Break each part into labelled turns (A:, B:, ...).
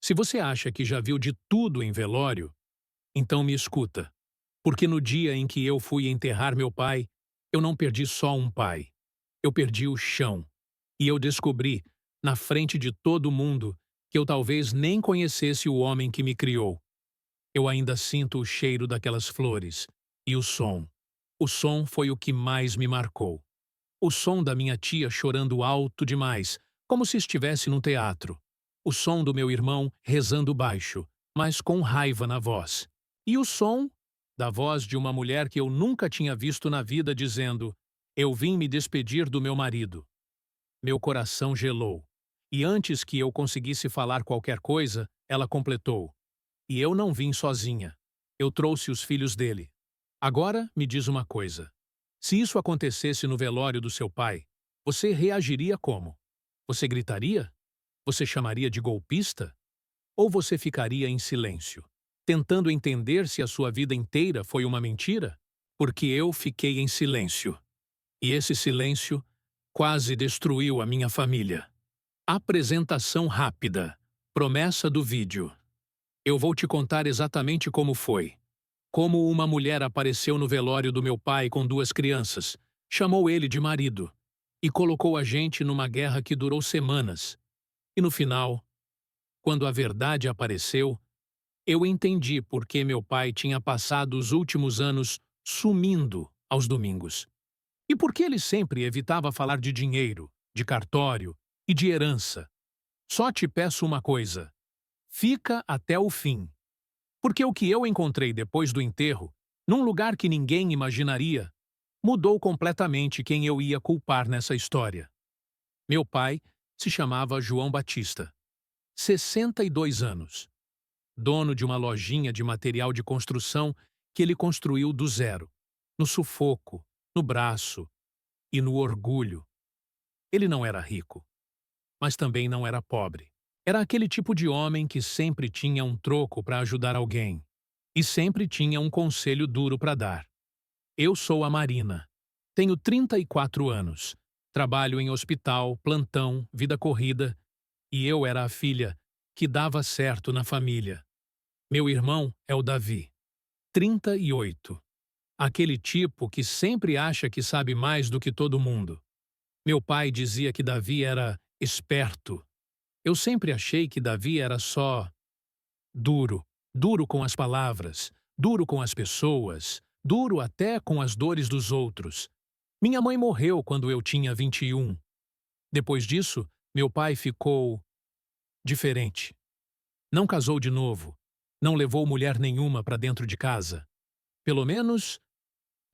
A: Se você acha que já viu de tudo em velório, então me escuta. Porque no dia em que eu fui enterrar meu pai, eu não perdi só um pai. Eu perdi o chão. E eu descobri, na frente de todo mundo, que eu talvez nem conhecesse o homem que me criou. Eu ainda sinto o cheiro daquelas flores. E o som. O som foi o que mais me marcou. O som da minha tia chorando alto demais, como se estivesse num teatro. O som do meu irmão rezando baixo, mas com raiva na voz. E o som da voz de uma mulher que eu nunca tinha visto na vida dizendo: "Eu vim me despedir do meu marido." Meu coração gelou. E antes que eu conseguisse falar qualquer coisa, ela completou: "E eu não vim sozinha. Eu trouxe os filhos dele." Agora me diz uma coisa. Se isso acontecesse no velório do seu pai, você reagiria como? Você gritaria? Você chamaria de golpista? Ou você ficaria em silêncio, tentando entender se a sua vida inteira foi uma mentira? Porque eu fiquei em silêncio. E esse silêncio quase destruiu a minha família. Apresentação rápida. Promessa do vídeo. Eu vou te contar exatamente como foi. Como uma mulher apareceu no velório do meu pai com duas crianças, chamou ele de marido e colocou a gente numa guerra que durou semanas. E no final, quando a verdade apareceu, eu entendi por que meu pai tinha passado os últimos anos sumindo aos domingos. E por que ele sempre evitava falar de dinheiro, de cartório e de herança. Só te peço uma coisa: fica até o fim. Porque o que eu encontrei depois do enterro, num lugar que ninguém imaginaria, mudou completamente quem eu ia culpar nessa história. Meu pai se chamava João Batista, 62 anos, dono de uma lojinha de material de construção que ele construiu do zero, no sufoco, no braço e no orgulho. Ele não era rico, mas também não era pobre. Era aquele tipo de homem que sempre tinha um troco para ajudar alguém e sempre tinha um conselho duro para dar. Eu sou a Marina. Tenho 34 anos. Trabalho em hospital, plantão, vida corrida. E eu era a filha que dava certo na família. Meu irmão é o Davi, 38. Aquele tipo que sempre acha que sabe mais do que todo mundo. Meu pai dizia que Davi era esperto. Eu sempre achei que Davi era só duro, duro com as palavras, duro com as pessoas, duro até com as dores dos outros. Minha mãe morreu quando eu tinha 21. Depois disso, meu pai ficou diferente. Não casou de novo, não levou mulher nenhuma para dentro de casa. Pelo menos,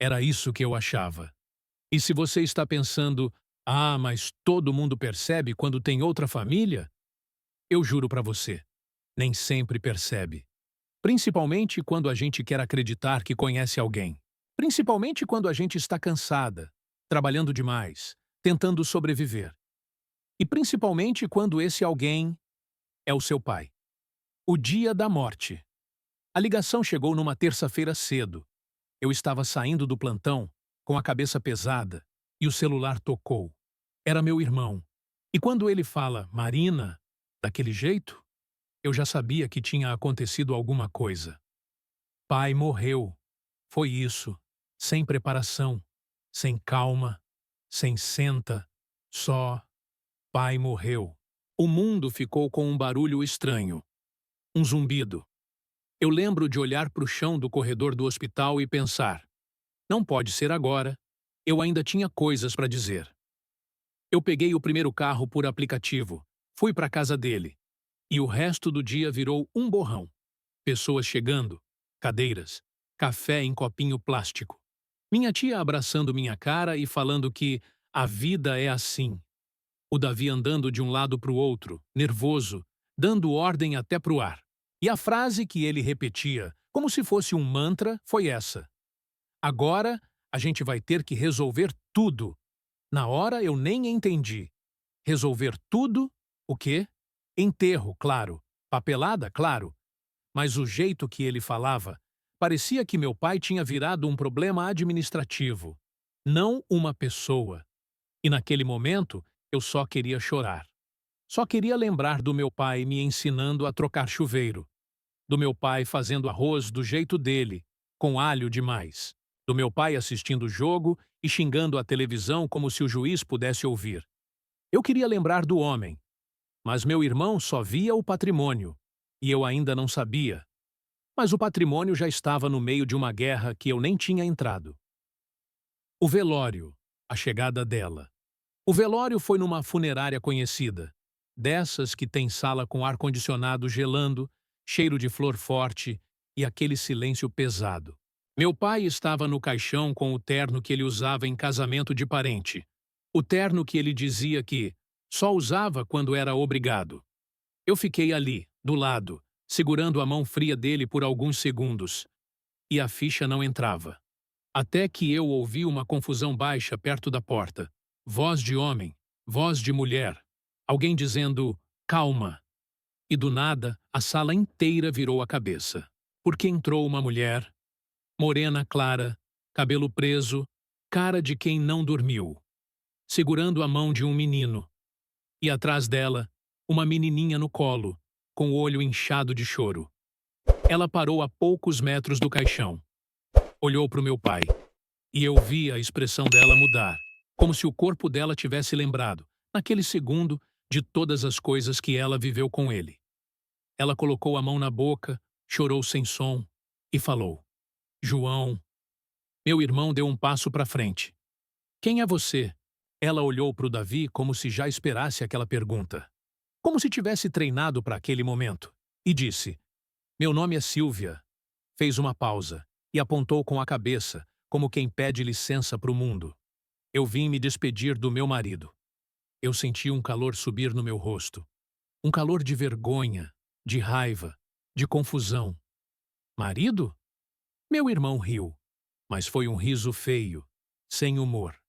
A: era isso que eu achava. E se você está pensando: "Ah, mas todo mundo percebe quando tem outra família?" Eu juro para você, nem sempre percebe. Principalmente quando a gente quer acreditar que conhece alguém. Principalmente quando a gente está cansada, trabalhando demais, tentando sobreviver. E principalmente quando esse alguém é o seu pai. O dia da morte. A ligação chegou numa terça-feira cedo. Eu estava saindo do plantão, com a cabeça pesada, e o celular tocou. Era meu irmão. E quando ele fala Marina, daquele jeito, eu já sabia que tinha acontecido alguma coisa. Pai morreu. Foi isso. Sem preparação, sem calma, sem senta, só. Pai morreu. O mundo ficou com um barulho estranho. Um zumbido. Eu lembro de olhar para o chão do corredor do hospital e pensar: não pode ser agora. Eu ainda tinha coisas para dizer. Eu peguei o primeiro carro por aplicativo, fui para a casa dele. E o resto do dia virou um borrão. Pessoas chegando, cadeiras, café em copinho plástico. Minha tia abraçando minha cara e falando que a vida é assim. O Davi andando de um lado para o outro, nervoso, dando ordem até pro ar. E a frase que ele repetia, como se fosse um mantra, foi essa: agora a gente vai ter que resolver tudo. Na hora eu nem entendi. Resolver tudo? O quê? Enterro, claro. Papelada, claro. Mas o jeito que ele falava, parecia que meu pai tinha virado um problema administrativo, não uma pessoa. E naquele momento, eu só queria chorar. Só queria lembrar do meu pai me ensinando a trocar chuveiro, do meu pai fazendo arroz do jeito dele, com alho demais, do meu pai assistindo o jogo e xingando a televisão como se o juiz pudesse ouvir. Eu queria lembrar do homem, mas meu irmão só via o patrimônio, e eu ainda não sabia. Mas o patrimônio já estava no meio de uma guerra que eu nem tinha entrado. O velório, a chegada dela. O velório foi numa funerária conhecida, dessas que tem sala com ar-condicionado gelando, cheiro de flor forte e aquele silêncio pesado. Meu pai estava no caixão com o terno que ele usava em casamento de parente. O terno que ele dizia que só usava quando era obrigado. Eu fiquei ali, do lado, segurando a mão fria dele por alguns segundos. E a ficha não entrava. Até que eu ouvi uma confusão baixa perto da porta. Voz de homem, voz de mulher. Alguém dizendo, calma. E do nada, a sala inteira virou a cabeça. Porque entrou uma mulher, morena clara, cabelo preso, cara de quem não dormiu, segurando a mão de um menino. E atrás dela, uma menininha no colo, com o olho inchado de choro. Ela parou a poucos metros do caixão. Olhou para o meu pai. E eu vi a expressão dela mudar, como se o corpo dela tivesse lembrado, naquele segundo, de todas as coisas que ela viveu com ele. Ela colocou a mão na boca, chorou sem som e falou: João. Meu irmão deu um passo para frente. Quem é você? Ela olhou para o Davi como se já esperasse aquela pergunta. Como se tivesse treinado para aquele momento. E disse: Meu nome é Silvia. Fez uma pausa e apontou com a cabeça, como quem pede licença para o mundo. Eu vim me despedir do meu marido. Eu senti um calor subir no meu rosto. Um calor de vergonha, de raiva, de confusão. Marido? Meu irmão riu, mas foi um riso feio, sem humor.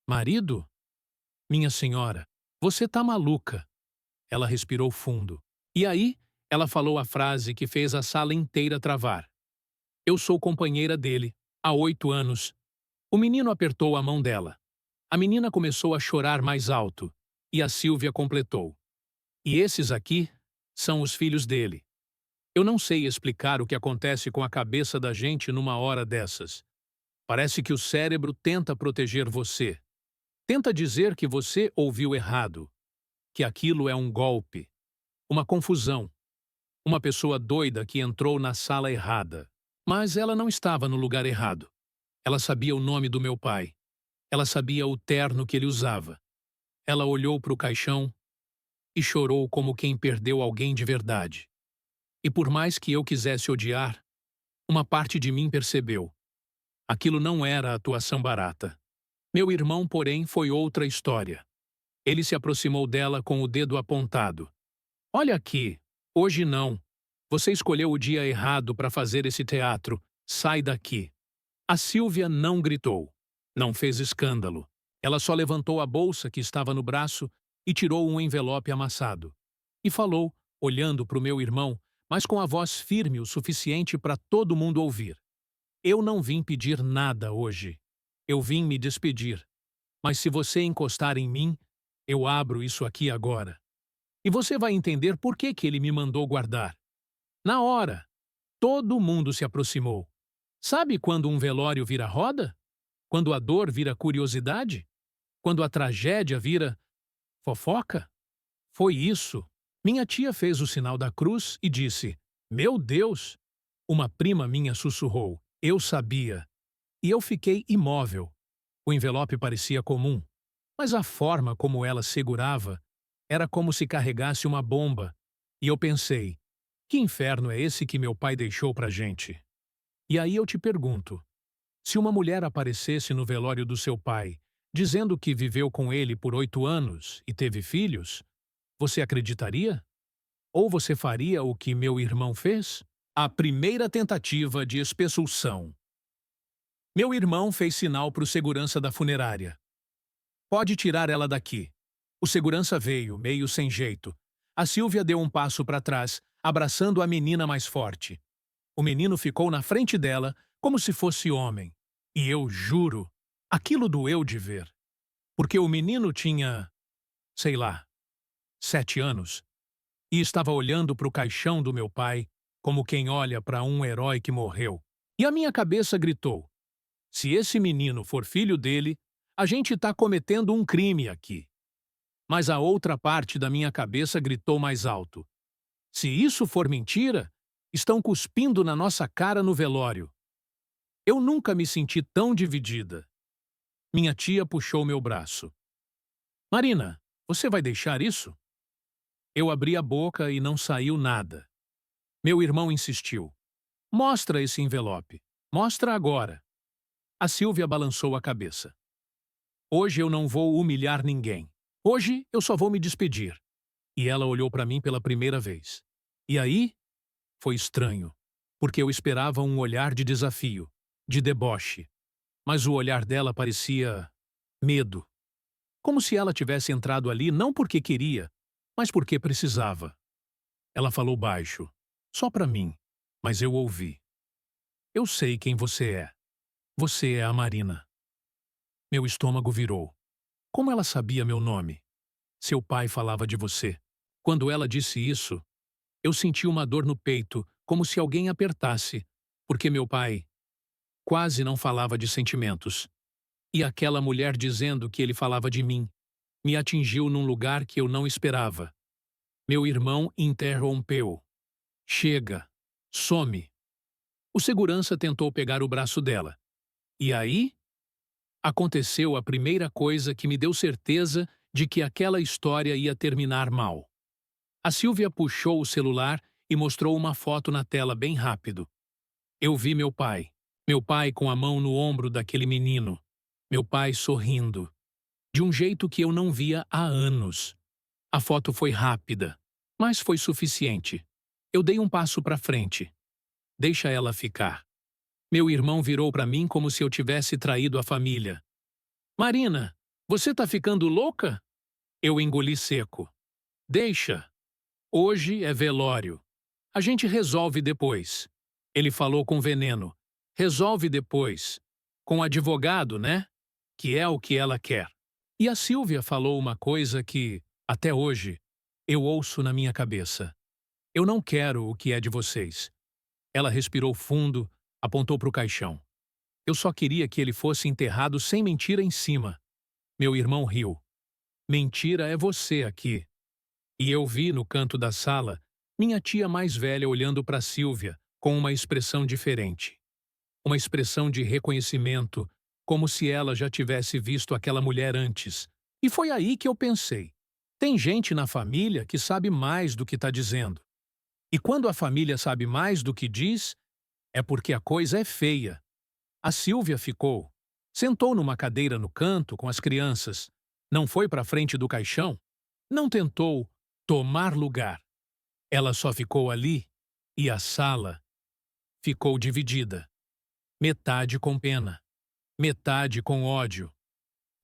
A: Marido? Minha senhora, você tá maluca. Ela respirou fundo. E aí, ela falou a frase que fez a sala inteira travar. Eu sou companheira dele, há 8 anos. O menino apertou a mão dela. A menina começou a chorar mais alto, e a Silvia completou. E esses aqui são os filhos dele. Eu não sei explicar o que acontece com a cabeça da gente numa hora dessas. Parece que o cérebro tenta proteger você. Tenta dizer que você ouviu errado, que aquilo é um golpe, uma confusão, uma pessoa doida que entrou na sala errada. Mas ela não estava no lugar errado. Ela sabia o nome do meu pai. Ela sabia o terno que ele usava. Ela olhou para o caixão e chorou como quem perdeu alguém de verdade. E por mais que eu quisesse odiar, uma parte de mim percebeu. Aquilo não era atuação barata. Meu irmão, porém, foi outra história. Ele se aproximou dela com o dedo apontado. Olha aqui, hoje não. Você escolheu o dia errado para fazer esse teatro. Sai daqui. A Silvia não gritou. Não fez escândalo. Ela só levantou a bolsa que estava no braço e tirou um envelope amassado. E falou, olhando para o meu irmão, mas com a voz firme o suficiente para todo mundo ouvir. Eu não vim pedir nada hoje. Eu vim me despedir. Mas se você encostar em mim, eu abro isso aqui agora. E você vai entender por que ele me mandou guardar. Na hora, todo mundo se aproximou. Sabe quando um velório vira roda? Quando a dor vira curiosidade? Quando a tragédia vira fofoca? Foi isso. Minha tia fez o sinal da cruz e disse: Meu Deus! Uma prima minha sussurrou: Eu sabia. E eu fiquei imóvel. O envelope parecia comum, mas a forma como ela segurava era como se carregasse uma bomba. E eu pensei: que inferno é esse que meu pai deixou pra gente? E aí eu te pergunto, se uma mulher aparecesse no velório do seu pai, dizendo que viveu com ele por 8 anos e teve filhos, você acreditaria? Ou você faria o que meu irmão fez? A primeira tentativa de expulsão. Meu irmão fez sinal para o segurança da funerária. Pode tirar ela daqui. O segurança veio, meio sem jeito. A Silvia deu um passo para trás, abraçando a menina mais forte. O menino ficou na frente dela, como se fosse homem. E eu juro, aquilo doeu de ver. Porque o menino tinha, sei lá, 7 anos, e estava olhando para o caixão do meu pai como quem olha para um herói que morreu. E a minha cabeça gritou: se esse menino for filho dele, a gente está cometendo um crime aqui. Mas a outra parte da minha cabeça gritou mais alto: se isso for mentira, estão cuspindo na nossa cara no velório. Eu nunca me senti tão dividida. Minha tia puxou meu braço. Marina, você vai deixar isso? Eu abri a boca e não saiu nada. Meu irmão insistiu. Mostra esse envelope. Mostra agora. A Silvia balançou a cabeça. Hoje eu não vou humilhar ninguém. Hoje eu só vou me despedir. E ela olhou para mim pela primeira vez. E aí? Foi estranho, porque eu esperava um olhar de desafio, de deboche. Mas o olhar dela parecia medo. Como se ela tivesse entrado ali não porque queria, mas porque precisava. Ela falou baixo, só para mim, mas eu ouvi. Eu sei quem você é. Você é a Marina. Meu estômago virou. Como ela sabia meu nome? Seu pai falava de você. Quando ela disse isso, eu senti uma dor no peito, como se alguém apertasse, porque meu pai quase não falava de sentimentos. E aquela mulher dizendo que ele falava de mim me atingiu num lugar que eu não esperava. Meu irmão interrompeu. Chega. Some. O segurança tentou pegar o braço dela. E aí? Aconteceu a primeira coisa que me deu certeza de que aquela história ia terminar mal. A Silvia puxou o celular e mostrou uma foto na tela bem rápido. Eu vi meu pai. Meu pai com a mão no ombro daquele menino. Meu pai sorrindo. De um jeito que eu não via há anos. A foto foi rápida, mas foi suficiente. Eu dei um passo para frente. Deixa ela ficar. Meu irmão virou para mim como se eu tivesse traído a família. Marina, você tá ficando louca? Eu engoli seco. Deixa. Hoje é velório. A gente resolve depois. Ele falou com veneno. Resolve depois. Com advogado, né? Que é o que ela quer. E a Silvia falou uma coisa que, até hoje, eu ouço na minha cabeça. Eu não quero o que é de vocês. Ela respirou fundo, apontou para o caixão. Eu só queria que ele fosse enterrado sem mentira em cima. Meu irmão riu. Mentira é você aqui. E eu vi no canto da sala minha tia mais velha olhando para Silvia com uma expressão diferente. Uma expressão de reconhecimento, como se ela já tivesse visto aquela mulher antes. E foi aí que eu pensei. Tem gente na família que sabe mais do que está dizendo. E quando a família sabe mais do que diz, é porque a coisa é feia. A Silvia ficou. Sentou numa cadeira no canto com as crianças. Não foi para frente do caixão. Não tentou tomar lugar. Ela só ficou ali e a sala ficou dividida. Metade com pena, metade com ódio.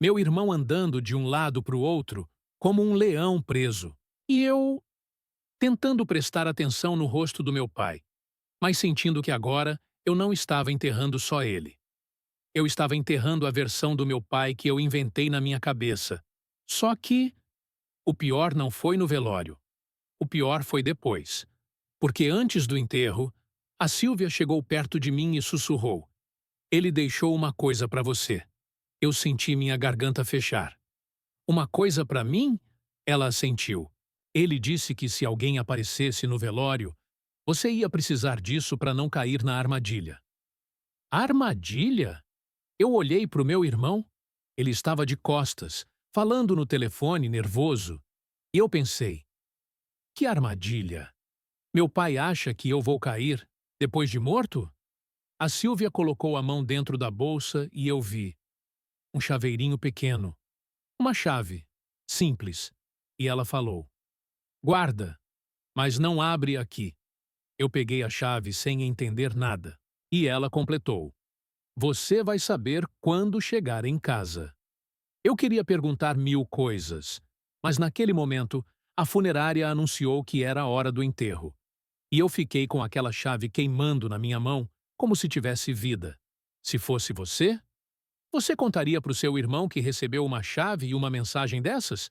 A: Meu irmão andando de um lado para o outro como um leão preso. E eu tentando prestar atenção no rosto do meu pai, mas sentindo que agora eu não estava enterrando só ele. Eu estava enterrando a versão do meu pai que eu inventei na minha cabeça. Só que o pior não foi no velório. O pior foi depois. Porque antes do enterro, a Silvia chegou perto de mim e sussurrou. Ele deixou uma coisa para você. Eu senti minha garganta fechar. Uma coisa para mim? Ela assentiu. Ele disse que se alguém aparecesse no velório, você ia precisar disso para não cair na armadilha. Armadilha? Eu olhei para o meu irmão. Ele estava de costas, falando no telefone, nervoso. E eu pensei, que armadilha? Meu pai acha que eu vou cair depois de morto? A Silvia colocou a mão dentro da bolsa e eu vi um chaveirinho pequeno. Uma chave, simples. E ela falou, guarda, mas não abre aqui. Eu peguei a chave sem entender nada. E ela completou, você vai saber quando chegar em casa. Eu queria perguntar 1000 coisas, mas naquele momento a funerária anunciou que era a hora do enterro. E eu fiquei com aquela chave queimando na minha mão como se tivesse vida. Se fosse você? Você contaria para o seu irmão que recebeu uma chave e uma mensagem dessas?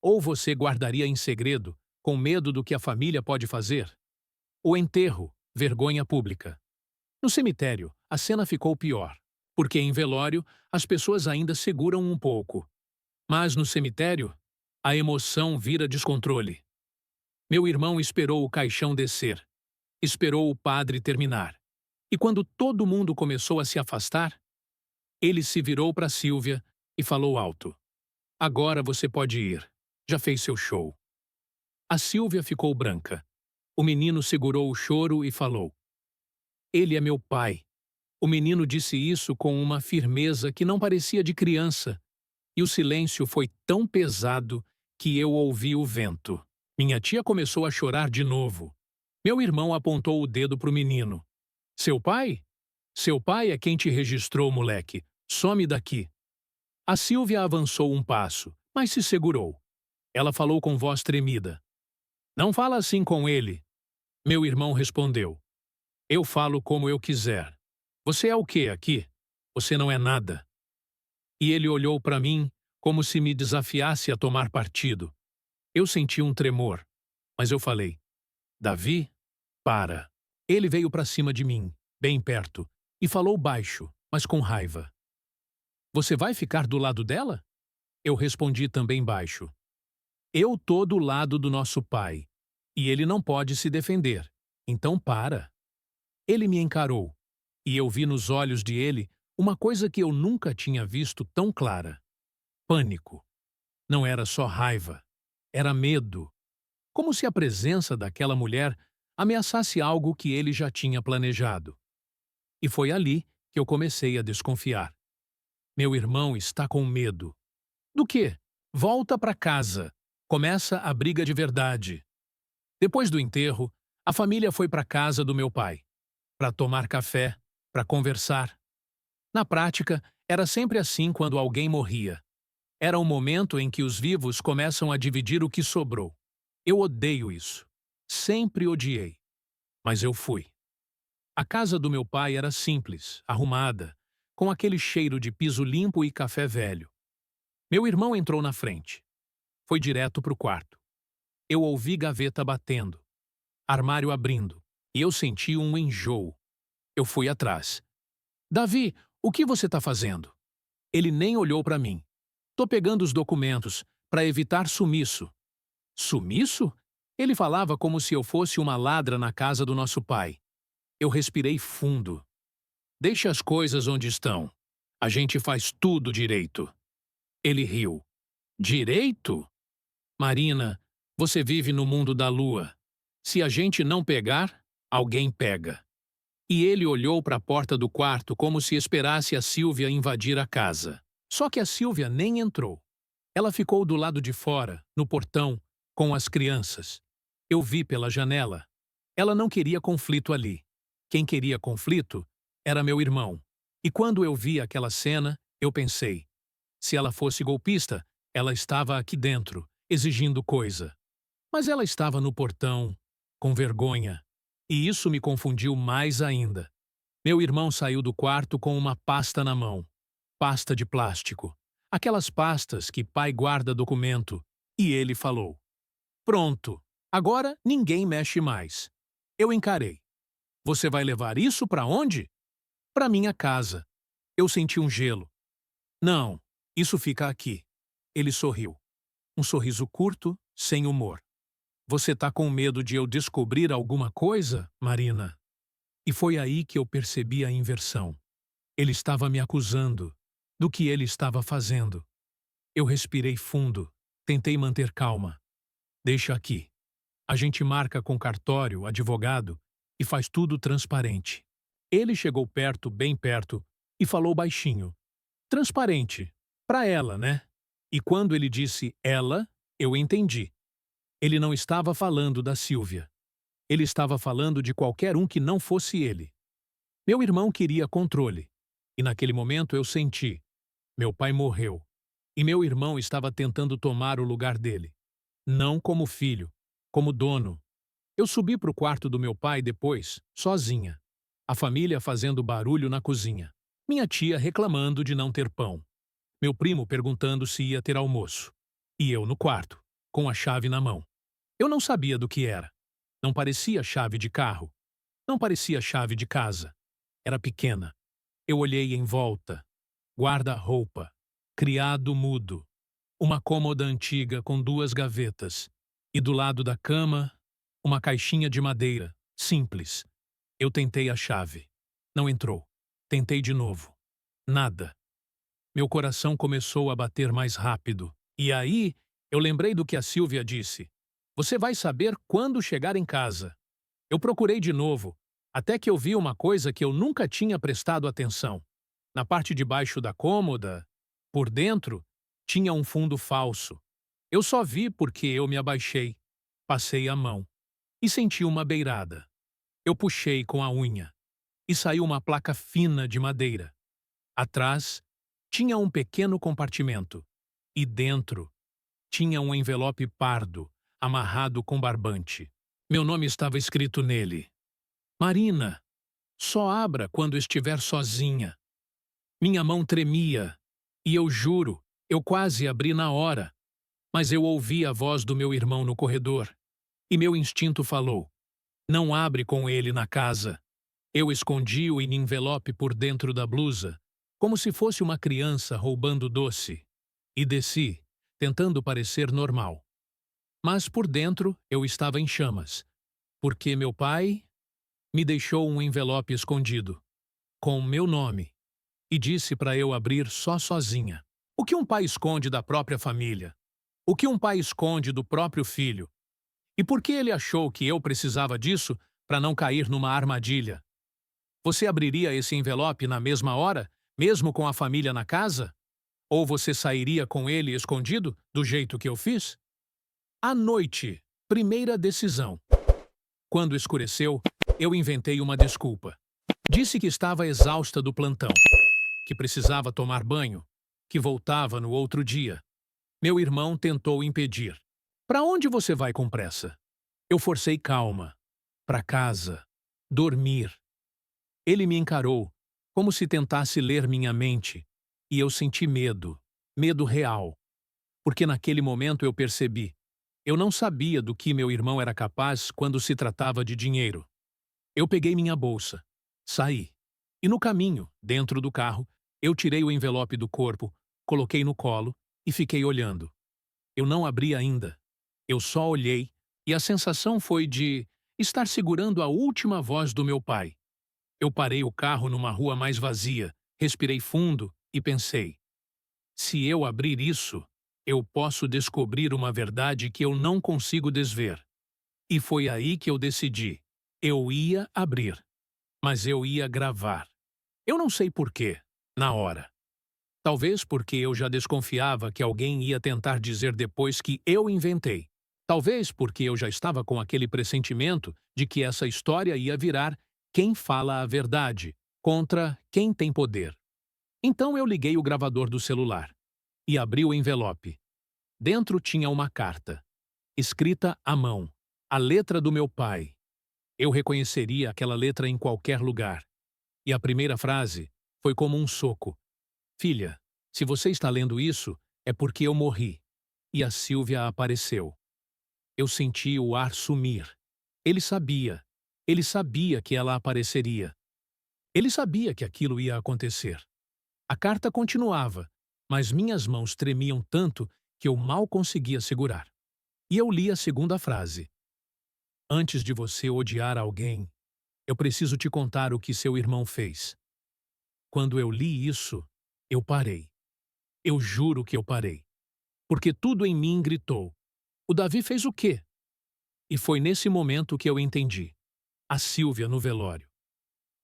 A: Ou você guardaria em segredo, com medo do que a família pode fazer? O enterro, vergonha pública. No cemitério, a cena ficou pior, porque em velório as pessoas ainda seguram um pouco. Mas no cemitério, a emoção vira descontrole. Meu irmão esperou o caixão descer, esperou o padre terminar. E quando todo mundo começou a se afastar, ele se virou para Sílvia e falou alto: "Agora você pode ir. Já fez seu show." A Sílvia ficou branca. O menino segurou o choro e falou: "Ele é meu pai." O menino disse isso com uma firmeza que não parecia de criança, e o silêncio foi tão pesado que eu ouvi o vento. Minha tia começou a chorar de novo. Meu irmão apontou o dedo para o menino. "Seu pai? Seu pai é quem te registrou, moleque. Some daqui." A Sílvia avançou um passo, mas se segurou. Ela falou com voz tremida: "Não fala assim com ele." Meu irmão respondeu: "Eu falo como eu quiser. Você é o quê aqui? Você não é nada." E ele olhou para mim como se me desafiasse a tomar partido. Eu senti um tremor, mas eu falei: "Davi, para." Ele veio para cima de mim, bem perto, e falou baixo, mas com raiva: "Você vai ficar do lado dela?" Eu respondi também baixo: "Eu tô do lado do nosso pai, e ele não pode se defender. Então para." Ele me encarou, e eu vi nos olhos de ele uma coisa que eu nunca tinha visto tão clara: pânico. Não era só raiva, era medo. Como se a presença daquela mulher ameaçasse algo que ele já tinha planejado. E foi ali que eu comecei a desconfiar. Meu irmão está com medo. Do quê? Volta para casa. Começa a briga de verdade. Depois do enterro, a família foi para a casa do meu pai, para tomar café, para conversar. Na prática, era sempre assim quando alguém morria. Era o momento em que os vivos começam a dividir o que sobrou. Eu odeio isso. Sempre odiei. Mas eu fui. A casa do meu pai era simples, arrumada, com aquele cheiro de piso limpo e café velho. Meu irmão entrou na frente. Foi direto para o quarto. Eu ouvi gaveta batendo, armário abrindo, e eu senti um enjoo. Eu fui atrás. "Davi, o que você está fazendo?" Ele nem olhou para mim. "Tô pegando os documentos, para evitar sumiço." Sumiço? Ele falava como se eu fosse uma ladra na casa do nosso pai. Eu respirei fundo. "Deixe as coisas onde estão. A gente faz tudo direito." Ele riu. "Direito? Marina, você vive no mundo da lua. Se a gente não pegar, alguém pega." E ele olhou para a porta do quarto como se esperasse a Sílvia invadir a casa. Só que a Sílvia nem entrou. Ela ficou do lado de fora, no portão, com as crianças. Eu vi pela janela. Ela não queria conflito ali. Quem queria conflito era meu irmão. E quando eu vi aquela cena, eu pensei: se ela fosse golpista, ela estava aqui dentro, exigindo coisa. Mas ela estava no portão, com vergonha. E isso me confundiu mais ainda. Meu irmão saiu do quarto com uma pasta na mão. Pasta de plástico. Aquelas pastas que pai guarda documento. E ele falou: "Pronto, agora ninguém mexe mais." Eu encarei. "Você vai levar isso para onde?" "Para minha casa." Eu senti um gelo. "Não, isso fica aqui." Ele sorriu. Um sorriso curto, sem humor. "Você tá com medo de eu descobrir alguma coisa, Marina?" E foi aí que eu percebi a inversão. Ele estava me acusando do que ele estava fazendo. Eu respirei fundo, tentei manter calma. "Deixa aqui. A gente marca com cartório, advogado, e faz tudo transparente." Ele chegou perto, bem perto, e falou baixinho: "Transparente. Para ela, né?" E quando ele disse ela, eu entendi. Ele não estava falando da Sílvia. Ele estava falando de qualquer um que não fosse ele. Meu irmão queria controle. E naquele momento eu senti: meu pai morreu. E meu irmão estava tentando tomar o lugar dele. Não como filho, como dono. Eu subi para o quarto do meu pai depois, sozinha. A família fazendo barulho na cozinha. Minha tia reclamando de não ter pão. Meu primo perguntando se ia ter almoço. E eu no quarto, com a chave na mão. Eu não sabia do que era. Não parecia chave de carro. Não parecia chave de casa. Era pequena. Eu olhei em volta. Guarda-roupa. Criado mudo. Uma cômoda antiga com 2 gavetas. E do lado da cama, uma caixinha de madeira, simples. Eu tentei a chave. Não entrou. Tentei de novo. Nada. Meu coração começou a bater mais rápido. E aí, eu lembrei do que a Silvia disse. Você vai saber quando chegar em casa. Eu procurei de novo, até que eu vi uma coisa que eu nunca tinha prestado atenção. Na parte de baixo da cômoda, por dentro, tinha um fundo falso. Eu só vi porque eu me abaixei, passei a mão e senti uma beirada. Eu puxei com a unha e saiu uma placa fina de madeira. Atrás, tinha um pequeno compartimento e dentro tinha um envelope pardo, amarrado com barbante. Meu nome estava escrito nele. Marina, só abra quando estiver sozinha. Minha mão tremia, e eu juro, eu quase abri na hora. Mas eu ouvi a voz do meu irmão no corredor, e meu instinto falou, não abre com ele na casa. Eu escondi o envelope por dentro da blusa, como se fosse uma criança roubando doce, e desci, tentando parecer normal. Mas por dentro eu estava em chamas, porque meu pai me deixou um envelope escondido, com meu nome, e disse para eu abrir só sozinha. O que um pai esconde da própria família? O que um pai esconde do próprio filho? E por que ele achou que eu precisava disso para não cair numa armadilha? Você abriria esse envelope na mesma hora, mesmo com a família na casa? Ou você sairia com ele escondido, do jeito que eu fiz? À noite, primeira decisão. Quando escureceu, eu inventei uma desculpa. Disse que estava exausta do plantão, que precisava tomar banho, que voltava no outro dia. Meu irmão tentou impedir. Para onde você vai com pressa? Eu forcei calma. Para casa. Dormir. Ele me encarou, como se tentasse ler minha mente, e eu senti medo. Medo real. Porque naquele momento eu percebi. Eu não sabia do que meu irmão era capaz quando se tratava de dinheiro. Eu peguei minha bolsa. Saí. E no caminho, dentro do carro, eu tirei o envelope do corpo, coloquei no colo e fiquei olhando. Eu não abri ainda. Eu só olhei e a sensação foi de estar segurando a última voz do meu pai. Eu parei o carro numa rua mais vazia, respirei fundo e pensei: se eu abrir isso, eu posso descobrir uma verdade que eu não consigo desver. E foi aí que eu decidi. Eu ia abrir, mas eu ia gravar. Eu não sei por quê, na hora. Talvez porque eu já desconfiava que alguém ia tentar dizer depois que eu inventei. Talvez porque eu já estava com aquele pressentimento de que essa história ia virar quem fala a verdade contra quem tem poder. Então eu liguei o gravador do celular e abri o envelope. Dentro tinha uma carta, escrita à mão, a letra do meu pai. Eu reconheceria aquela letra em qualquer lugar. E a primeira frase foi como um soco. Filha, se você está lendo isso, é porque eu morri. E a Silvia apareceu. Eu senti o ar sumir. Ele sabia. Ele sabia que ela apareceria. Ele sabia que aquilo ia acontecer. A carta continuava, mas minhas mãos tremiam tanto que eu mal conseguia segurar. E eu li a segunda frase. Antes de você odiar alguém, eu preciso te contar o que seu irmão fez. Quando eu li isso, eu parei. Eu juro que eu parei. Porque tudo em mim gritou. O Davi fez o quê? E foi nesse momento que eu entendi. A Silvia no velório.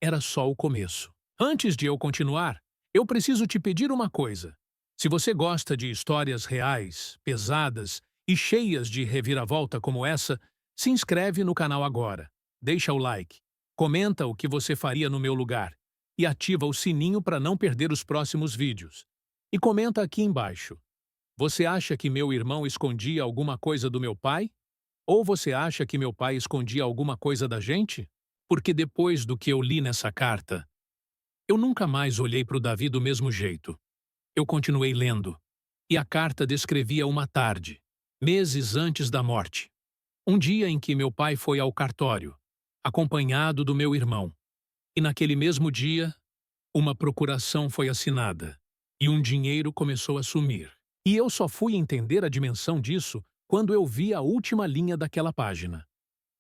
A: Era só o começo. Antes de eu continuar, eu preciso te pedir uma coisa. Se você gosta de histórias reais, pesadas e cheias de reviravolta como essa, se inscreve no canal agora. Deixa o like. Comenta o que você faria no meu lugar. E ativa o sininho para não perder os próximos vídeos. E comenta aqui embaixo. Você acha que meu irmão escondia alguma coisa do meu pai? Ou você acha que meu pai escondia alguma coisa da gente? Porque depois do que eu li nessa carta, eu nunca mais olhei para o Davi do mesmo jeito. Eu continuei lendo. E a carta descrevia uma tarde. Meses antes da morte. Um dia em que meu pai foi ao cartório, acompanhado do meu irmão. E naquele mesmo dia, uma procuração foi assinada e um dinheiro começou a sumir. E eu só fui entender a dimensão disso quando eu vi a última linha daquela página.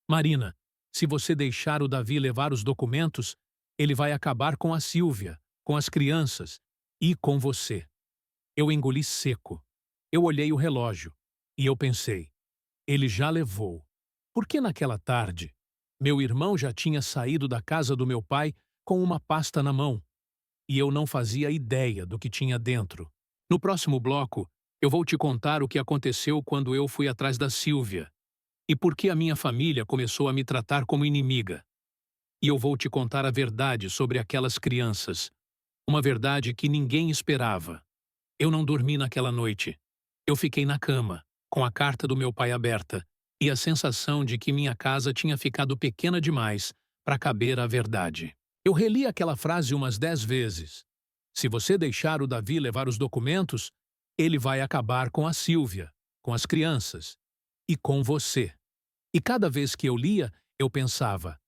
A: Marina, se você deixar o Davi levar os documentos, ele vai acabar com a Sílvia, com as crianças e com você. Eu engoli seco. Eu olhei o relógio e eu pensei, ele já levou. Porque naquela tarde, meu irmão já tinha saído da casa do meu pai com uma pasta na mão e eu não fazia ideia do que tinha dentro. No próximo bloco, eu vou te contar o que aconteceu quando eu fui atrás da Sílvia e por que a minha família começou a me tratar como inimiga. E eu vou te contar a verdade sobre aquelas crianças, uma verdade que ninguém esperava. Eu não dormi naquela noite. Eu fiquei na cama, com a carta do meu pai aberta, e a sensação de que minha casa tinha ficado pequena demais para caber a verdade. Eu reli aquela frase umas 10 vezes. Se você deixar o Davi levar os documentos, ele vai acabar com a Sílvia, com as crianças e com você. E cada vez que eu lia, eu pensava,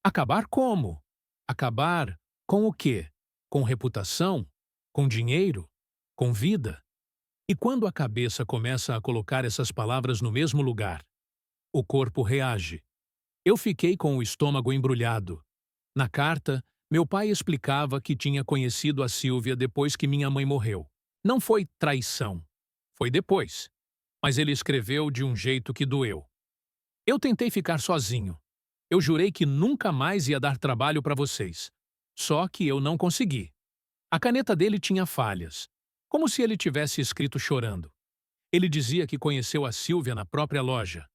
A: acabar como? Acabar com o quê? Com reputação? Com dinheiro? Com vida? E quando a cabeça começa a colocar essas palavras no mesmo lugar, o corpo reage. Eu fiquei com o estômago embrulhado. Na carta, meu pai explicava que tinha conhecido a Sílvia depois que minha mãe morreu. Não foi traição. Foi depois. Mas ele escreveu de um jeito que doeu. Eu tentei ficar sozinho. Eu jurei que nunca mais ia dar trabalho para vocês. Só que eu não consegui. A caneta dele tinha falhas, como se ele tivesse escrito chorando. Ele dizia que conheceu a Sílvia na própria loja.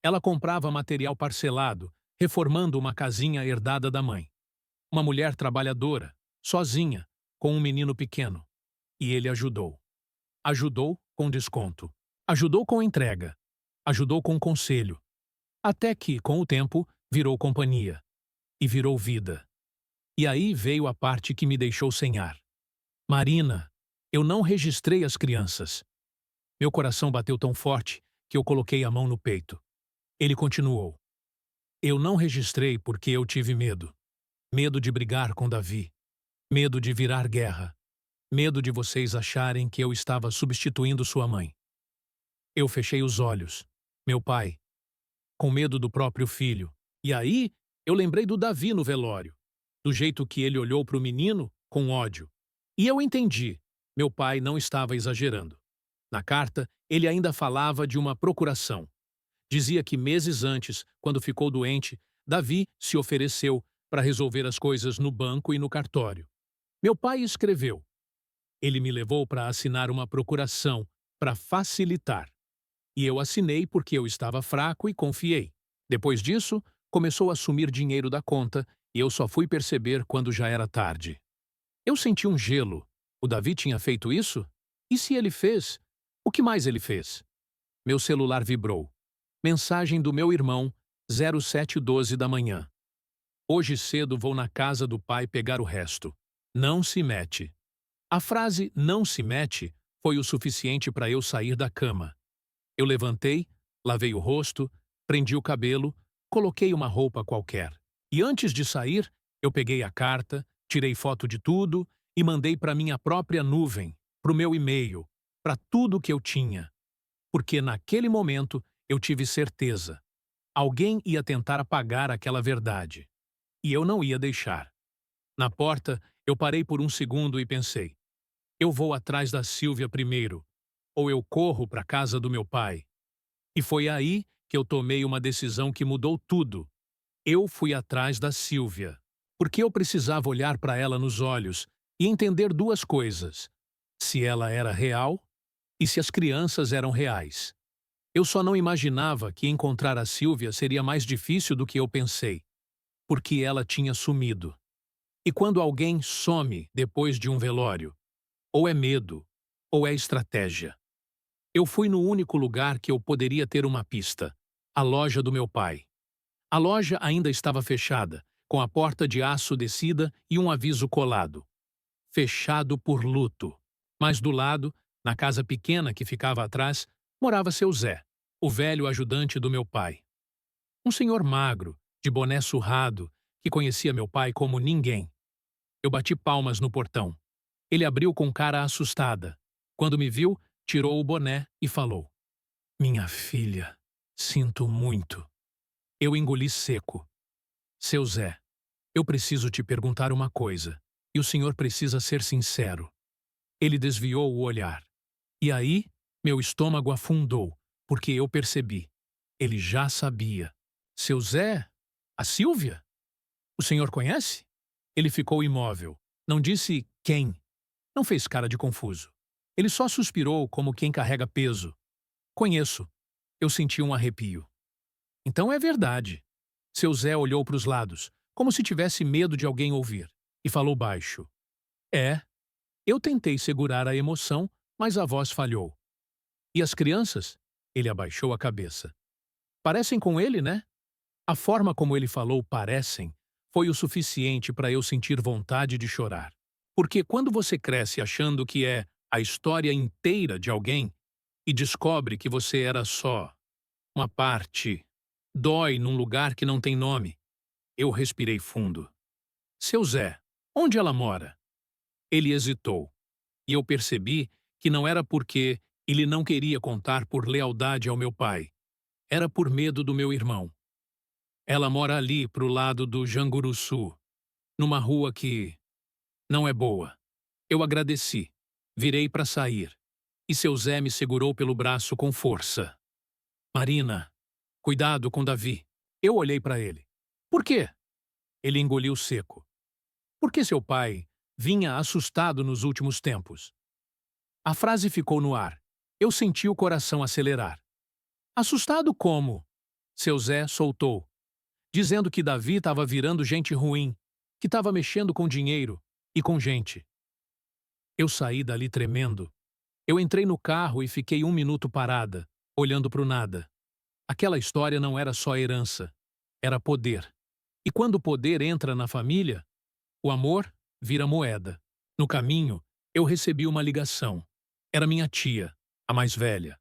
A: Ela comprava material parcelado, reformando uma casinha herdada da mãe. Uma mulher trabalhadora, sozinha, com um menino pequeno. E ele ajudou. Ajudou com desconto. Ajudou com entrega. Ajudou com conselho. Até que, com o tempo, virou companhia. E virou vida. E aí veio a parte que me deixou sem ar. Marina, eu não registrei as crianças. Meu coração bateu tão forte que eu coloquei a mão no peito. Ele continuou. Eu não registrei porque eu tive medo. Medo de brigar com Davi. Medo de virar guerra. Medo de vocês acharem que eu estava substituindo sua mãe. Eu fechei os olhos. Meu pai. Com medo do próprio filho. E aí, eu lembrei do Davi no velório. Do jeito que ele olhou para o menino, com ódio. E eu entendi. Meu pai não estava exagerando. Na carta, ele ainda falava de uma procuração. Dizia que meses antes, quando ficou doente, Davi se ofereceu para resolver as coisas no banco e no cartório. Meu pai escreveu. Ele me levou para assinar uma procuração, para facilitar. E eu assinei porque eu estava fraco e confiei. Depois disso, começou a sumir dinheiro da conta e eu só fui perceber quando já era tarde. Eu senti um gelo. O Davi tinha feito isso? E se ele fez? O que mais ele fez? Meu celular vibrou. Mensagem do meu irmão, 07:12 da manhã. Hoje cedo vou na casa do pai pegar o resto. Não se mete. A frase "não se mete" foi o suficiente para eu sair da cama. Eu levantei, lavei o rosto, prendi o cabelo, coloquei uma roupa qualquer. E antes de sair, eu peguei a carta, tirei foto de tudo e mandei para minha própria nuvem, para o meu e-mail, para tudo que eu tinha. Porque naquele momento eu tive certeza. Alguém ia tentar apagar aquela verdade. E eu não ia deixar. Na porta, eu parei por um segundo e pensei. Eu vou atrás da Sílvia primeiro, ou eu corro para a casa do meu pai. E foi aí que eu tomei uma decisão que mudou tudo. Eu fui atrás da Sílvia, porque eu precisava olhar para ela nos olhos e entender duas coisas: se ela era real e se as crianças eram reais. Eu só não imaginava que encontrar a Sílvia seria mais difícil do que eu pensei, porque ela tinha sumido. E quando alguém some depois de um velório, ou é medo, ou é estratégia. Eu fui no único lugar que eu poderia ter uma pista: a loja do meu pai. A loja ainda estava fechada, com a porta de aço descida e um aviso colado. Fechado por luto. Mas do lado, na casa pequena que ficava atrás, morava seu Zé. o velho ajudante do meu pai. Um senhor magro, de boné surrado, que conhecia meu pai como ninguém. Eu bati palmas no portão. Ele abriu com cara assustada. Quando me viu, tirou o boné e falou: Minha filha, sinto muito. Eu engoli seco. Seu Zé, eu preciso te perguntar uma coisa, e o senhor precisa ser sincero. Ele desviou o olhar. E aí, meu estômago afundou, porque eu percebi. Ele já sabia. Seu Zé? A Sílvia? O senhor conhece? Ele ficou imóvel. Não disse quem. Não fez cara de confuso. Ele só suspirou como quem carrega peso. Conheço. Eu senti um arrepio. Então é verdade. Seu Zé olhou para os lados, como se tivesse medo de alguém ouvir, e falou baixo. É. Eu tentei segurar a emoção, mas a voz falhou. E as crianças? Ele abaixou a cabeça. Parecem com ele, né? A forma como ele falou parecem foi o suficiente para eu sentir vontade de chorar. Porque quando você cresce achando que é a história inteira de alguém e descobre que você era só uma parte, dói num lugar que não tem nome. Eu respirei fundo. Seu Zé, onde ela mora? Ele hesitou. E eu percebi que não era porque ele não queria contar por lealdade ao meu pai. Era por medo do meu irmão. Ela mora ali pro lado do Janguruçu, numa rua que não é boa. Eu agradeci. Virei para sair. E seu Zé me segurou pelo braço com força. Marina, cuidado com Davi. Eu olhei para ele. Por quê? Ele engoliu seco. Por que seu pai vinha assustado nos últimos tempos? A frase ficou no ar. Eu senti o coração acelerar. Assustado como? Seu Zé soltou, dizendo que Davi estava virando gente ruim, que estava mexendo com dinheiro e com gente. Eu saí dali tremendo. Eu entrei no carro e fiquei 1 minuto parada, olhando para o nada. Aquela história não era só herança, era poder. E quando o poder entra na família, o amor vira moeda. No caminho, eu recebi uma ligação. Era minha tia, a mais velha.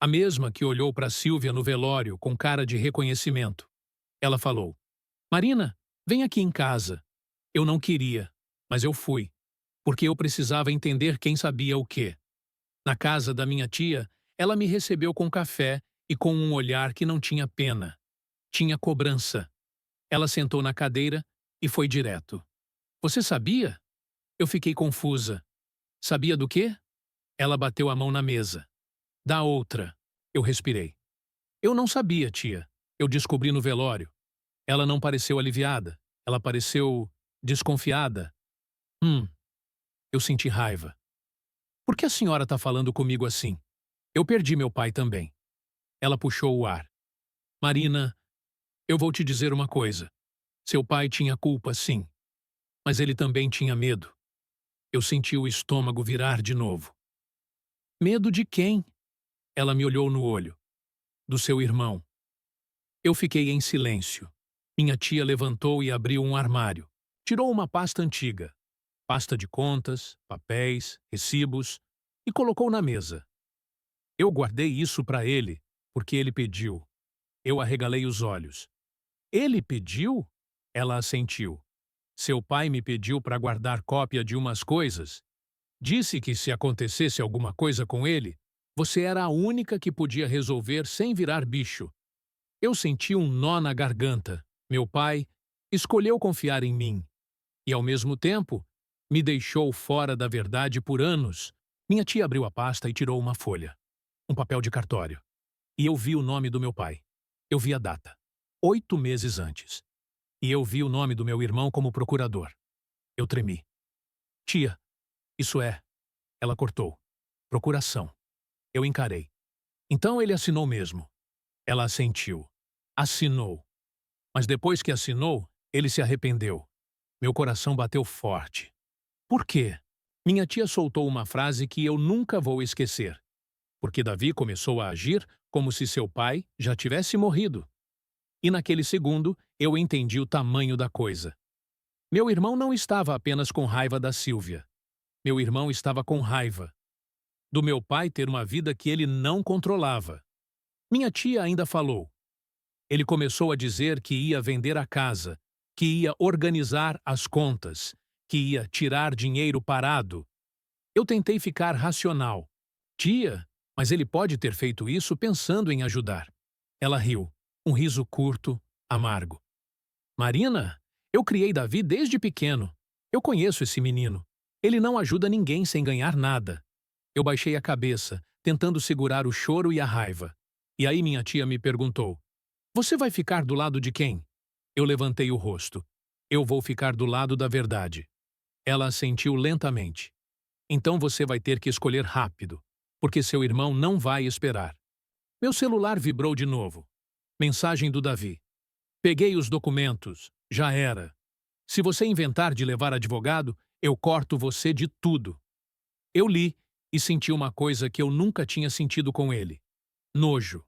A: A mesma que olhou para Sílvia no velório com cara de reconhecimento. Ela falou: Marina, vem aqui em casa. Eu não queria, mas eu fui, porque eu precisava entender quem sabia o quê. Na casa da minha tia, ela me recebeu com café e com um olhar que não tinha pena. Tinha cobrança. Ela sentou na cadeira e foi direto. Você sabia? Eu fiquei confusa. Sabia do quê? Ela bateu a mão na mesa. Da outra. Eu respirei. Eu não sabia, tia. Eu descobri no velório. Ela não pareceu aliviada. Ela pareceu desconfiada. Eu senti raiva. Por que a senhora está falando comigo assim? Eu perdi meu pai também. Ela puxou o ar. Marina, eu vou te dizer uma coisa. Seu pai tinha culpa, sim. Mas ele também tinha medo. Eu senti o estômago virar de novo. Medo de quem? Ela me olhou no olho. Do seu irmão. Eu fiquei em silêncio. Minha tia levantou e abriu um armário. Tirou uma pasta antiga. Pasta de contas, papéis, recibos, e colocou na mesa. Eu guardei isso para ele, porque ele pediu. Eu arregalei os olhos. Ele pediu? Ela assentiu. Seu pai me pediu para guardar cópia de umas coisas. Disse que se acontecesse alguma coisa com ele, você era a única que podia resolver sem virar bicho. Eu senti um nó na garganta. Meu pai escolheu confiar em mim. E, ao mesmo tempo, me deixou fora da verdade por anos. Minha tia abriu a pasta e tirou uma folha. Um papel de cartório. E eu vi o nome do meu pai. Eu vi a data. 8 meses antes. E eu vi o nome do meu irmão como procurador. Eu tremi. Tia, isso é... Ela cortou. Procuração. Eu encarei. Então ele assinou mesmo. Ela assentiu. Assinou. Mas depois que assinou, ele se arrependeu. Meu coração bateu forte. Por quê? Minha tia soltou uma frase que eu nunca vou esquecer. Porque Davi começou a agir como se seu pai já tivesse morrido. E naquele segundo, eu entendi o tamanho da coisa. Meu irmão não estava apenas com raiva da Sílvia. Meu irmão estava com raiva do meu pai ter uma vida que ele não controlava. Minha tia ainda falou. Ele começou a dizer que ia vender a casa, que ia organizar as contas, que ia tirar dinheiro parado. Eu tentei ficar racional. Tia, mas ele pode ter feito isso pensando em ajudar. Ela riu, um riso curto, amargo. Marina, eu criei Davi desde pequeno. Eu conheço esse menino. Ele não ajuda ninguém sem ganhar nada. Eu baixei a cabeça, tentando segurar o choro e a raiva. E aí minha tia me perguntou: Você vai ficar do lado de quem? Eu levantei o rosto. Eu vou ficar do lado da verdade. Ela assentiu lentamente. Então você vai ter que escolher rápido, porque seu irmão não vai esperar. Meu celular vibrou de novo. Mensagem do Davi. Peguei os documentos. Já era. Se você inventar de levar advogado, eu corto você de tudo. Eu li e senti uma coisa que eu nunca tinha sentido com ele. Nojo.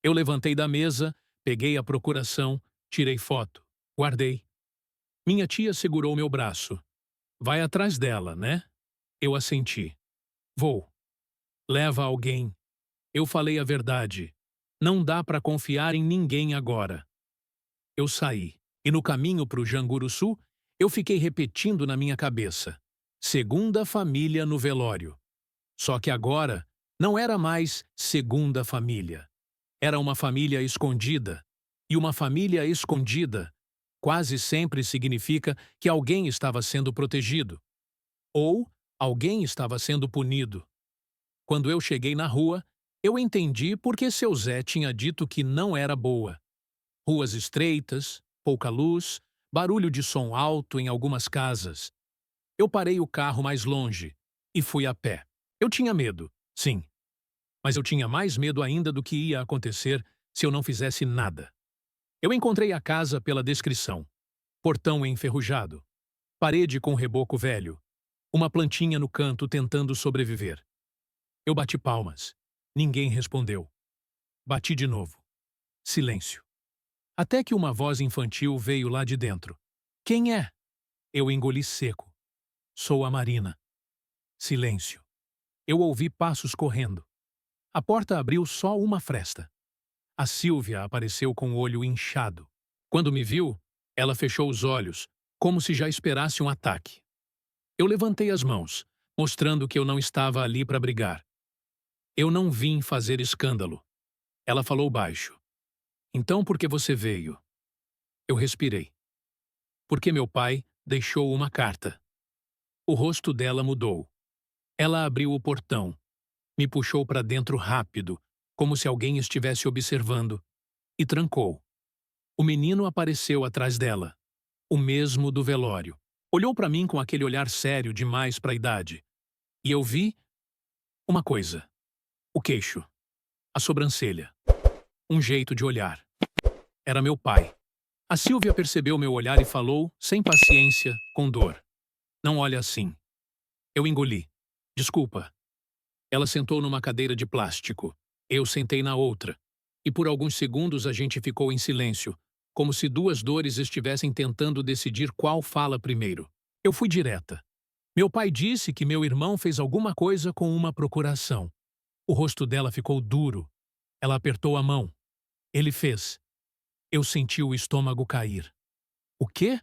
A: Eu levantei da mesa, peguei a procuração, tirei foto, guardei. Minha tia segurou meu braço. Vai atrás dela, né? Eu assenti. Vou. Leva alguém. Eu falei a verdade. Não dá para confiar em ninguém agora. Eu saí, e no caminho para o Janguruçu, eu fiquei repetindo na minha cabeça. Segunda família no velório. Só que agora não era mais segunda família. Era uma família escondida. E uma família escondida quase sempre significa que alguém estava sendo protegido. Ou alguém estava sendo punido. Quando eu cheguei na rua, eu entendi por que seu Zé tinha dito que não era boa. Ruas estreitas, pouca luz, barulho de som alto em algumas casas. Eu parei o carro mais longe e fui a pé. Eu tinha medo, sim. Mas eu tinha mais medo ainda do que ia acontecer se eu não fizesse nada. Eu encontrei a casa pela descrição. Portão enferrujado. Parede com reboco velho. Uma plantinha no canto tentando sobreviver. Eu bati palmas. Ninguém respondeu. Bati de novo. Silêncio. Até que uma voz infantil veio lá de dentro. Quem é? Eu engoli seco. Sou a Marina. Silêncio. Eu ouvi passos correndo. A porta abriu só uma fresta. A Sílvia apareceu com o olho inchado. Quando me viu, ela fechou os olhos, como se já esperasse um ataque. Eu levantei as mãos, mostrando que eu não estava ali para brigar. Eu não vim fazer escândalo. Ela falou baixo. Então por que você veio? Eu respirei. Porque meu pai deixou uma carta. O rosto dela mudou. Ela abriu o portão. Me puxou para dentro rápido, como se alguém estivesse observando, e trancou. O menino apareceu atrás dela. O mesmo do velório. Olhou para mim com aquele olhar sério demais para a idade. E eu vi uma coisa. O queixo. A sobrancelha. Um jeito de olhar. Era meu pai. A Sílvia percebeu meu olhar e falou, sem paciência, com dor. Não olha assim. Eu engoli. Desculpa. Ela sentou numa cadeira de plástico. Eu sentei na outra. E por alguns segundos a gente ficou em silêncio, como se duas dores estivessem tentando decidir qual fala primeiro. Eu fui direta. Meu pai disse que meu irmão fez alguma coisa com uma procuração. O rosto dela ficou duro. Ela apertou a mão. Ele fez. Eu senti o estômago cair. O quê?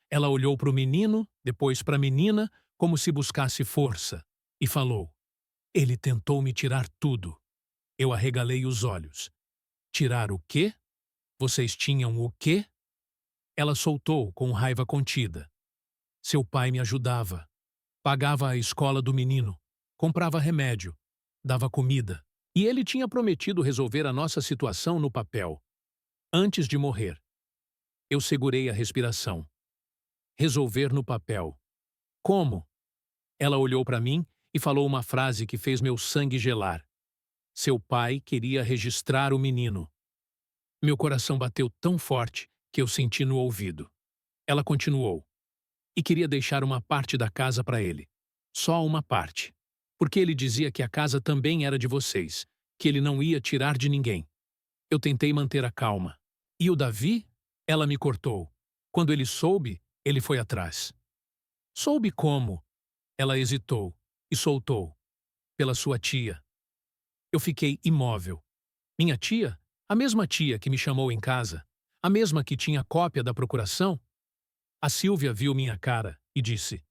A: Ela olhou para o menino, depois para a menina, como se buscasse força, e falou. Ele tentou me tirar tudo. Eu arregalei os olhos. Tirar o quê? Vocês tinham o quê? Ela soltou com raiva contida. Seu pai me ajudava. Pagava a escola do menino. Comprava remédio. Dava comida. E ele tinha prometido resolver a nossa situação no papel. Antes de morrer. Eu segurei a respiração. Resolver no papel. Como? Ela olhou para mim e falou uma frase que fez meu sangue gelar. Seu pai queria registrar o menino. Meu coração bateu tão forte que eu senti no ouvido. Ela continuou. E queria deixar uma parte da casa para ele. Só uma parte. Porque ele dizia que a casa também era de vocês, que ele não ia tirar de ninguém. Eu tentei manter a calma. E o Davi? Ela me cortou. Quando ele soube, ele foi atrás. Soube como? Ela hesitou e soltou. Pela sua tia. Eu fiquei imóvel. Minha tia, a mesma tia que me chamou em casa, a mesma que tinha cópia da procuração? A Sílvia viu minha cara e disse: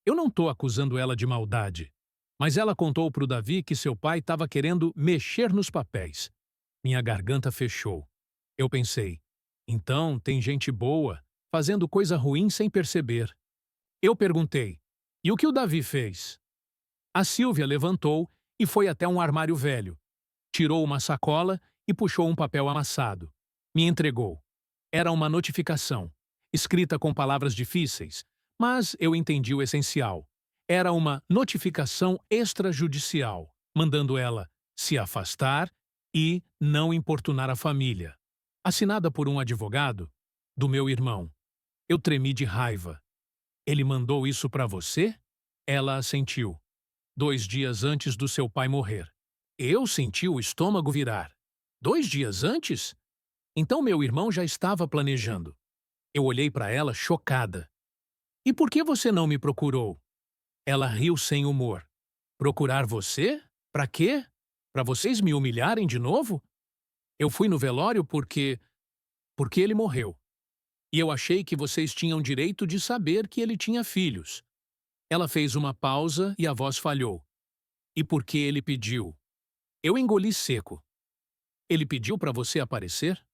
A: Eu não estou acusando ela de maldade. Mas ela contou para o Davi que seu pai estava querendo mexer nos papéis. Minha garganta fechou. Eu pensei: então tem gente boa fazendo coisa ruim sem perceber. Eu perguntei: e o que o Davi fez? A Sílvia levantou e foi até um armário velho. Tirou uma sacola e puxou um papel amassado. Me entregou. Era uma notificação, escrita com palavras difíceis, mas eu entendi o essencial. Era uma notificação extrajudicial, mandando ela se afastar e não importunar a família. Assinada por um advogado do meu irmão. Eu tremi de raiva. Ele mandou isso para você? Ela assentiu. 2 dias antes do seu pai morrer. Eu senti o estômago virar. 2 dias antes? Então meu irmão já estava planejando. Eu olhei para ela chocada. E por que você não me procurou? Ela riu sem humor. Procurar você? Para quê? Para vocês me humilharem de novo? Eu fui no velório porque ele morreu. E eu achei que vocês tinham direito de saber que ele tinha filhos. Ela fez uma pausa e a voz falhou. E por que ele pediu? Eu engoli seco. Ele pediu para você aparecer?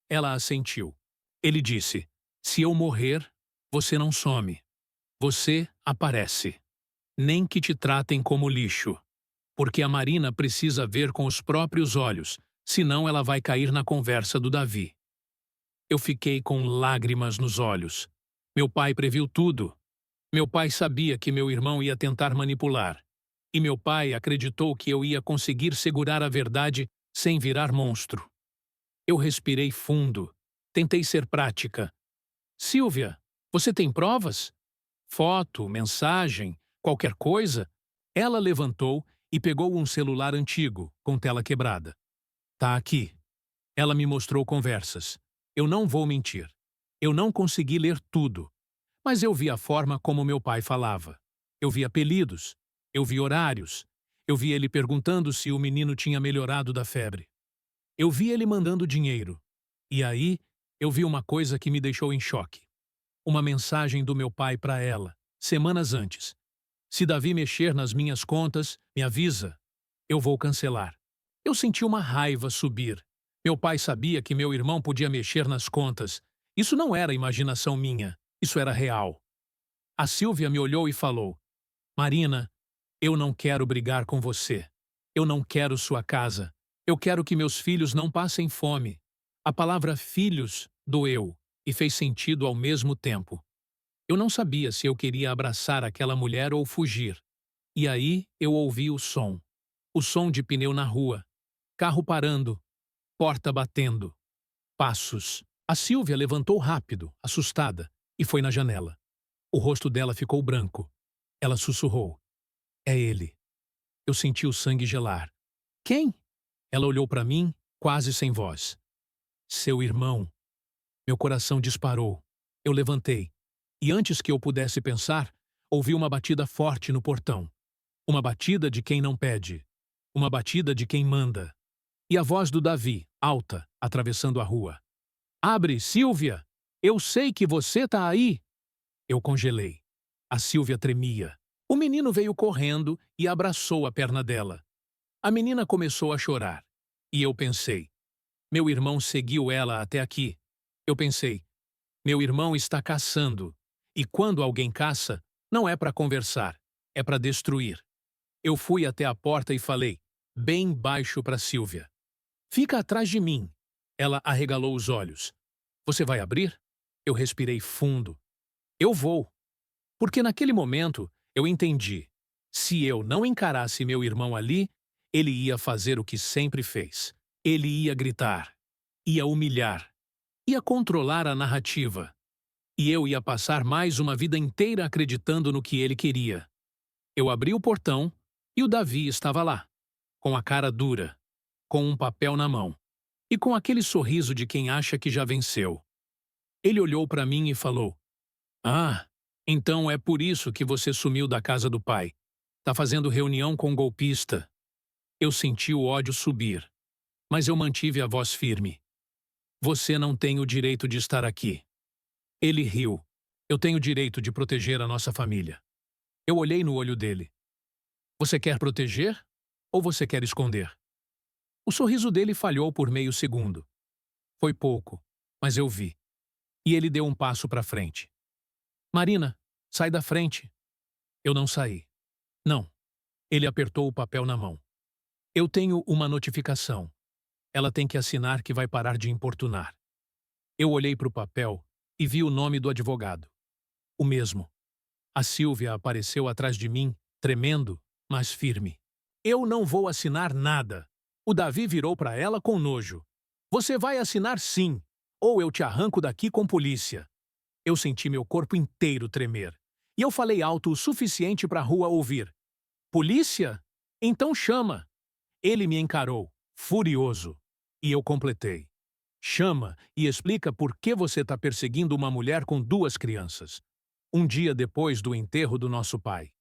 A: Ela assentiu. Ele disse: se eu morrer, você não some. Você aparece. Nem que te tratem como lixo. Porque a Marina precisa ver com os próprios olhos, senão ela vai cair na conversa do Davi. Eu fiquei com lágrimas nos olhos. Meu pai previu tudo. Meu pai sabia que meu irmão ia tentar manipular. E meu pai acreditou que eu ia conseguir segurar a verdade sem virar monstro. Eu respirei fundo. Tentei ser prática. Sílvia, você tem provas? Foto, mensagem, qualquer coisa? Ela levantou e pegou um celular antigo, com tela quebrada. Tá aqui. Ela me mostrou conversas. Eu não vou mentir. Eu não consegui ler tudo. Mas eu vi a forma como meu pai falava. Eu vi apelidos. Eu vi horários. Eu vi ele perguntando se o menino tinha melhorado da febre. Eu vi ele mandando dinheiro. E aí, eu vi uma coisa que me deixou em choque. Uma mensagem do meu pai para ela, semanas antes. Se Davi mexer nas minhas contas, me avisa. Eu vou cancelar. Eu senti uma raiva subir. Meu pai sabia que meu irmão podia mexer nas contas. Isso não era imaginação minha. Isso era real. A Sílvia me olhou e falou: Marina, eu não quero brigar com você. Eu não quero sua casa. Eu quero que meus filhos não passem fome. A palavra filhos doeu e fez sentido ao mesmo tempo. Eu não sabia se eu queria abraçar aquela mulher ou fugir. E aí eu ouvi o som. O som de pneu na rua. Carro parando. Porta batendo. Passos. A Sílvia levantou rápido, assustada, e foi na janela. O rosto dela ficou branco. Ela sussurrou: É ele. Eu senti o sangue gelar. Quem? Ela olhou para mim, quase sem voz. Seu irmão. Meu coração disparou. Eu levantei. E antes que eu pudesse pensar, ouvi uma batida forte no portão. Uma batida de quem não pede. Uma batida de quem manda. E a voz do Davi, alta, atravessando a rua. Abre, Sílvia! Eu sei que você tá aí! Eu congelei. A Sílvia tremia. O menino veio correndo e abraçou a perna dela. A menina começou a chorar. E eu pensei: meu irmão seguiu ela até aqui. Eu pensei: meu irmão está caçando. E quando alguém caça, não é para conversar, é para destruir. Eu fui até a porta e falei, bem baixo para Sílvia: Fica atrás de mim. Ela arregalou os olhos. Você vai abrir? Eu respirei fundo. Eu vou. Porque naquele momento eu entendi. Se eu não encarasse meu irmão ali, ele ia fazer o que sempre fez. Ele ia gritar. Ia humilhar. Ia controlar a narrativa. E eu ia passar mais uma vida inteira acreditando no que ele queria. Eu abri o portão e o Davi estava lá, com a cara dura, com um papel na mão e com aquele sorriso de quem acha que já venceu. Ele olhou para mim e falou: Ah, então é por isso que você sumiu da casa do pai. Tá fazendo reunião com um golpista. Eu senti o ódio subir. Mas eu mantive a voz firme. Você não tem o direito de estar aqui. Ele riu. Eu tenho o direito de proteger a nossa família. Eu olhei no olho dele. Você quer proteger ou você quer esconder? O sorriso dele falhou por meio segundo. Foi pouco, mas eu vi. E ele deu um passo para frente. Marina, sai da frente. Eu não saí. Não. Ele apertou o papel na mão. Eu tenho uma notificação. Ela tem que assinar que vai parar de importunar. Eu olhei para o papel e vi o nome do advogado. O mesmo. A Sílvia apareceu atrás de mim, tremendo, mas firme. Eu não vou assinar nada. O Davi virou para ela com nojo. Você vai assinar sim, ou eu te arranco daqui com polícia. Eu senti meu corpo inteiro tremer. E eu falei alto o suficiente para a rua ouvir. Polícia? Então chama. Ele me encarou, furioso. E eu completei. Chama e explica por que você está perseguindo uma mulher com 2 crianças. Um dia depois do enterro do nosso pai.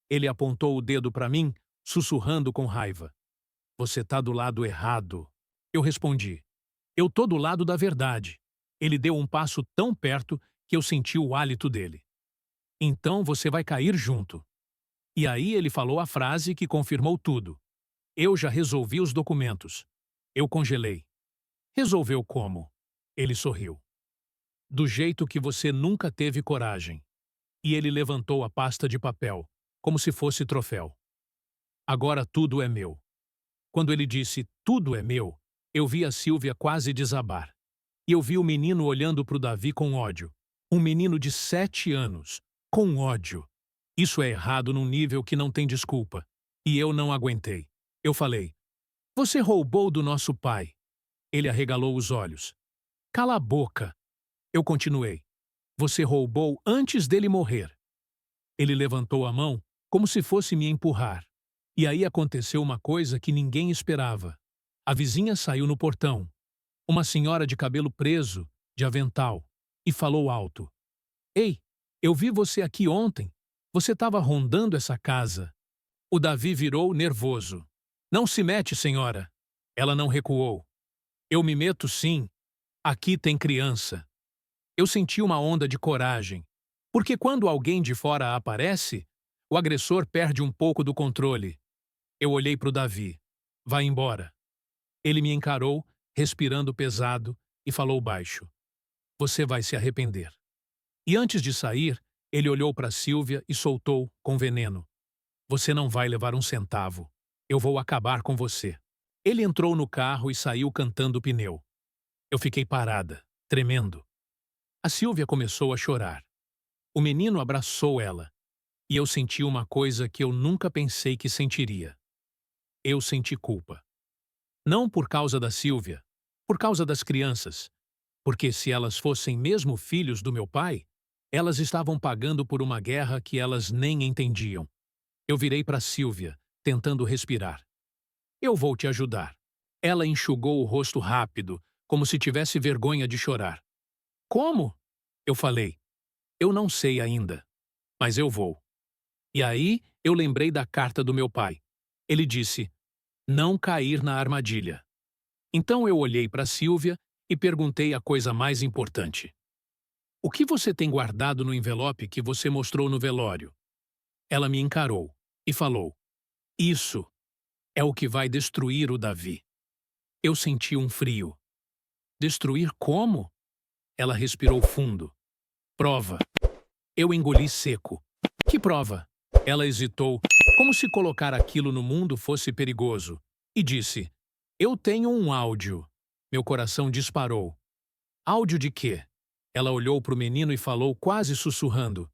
A: Ele apontou o dedo para mim, sussurrando com raiva. Você está do lado errado. Eu respondi. Eu tô do lado da verdade. Ele deu um passo tão perto que eu senti o hálito dele. Então você vai cair junto. E aí ele falou a frase que confirmou tudo. Eu já resolvi os documentos. Eu congelei. Resolveu como? Ele sorriu. Do jeito que você nunca teve coragem. E ele levantou a pasta de papel, como se fosse troféu. Agora tudo é meu. Quando ele disse tudo é meu, eu vi a Sílvia quase desabar. E eu vi o menino olhando para o Davi com ódio. Um menino de 7 anos, com ódio. Isso é errado num nível que não tem desculpa. E eu não aguentei. Eu falei, você roubou do nosso pai. Ele arregalou os olhos. Cala a boca. Eu continuei. Você roubou antes dele morrer. Ele levantou a mão, como se fosse me empurrar. E aí aconteceu uma coisa que ninguém esperava. A vizinha saiu no portão. Uma senhora de cabelo preso, de avental, e falou alto. Ei, eu vi você aqui ontem. Você estava rondando essa casa. O Davi virou nervoso. Não se mete, senhora. Ela não recuou. Eu me meto sim. Aqui tem criança. Eu senti uma onda de coragem. Porque quando alguém de fora aparece, o agressor perde um pouco do controle. Eu olhei para o Davi. Vai embora. Ele me encarou, respirando pesado, e falou baixo. Você vai se arrepender. E antes de sair, ele olhou para Sílvia e soltou, com veneno. Você não vai levar um centavo. Eu vou acabar com você. Ele entrou no carro e saiu cantando o pneu. Eu fiquei parada, tremendo. A Sílvia começou a chorar. O menino abraçou ela. E eu senti uma coisa que eu nunca pensei que sentiria. Eu senti culpa. Não por causa da Sílvia, por causa das crianças. Porque se elas fossem mesmo filhos do meu pai, elas estavam pagando por uma guerra que elas nem entendiam. Eu virei para Sílvia, tentando respirar. Eu vou te ajudar. Ela enxugou o rosto rápido, como se tivesse vergonha de chorar. Como? Eu falei. Eu não sei ainda, mas eu vou. E aí eu lembrei da carta do meu pai. Ele disse, não cair na armadilha. Então eu olhei para Sílvia e perguntei a coisa mais importante. O que você tem guardado no envelope que você mostrou no velório? Ela me encarou e falou, isso é o que vai destruir o Davi. Eu senti um frio. Destruir como? Ela respirou fundo. Prova. Eu engoli seco. Que prova? Ela hesitou, como se colocar aquilo no mundo fosse perigoso, e disse, eu tenho um áudio. Meu coração disparou. Áudio de quê? Ela olhou para o menino e falou quase sussurrando.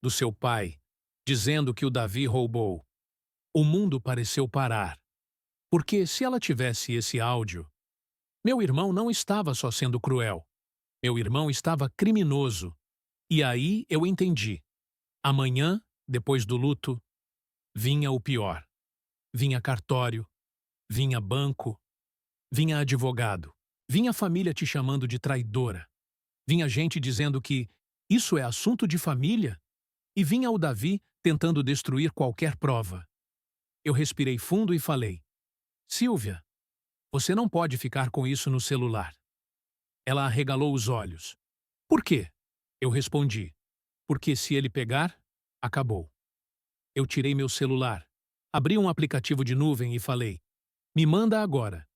A: Do seu pai, dizendo que o Davi roubou. O mundo pareceu parar. Porque se ela tivesse esse áudio, meu irmão não estava só sendo cruel. Meu irmão estava criminoso. E aí eu entendi. Amanhã, depois do luto, vinha o pior. Vinha cartório, vinha banco, vinha advogado, vinha família te chamando de traidora. Vinha gente dizendo que isso é assunto de família. E vinha o Davi tentando destruir qualquer prova. Eu respirei fundo e falei, Sílvia, Você não pode ficar com isso no celular. Ela arregalou os olhos. Por quê? Eu respondi. Porque se ele pegar, acabou. Eu tirei meu celular, abri um aplicativo de nuvem e falei: me manda agora.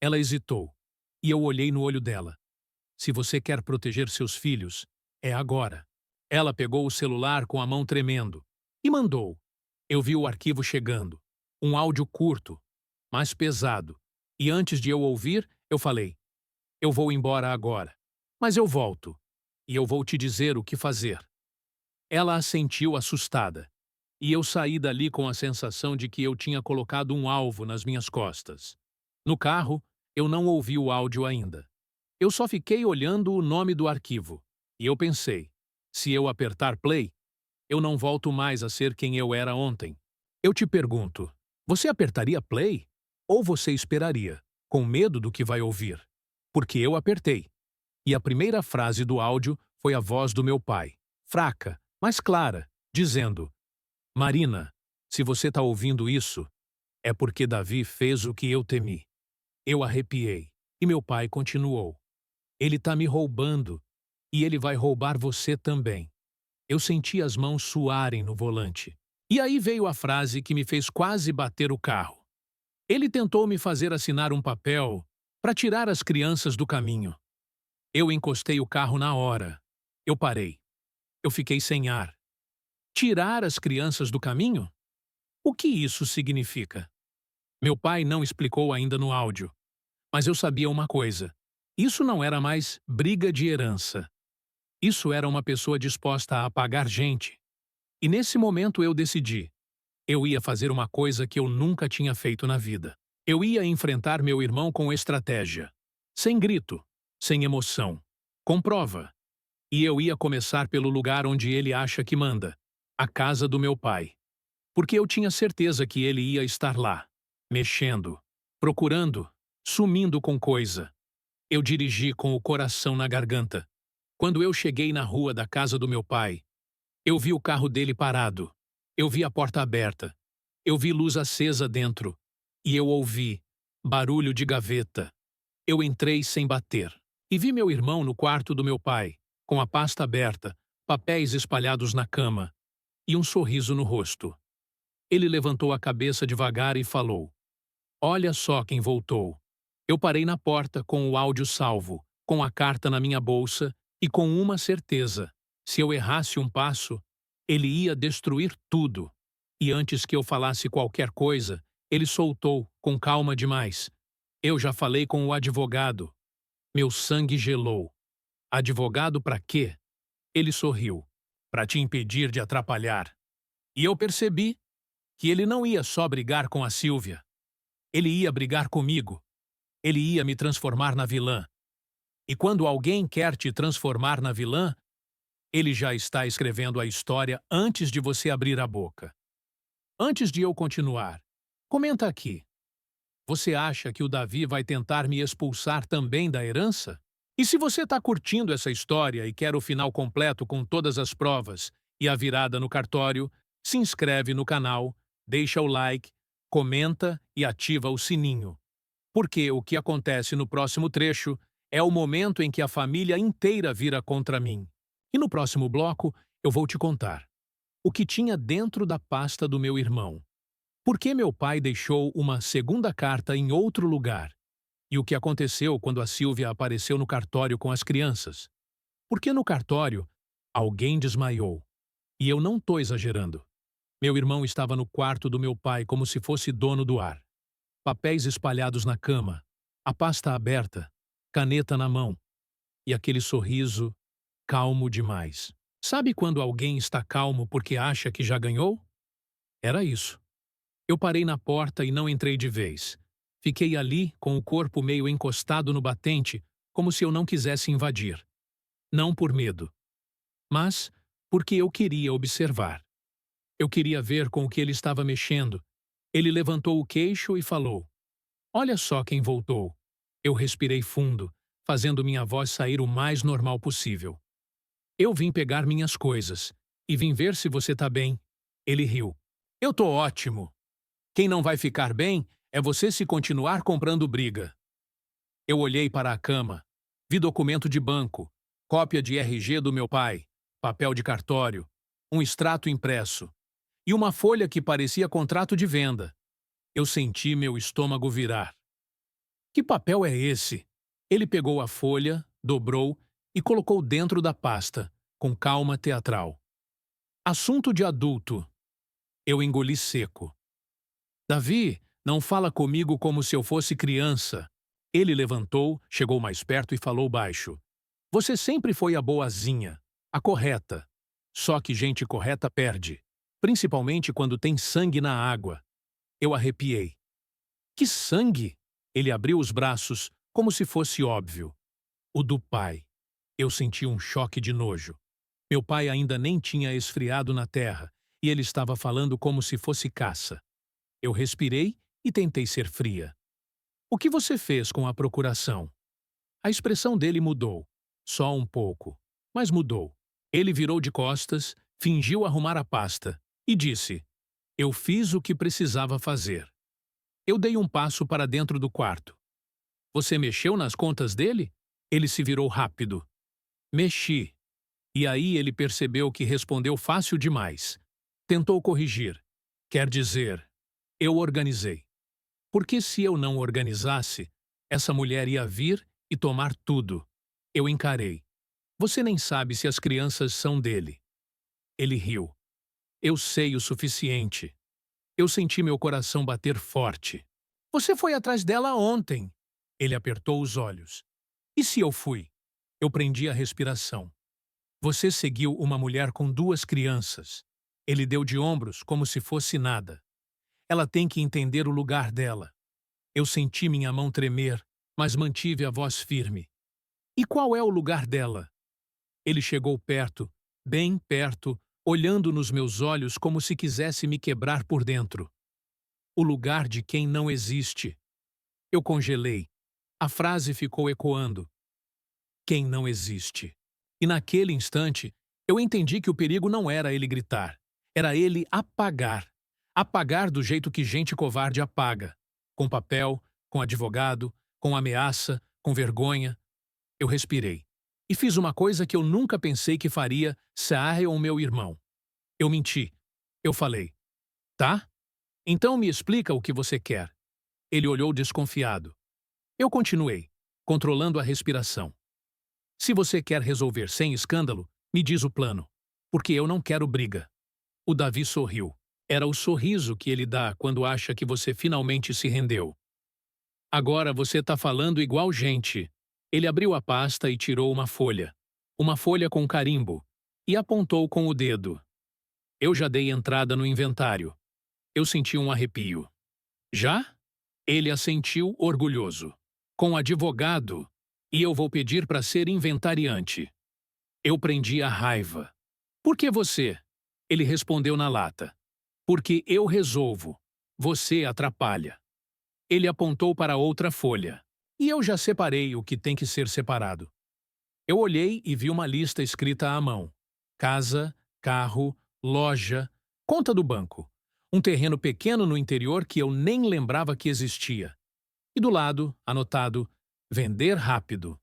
A: Ela hesitou, e eu olhei no olho dela. Se você quer proteger seus filhos, é agora. Ela pegou o celular com a mão tremendo e mandou. Eu vi o arquivo chegando. Um áudio curto, mas pesado. E antes de eu ouvir, eu falei: eu vou embora agora. Mas eu volto. E eu vou te dizer o que fazer. Ela assentiu assustada. E eu saí dali com a sensação de que eu tinha colocado um alvo nas minhas costas. No carro, eu não ouvi o áudio ainda. Eu só fiquei olhando o nome do arquivo. E eu pensei: se eu apertar play, eu não volto mais a ser quem eu era ontem. Eu te pergunto, você apertaria play? Ou você esperaria, com medo do que vai ouvir? Porque eu apertei. E a primeira frase do áudio foi a voz do meu pai, fraca, mas clara, dizendo: Marina, se você está ouvindo isso, é porque Davi fez o que eu temi. Eu arrepiei, e meu pai continuou: ele está me roubando, e ele vai roubar você também. Eu senti as mãos suarem no volante. E aí veio a frase que me fez quase bater o carro. Ele tentou me fazer assinar um papel para tirar as crianças do caminho. Eu encostei o carro na hora. Eu parei. Eu fiquei sem ar. Tirar as crianças do caminho? O que isso significa? Meu pai não explicou ainda no áudio. Mas eu sabia uma coisa. Isso não era mais briga de herança. Isso era uma pessoa disposta a apagar gente. E nesse momento eu decidi. Eu ia fazer uma coisa que eu nunca tinha feito na vida. Eu ia enfrentar meu irmão com estratégia. Sem grito, sem emoção, com prova. E eu ia começar pelo lugar onde ele acha que manda, a casa do meu pai. Porque eu tinha certeza que ele ia estar lá, mexendo, procurando, sumindo com coisa. Eu dirigi com o coração na garganta. Quando eu cheguei na rua da casa do meu pai, eu vi o carro dele parado. Eu vi a porta aberta. Eu vi luz acesa dentro. E eu ouvi barulho de gaveta. Eu entrei sem bater. E vi meu irmão no quarto do meu pai, com a pasta aberta, papéis espalhados na cama e um sorriso no rosto. Ele levantou a cabeça devagar e falou: olha só quem voltou. Eu parei na porta com o áudio salvo, com a carta na minha bolsa e com uma certeza: se eu errasse um passo, ele ia destruir tudo. E antes que eu falasse qualquer coisa, ele soltou, com calma demais: eu já falei com o advogado. Meu sangue gelou. Advogado para quê? Ele sorriu. Para te impedir de atrapalhar. E eu percebi que ele não ia só brigar com a Sílvia. Ele ia brigar comigo. Ele ia me transformar na vilã. E quando alguém quer te transformar na vilã, ele já está escrevendo a história antes de você abrir a boca. Antes de eu continuar, comenta aqui. Você acha que o Davi vai tentar me expulsar também da herança? E se você está curtindo essa história e quer o final completo com todas as provas e a virada no cartório, se inscreve no canal, deixa o like, comenta e ativa o sininho. Porque o que acontece no próximo trecho é o momento em que a família inteira vira contra mim. E no próximo bloco eu vou te contar o que tinha dentro da pasta do meu irmão. Por que meu pai deixou uma segunda carta em outro lugar? E o que aconteceu quando a Sílvia apareceu no cartório com as crianças? Porque no cartório, alguém desmaiou. E eu não estou exagerando. Meu irmão estava no quarto do meu pai como se fosse dono do ar. Papéis espalhados na cama, a pasta aberta, caneta na mão. E aquele sorriso calmo demais. Sabe quando alguém está calmo porque acha que já ganhou? Era isso. Eu parei na porta e não entrei de vez. Fiquei ali, com o corpo meio encostado no batente, como se eu não quisesse invadir. Não por medo, mas porque eu queria observar. Eu queria ver com o que ele estava mexendo. Ele levantou o queixo e falou: olha só quem voltou. Eu respirei fundo, fazendo minha voz sair o mais normal possível. Eu vim pegar minhas coisas e vim ver se você tá bem. Ele riu. Eu tô ótimo. Quem não vai ficar bem É você se continuar comprando briga. Eu olhei para a cama. Vi documento de banco, cópia de RG do meu pai, papel de cartório, um extrato impresso e uma folha que parecia contrato de venda. Eu senti meu estômago virar. Que papel é esse? Ele pegou a folha, dobrou e colocou dentro da pasta, com calma teatral. Assunto de adulto. Eu engoli seco. Davi, não fala comigo como se eu fosse criança. Ele levantou, chegou mais perto e falou baixo. Você sempre foi a boazinha, a correta. Só que gente correta perde, principalmente quando tem sangue na água. Eu arrepiei. Que sangue? Ele abriu os braços, como se fosse óbvio. O do pai. Eu senti um choque de nojo. Meu pai ainda nem tinha esfriado na terra, e ele estava falando como se fosse caça. Eu respirei e tentei ser fria. O que você fez com a procuração? A expressão dele mudou. Só um pouco. Mas mudou. Ele virou de costas, fingiu arrumar a pasta e disse: Eu fiz o que precisava fazer. Eu dei um passo para dentro do quarto. Você mexeu nas contas dele? Ele se virou rápido. Mexi. E aí ele percebeu que respondeu fácil demais. Tentou corrigir. Quer dizer, eu organizei. Porque se eu não organizasse, essa mulher ia vir e tomar tudo. Eu encarei. Você nem sabe se as crianças são dele. Ele riu. Eu sei o suficiente. Eu senti meu coração bater forte. Você foi atrás dela ontem. Ele apertou os olhos. E se eu fui? Eu prendi a respiração. Você seguiu uma mulher com 2 crianças. Ele deu de ombros como se fosse nada. Ela tem que entender o lugar dela. Eu senti minha mão tremer, mas mantive a voz firme. E qual é o lugar dela? Ele chegou perto, bem perto, olhando nos meus olhos como se quisesse me quebrar por dentro. O lugar de quem não existe. Eu congelei. A frase ficou ecoando. Quem não existe. E naquele instante, eu entendi que o perigo não era ele gritar. Era ele apagar. Apagar do jeito que gente covarde apaga. Com papel, com advogado, com ameaça, com vergonha. Eu respirei. E fiz uma coisa que eu nunca pensei que faria Sarah ou meu irmão. Eu menti. Eu falei. Tá? Então me explica o que você quer. Ele olhou desconfiado. Eu continuei, controlando a respiração. Se você quer resolver sem escândalo, me diz o plano. Porque eu não quero briga. O Davi sorriu. Era o sorriso que ele dá quando acha que você finalmente se rendeu. Agora você tá falando igual gente. Ele abriu a pasta e tirou uma folha. Uma folha com carimbo. E apontou com o dedo. Eu já dei entrada no inventário. Eu senti um arrepio. Já? Ele assentiu orgulhoso. Com advogado. E eu vou pedir para ser inventariante. Eu prendi a raiva. Por que você? Ele respondeu na lata. Porque eu resolvo. Você atrapalha. Ele apontou para outra folha. E eu já separei o que tem que ser separado. Eu olhei e vi uma lista escrita à mão. Casa, carro, loja, conta do banco. Um terreno pequeno no interior que eu nem lembrava que existia. E do lado, anotado, vender rápido.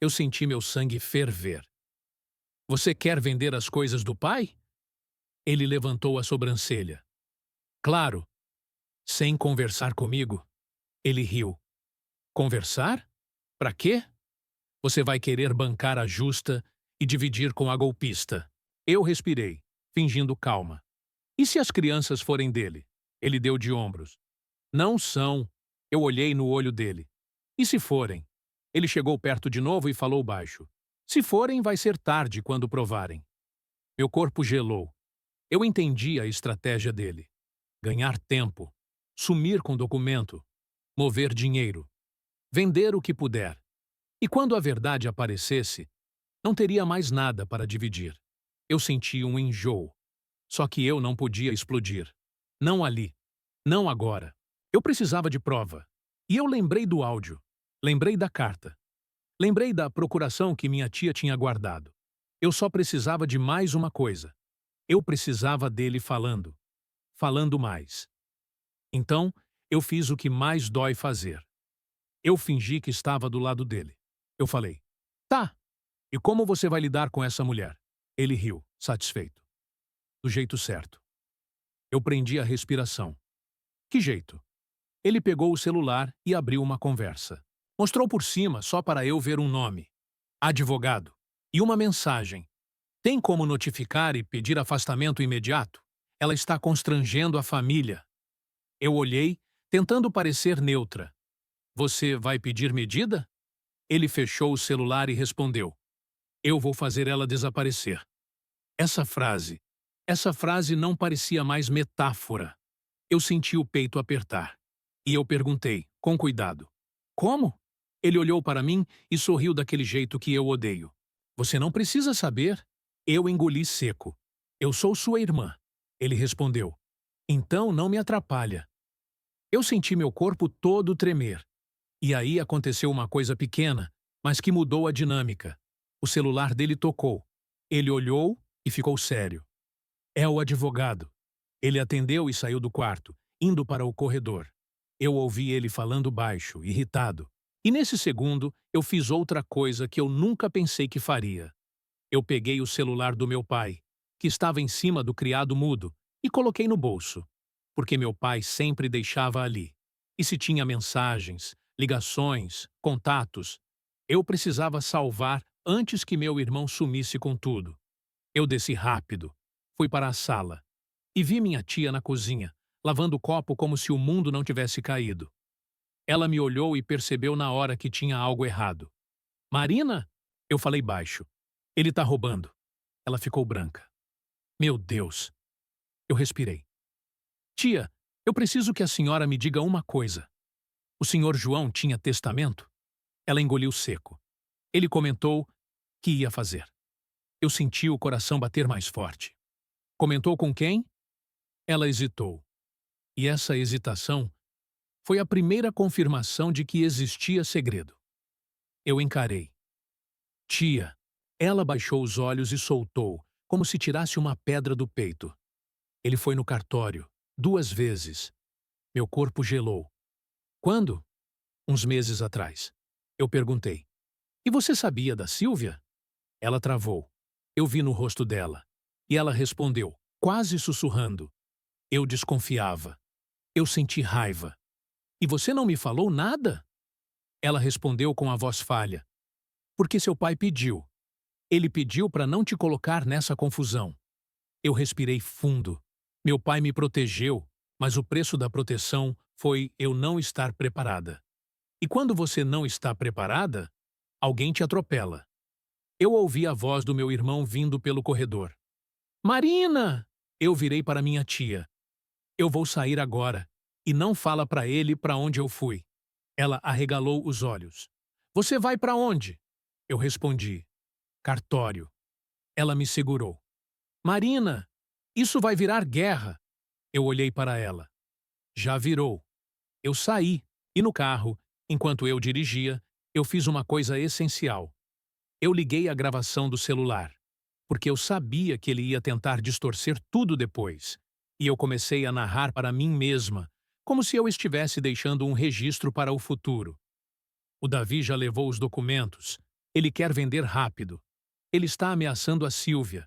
A: Eu senti meu sangue ferver. Você quer vender as coisas do pai? Ele levantou a sobrancelha. Claro. Sem conversar comigo? Ele riu. Conversar? Para quê? Você vai querer bancar a justa e dividir com a golpista. Eu respirei, fingindo calma. E se as crianças forem dele? Ele deu de ombros. Não são. Eu olhei no olho dele. E se forem? Ele chegou perto de novo e falou baixo. Se forem, vai ser tarde quando provarem. Meu corpo gelou. Eu entendi a estratégia dele. Ganhar tempo. Sumir com documento. Mover dinheiro. Vender o que puder. E quando a verdade aparecesse, não teria mais nada para dividir. Eu senti um enjoo. Só que eu não podia explodir. Não ali. Não agora. Eu precisava de prova. E eu lembrei do áudio. Lembrei da carta. Lembrei da procuração que minha tia tinha guardado. Eu só precisava de mais uma coisa. Eu precisava dele falando. Falando mais. Então, Eu fiz o que mais dói fazer. Eu fingi que estava do lado dele. Eu falei, tá, e como você vai lidar com essa mulher? Ele riu, satisfeito. Do jeito certo. Eu prendi a respiração. Que jeito? Ele pegou o celular e abriu uma conversa. Mostrou por cima só para eu ver um nome. Advogado. E uma mensagem. Tem como notificar e pedir afastamento imediato? Ela está constrangendo a família. Eu olhei, tentando parecer neutra. Você vai pedir medida? Ele fechou o celular e respondeu. Eu vou fazer ela desaparecer. Essa frase não parecia mais metáfora. Eu senti o peito apertar. E eu perguntei, com cuidado. Como? Ele olhou para mim e sorriu daquele jeito que eu odeio. Você não precisa saber. Eu engoli seco. Eu sou sua irmã. Ele respondeu. Então não me atrapalha. Eu senti meu corpo todo tremer. E aí aconteceu uma coisa pequena, mas que mudou a dinâmica. O celular dele tocou. Ele olhou e ficou sério. É o advogado. Ele atendeu e saiu do quarto, indo para o corredor. Eu ouvi ele falando baixo, irritado. E nesse segundo, eu fiz outra coisa que eu nunca pensei que faria. Eu peguei o celular do meu pai, que estava em cima do criado mudo, e coloquei no bolso, porque meu pai sempre deixava ali. E se tinha mensagens, ligações, contatos, eu precisava salvar antes que meu irmão sumisse com tudo. Eu desci rápido, fui para a sala e vi minha tia na cozinha, lavando o copo como se o mundo não tivesse caído. Ela me olhou e percebeu na hora que tinha algo errado. Marina? Eu falei baixo. Ele tá roubando. Ela ficou branca. Meu Deus. Eu respirei. Tia, eu preciso que a senhora me diga uma coisa. O senhor João tinha testamento? Ela engoliu seco. Ele comentou que ia fazer. Eu senti o coração bater mais forte. Comentou com quem? Ela hesitou. E essa hesitação foi a primeira confirmação de que existia segredo. Eu encarei. Tia. Ela baixou os olhos e soltou, como se tirasse uma pedra do peito. Ele foi no cartório, 2 vezes. Meu corpo gelou. Quando? Uns meses atrás. Eu perguntei. E você sabia da Sílvia? Ela travou. Eu vi no rosto dela. E ela respondeu, quase sussurrando. Eu desconfiava. Eu senti raiva. E você não me falou nada? Ela respondeu com a voz falha. Porque seu pai pediu. Ele pediu para não te colocar nessa confusão. Eu respirei fundo. Meu pai me protegeu, mas o preço da proteção foi eu não estar preparada. E quando você não está preparada, alguém te atropela. Eu ouvi a voz do meu irmão vindo pelo corredor. Marina! Eu virei para minha tia. Eu vou sair agora. E não fala para ele para onde eu fui. Ela arregalou os olhos. Você vai para onde? Eu respondi. Cartório. Ela me segurou. Marina, isso vai virar guerra. Eu olhei para ela. Já virou. Eu saí, e no carro, enquanto eu dirigia, eu fiz uma coisa essencial. Eu liguei a gravação do celular, porque eu sabia que ele ia tentar distorcer tudo depois. E eu comecei a narrar para mim mesma, como se eu estivesse deixando um registro para o futuro. O Davi já levou os documentos. Ele quer vender rápido. Ele está ameaçando a Sílvia.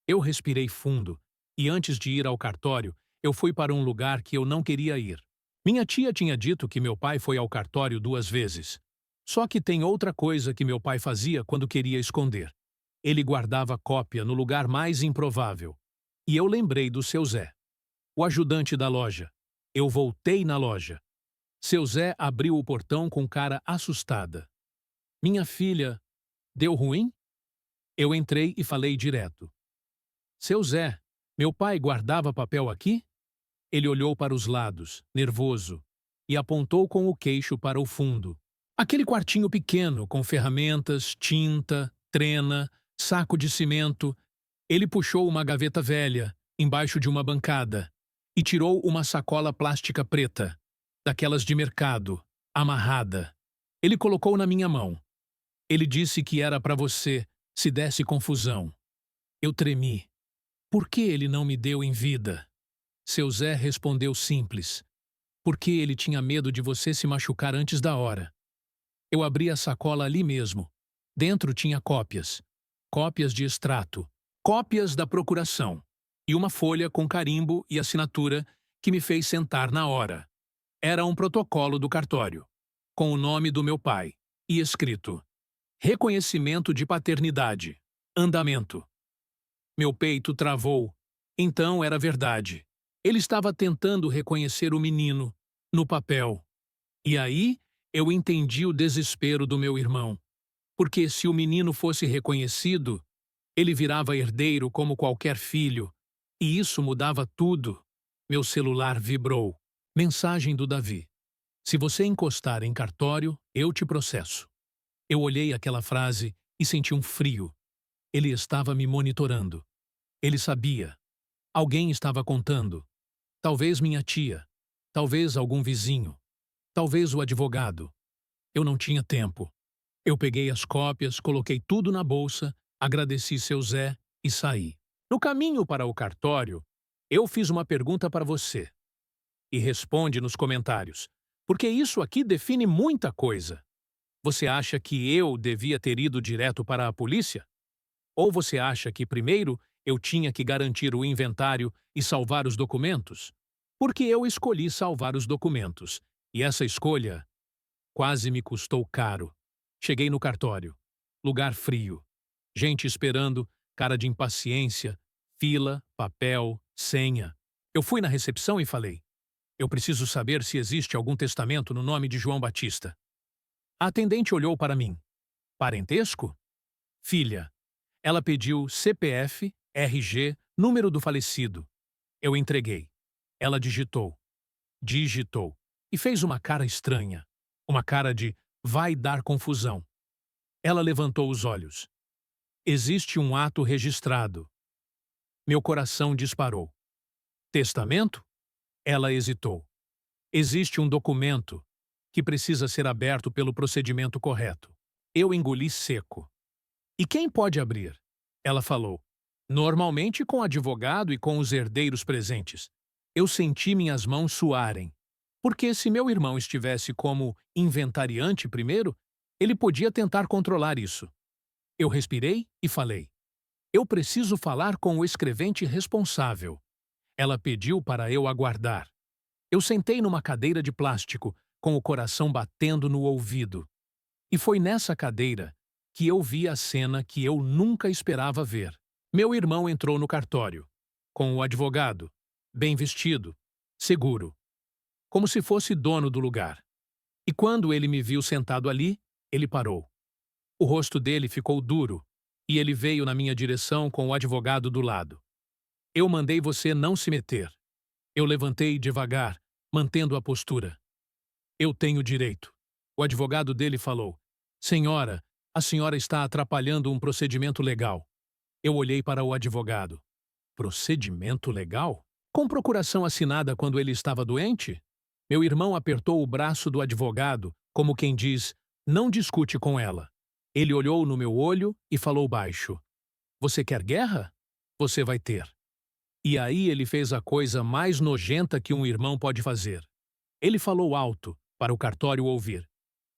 A: Eu respirei fundo, e antes de ir ao cartório, eu fui para um lugar que eu não queria ir. Minha tia tinha dito que meu pai foi ao cartório 2 vezes. Só que tem outra coisa que meu pai fazia quando queria esconder. Ele guardava cópia no lugar mais improvável. E eu lembrei do seu Zé, o ajudante da loja. Eu voltei na loja. Seu Zé abriu o portão com cara assustada. Minha filha, deu ruim? Eu entrei e falei direto. Seu Zé, meu pai guardava papel aqui? Ele olhou para os lados, nervoso, e apontou com o queixo para o fundo. Aquele quartinho pequeno, com ferramentas, tinta, trena, saco de cimento. Ele puxou uma gaveta velha, embaixo de uma bancada, e tirou uma sacola plástica preta, daquelas de mercado, amarrada. Ele colocou na minha mão. Ele disse que era para você, se desse confusão. Eu tremi. Por que ele não me deu em vida? Seu Zé respondeu simples. Porque ele tinha medo de você se machucar antes da hora. Eu abri a sacola ali mesmo. Dentro tinha cópias. Cópias de extrato. Cópias da procuração. E uma folha com carimbo e assinatura que me fez sentar na hora. Era um protocolo do cartório, com o nome do meu pai, e escrito: reconhecimento de paternidade. Andamento. Meu peito travou. Então era verdade. Ele estava tentando reconhecer o menino, no papel. E aí eu entendi o desespero do meu irmão. Porque se o menino fosse reconhecido, ele virava herdeiro como qualquer filho. E isso mudava tudo. Meu celular vibrou. Mensagem do Davi. Se você encostar em cartório, eu te processo. Eu olhei aquela frase e senti um frio. Ele estava me monitorando. Ele sabia. Alguém estava contando. Talvez minha tia. Talvez algum vizinho. Talvez o advogado. Eu não tinha tempo. Eu peguei as cópias, coloquei tudo na bolsa, agradeci seu Zé e saí. No caminho para o cartório, eu fiz uma pergunta para você. E responde nos comentários, porque isso aqui define muita coisa. Você acha que eu devia ter ido direto para a polícia? Ou você acha que primeiro eu tinha que garantir o inventário e salvar os documentos? Porque eu escolhi salvar os documentos, e essa escolha quase me custou caro. Cheguei no cartório. Lugar frio. Gente esperando, cara de impaciência, fila, papel, senha. Eu fui na recepção e falei: eu preciso saber se existe algum testamento no nome de João Batista. A atendente olhou para mim. Parentesco? Filha. Ela pediu CPF, RG, número do falecido. Eu entreguei. Ela digitou. Digitou. E fez uma cara estranha. Uma cara de vai dar confusão. Ela levantou os olhos. Existe um ato registrado. Meu coração disparou. Testamento? Ela hesitou. Existe um documento que precisa ser aberto pelo procedimento correto. Eu engoli seco. E quem pode abrir? Ela falou. Normalmente com o advogado e com os herdeiros presentes. Eu senti minhas mãos suarem. Porque se meu irmão estivesse como inventariante primeiro, ele podia tentar controlar isso. Eu respirei e falei. Eu preciso falar com o escrevente responsável. Ela pediu para eu aguardar. Eu sentei numa cadeira de plástico, com o coração batendo no ouvido. E foi nessa cadeira que eu vi a cena que eu nunca esperava ver. Meu irmão entrou no cartório, com o advogado, bem vestido, seguro, como se fosse dono do lugar. E quando ele me viu sentado ali, ele parou. O rosto dele ficou duro, e ele veio na minha direção com o advogado do lado. Eu mandei você não se meter. Eu levantei devagar, mantendo a postura. Eu tenho direito. O advogado dele falou. Senhora, a senhora está atrapalhando um procedimento legal. Eu olhei para o advogado. Procedimento legal? Com procuração assinada quando ele estava doente? Meu irmão apertou o braço do advogado, como quem diz, não discute com ela. Ele olhou no meu olho e falou baixo. Você quer guerra? Você vai ter. E aí ele fez a coisa mais nojenta que um irmão pode fazer. Ele falou alto, para o cartório ouvir.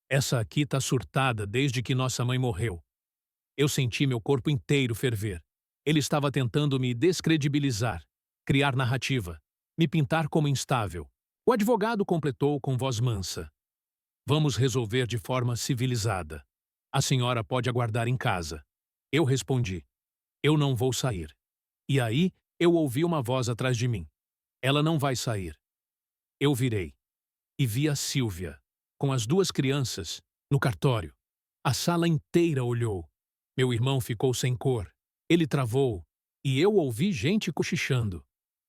A: Essa aqui tá surtada desde que nossa mãe morreu. Eu senti meu corpo inteiro ferver. Ele estava tentando me descredibilizar, criar narrativa, me pintar como instável. O advogado completou com voz mansa. Vamos resolver de forma civilizada. A senhora pode aguardar em casa. Eu respondi. Eu não vou sair. E aí, eu ouvi uma voz atrás de mim. Ela não vai sair. Eu virei. E vi a Sílvia, com as duas crianças, no cartório. A sala inteira olhou. Meu irmão ficou sem cor. Ele travou. E eu ouvi gente cochichando.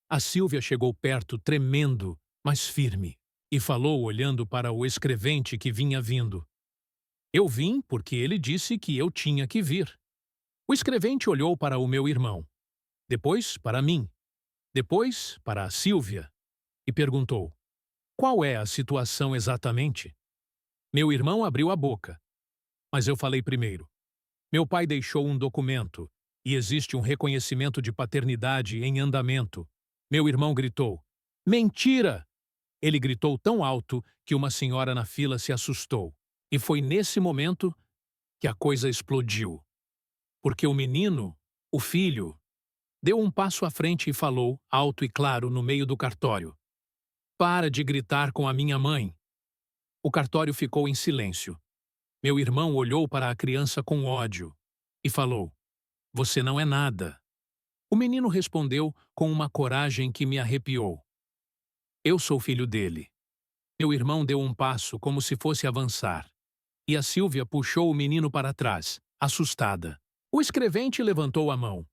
A: A Sílvia chegou perto, tremendo, mas firme. E falou olhando para o escrevente que vinha vindo. Eu vim porque ele disse que eu tinha que vir. O escrevente olhou para o meu irmão. Depois para mim. Depois para a Sílvia. E perguntou. Qual é a situação exatamente? Meu irmão abriu a boca. Mas eu falei primeiro. Meu pai deixou um documento, e existe um reconhecimento de paternidade em andamento. Meu irmão gritou. Mentira! Ele gritou tão alto que uma senhora na fila se assustou. E foi nesse momento que a coisa explodiu. Porque o menino, o filho, deu um passo à frente e falou, alto e claro, no meio do cartório: "Para de gritar com a minha mãe." O cartório ficou em silêncio. Meu irmão olhou para a criança com ódio e falou: "Você não é nada." O menino respondeu com uma coragem que me arrepiou: "Eu sou filho dele." Meu irmão deu um passo como se fosse avançar. E a Sílvia puxou o menino para trás, assustada. O escrevente levantou a mão.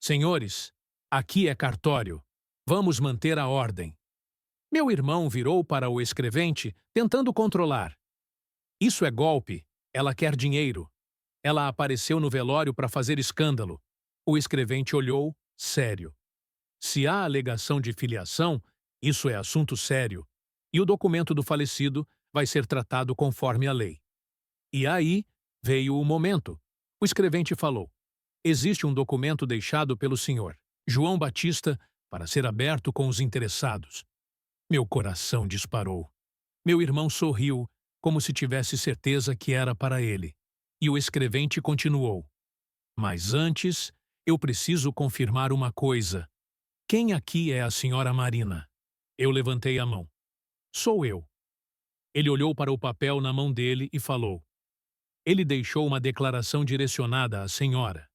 A: "Senhores, aqui é cartório. Vamos manter a ordem." Meu irmão virou para o escrevente, tentando controlar. "Isso é golpe. Ela quer dinheiro. Ela apareceu no velório para fazer escândalo." O escrevente olhou, sério. "Se há alegação de filiação, isso é assunto sério. E o documento do falecido vai ser tratado conforme a lei." E aí veio o momento. O escrevente falou: "Existe um documento deixado pelo senhor João Batista para ser aberto com os interessados." Meu coração disparou. Meu irmão sorriu, como se tivesse certeza que era para ele. E o escrevente continuou: "Mas antes, eu preciso confirmar uma coisa. Quem aqui é a senhora Marina?" Eu levantei a mão. "Sou eu." Ele olhou para o papel na mão dele e falou: "Ele deixou uma declaração direcionada à senhora."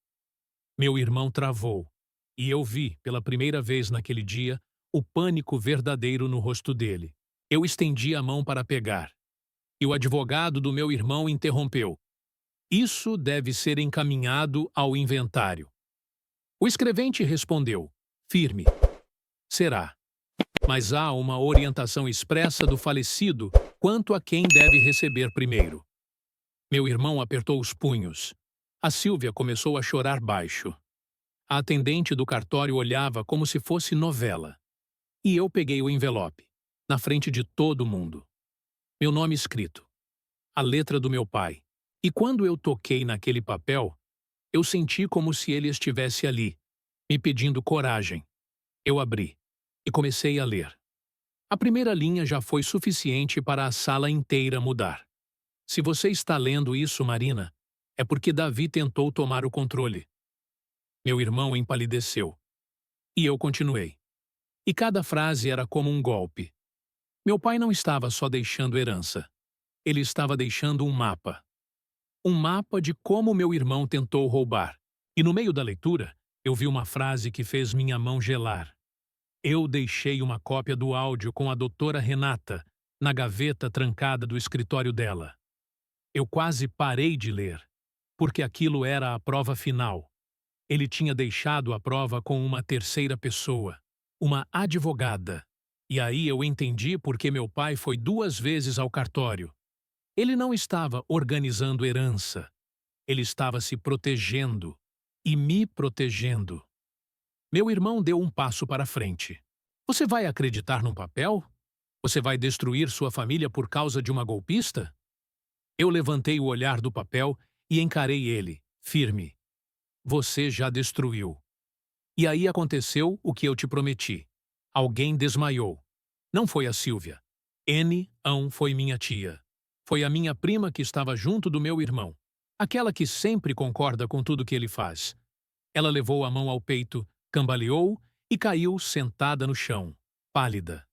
A: Meu irmão travou, e eu vi, pela primeira vez naquele dia, o pânico verdadeiro no rosto dele. Eu estendi a mão para pegar, e o advogado do meu irmão interrompeu: "Isso deve ser encaminhado ao inventário." O escrevente respondeu, firme: "Será. Mas há uma orientação expressa do falecido quanto a quem deve receber primeiro." Meu irmão apertou os punhos. A Sílvia começou a chorar baixo. A atendente do cartório olhava como se fosse novela. E eu peguei o envelope, na frente de todo mundo. Meu nome escrito. A letra do meu pai. E quando eu toquei naquele papel, eu senti como se ele estivesse ali, me pedindo coragem. Eu abri e comecei a ler. A primeira linha já foi suficiente para a sala inteira mudar. "Se você está lendo isso, Marina, é porque Davi tentou tomar o controle." Meu irmão empalideceu. E eu continuei. E cada frase era como um golpe. Meu pai não estava só deixando herança. Ele estava deixando um mapa. Um mapa de como meu irmão tentou roubar. E no meio da leitura, eu vi uma frase que fez minha mão gelar. Eu deixei uma cópia do áudio com a doutora Renata na gaveta trancada do escritório dela. Eu quase parei de ler, porque aquilo era a prova final. Ele tinha deixado a prova com uma terceira pessoa, uma advogada. E aí eu entendi por que meu pai foi 2 vezes ao cartório. Ele não estava organizando herança. Ele estava se protegendo e me protegendo. Meu irmão deu um passo para frente. "Você vai acreditar num papel? Você vai destruir sua família por causa de uma golpista?" Eu levantei o olhar do papel e encarei ele, firme. "Você já destruiu." E aí aconteceu o que eu te prometi. Alguém desmaiou. Não foi a Sílvia. N. foi minha tia. Foi a minha prima que estava junto do meu irmão. Aquela que sempre concorda com tudo que ele faz. Ela levou a mão ao peito, cambaleou e caiu sentada no chão, pálida.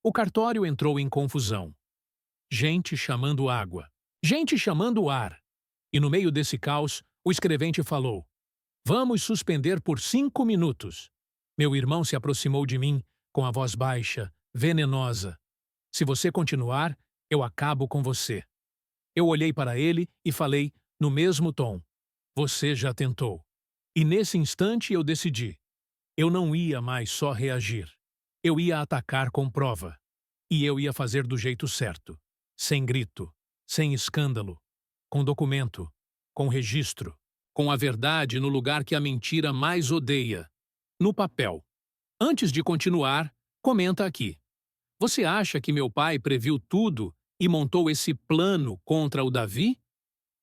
A: O cartório entrou em confusão. Gente chamando água. Gente chamando ar. E no meio desse caos, o escrevente falou: "Vamos suspender por 5 minutos." Meu irmão se aproximou de mim, com a voz baixa, venenosa. "Se você continuar, eu acabo com você." Eu olhei para ele e falei, no mesmo tom: "Você já tentou." E nesse instante eu decidi. Eu não ia mais só reagir. Eu ia atacar com prova. E eu ia fazer do jeito certo. Sem grito, sem escândalo, com documento, com registro, com a verdade no lugar que a mentira mais odeia, no papel. Antes de continuar, comenta aqui. Você acha que meu pai previu tudo e montou esse plano contra o Davi?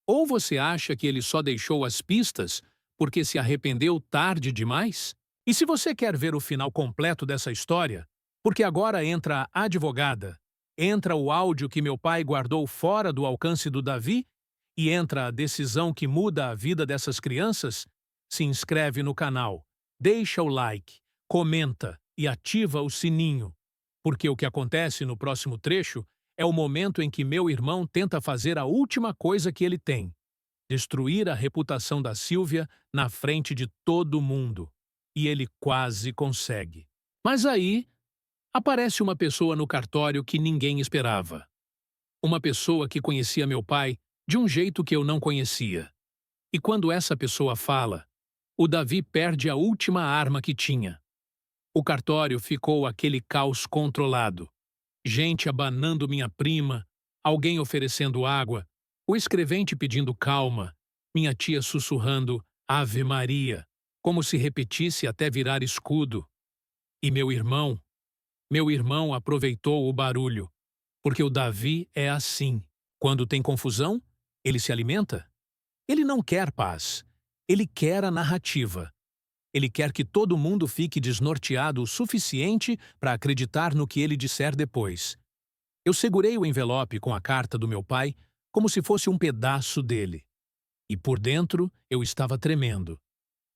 A: Ou você acha que ele só deixou as pistas porque se arrependeu tarde demais? E se você quer ver o final completo dessa história, Porque agora entra a advogada, entra o áudio que meu pai guardou fora do alcance do Davi e entra a decisão que muda a vida dessas crianças. Se inscreve no canal, deixa o like, comenta e ativa o sininho, porque o que acontece no próximo trecho é o momento em que meu irmão tenta fazer a última coisa que ele tem: destruir a reputação da Sílvia na frente de todo mundo. E ele quase consegue. Mas aí aparece uma pessoa no cartório que ninguém esperava. Uma pessoa que conhecia meu pai de um jeito que eu não conhecia. E quando essa pessoa fala, o Davi perde a última arma que tinha. O cartório ficou aquele caos controlado. Gente abanando minha prima, alguém oferecendo água, o escrevente pedindo calma, minha tia sussurrando Ave Maria, como se repetisse até virar escudo. E meu irmão aproveitou o barulho, porque o Davi é assim. Quando tem confusão, ele se alimenta. Ele não quer paz, ele quer a narrativa. Ele quer que todo mundo fique desnorteado o suficiente para acreditar no que ele disser depois. Eu segurei o envelope com a carta do meu pai como se fosse um pedaço dele. E por dentro eu estava tremendo.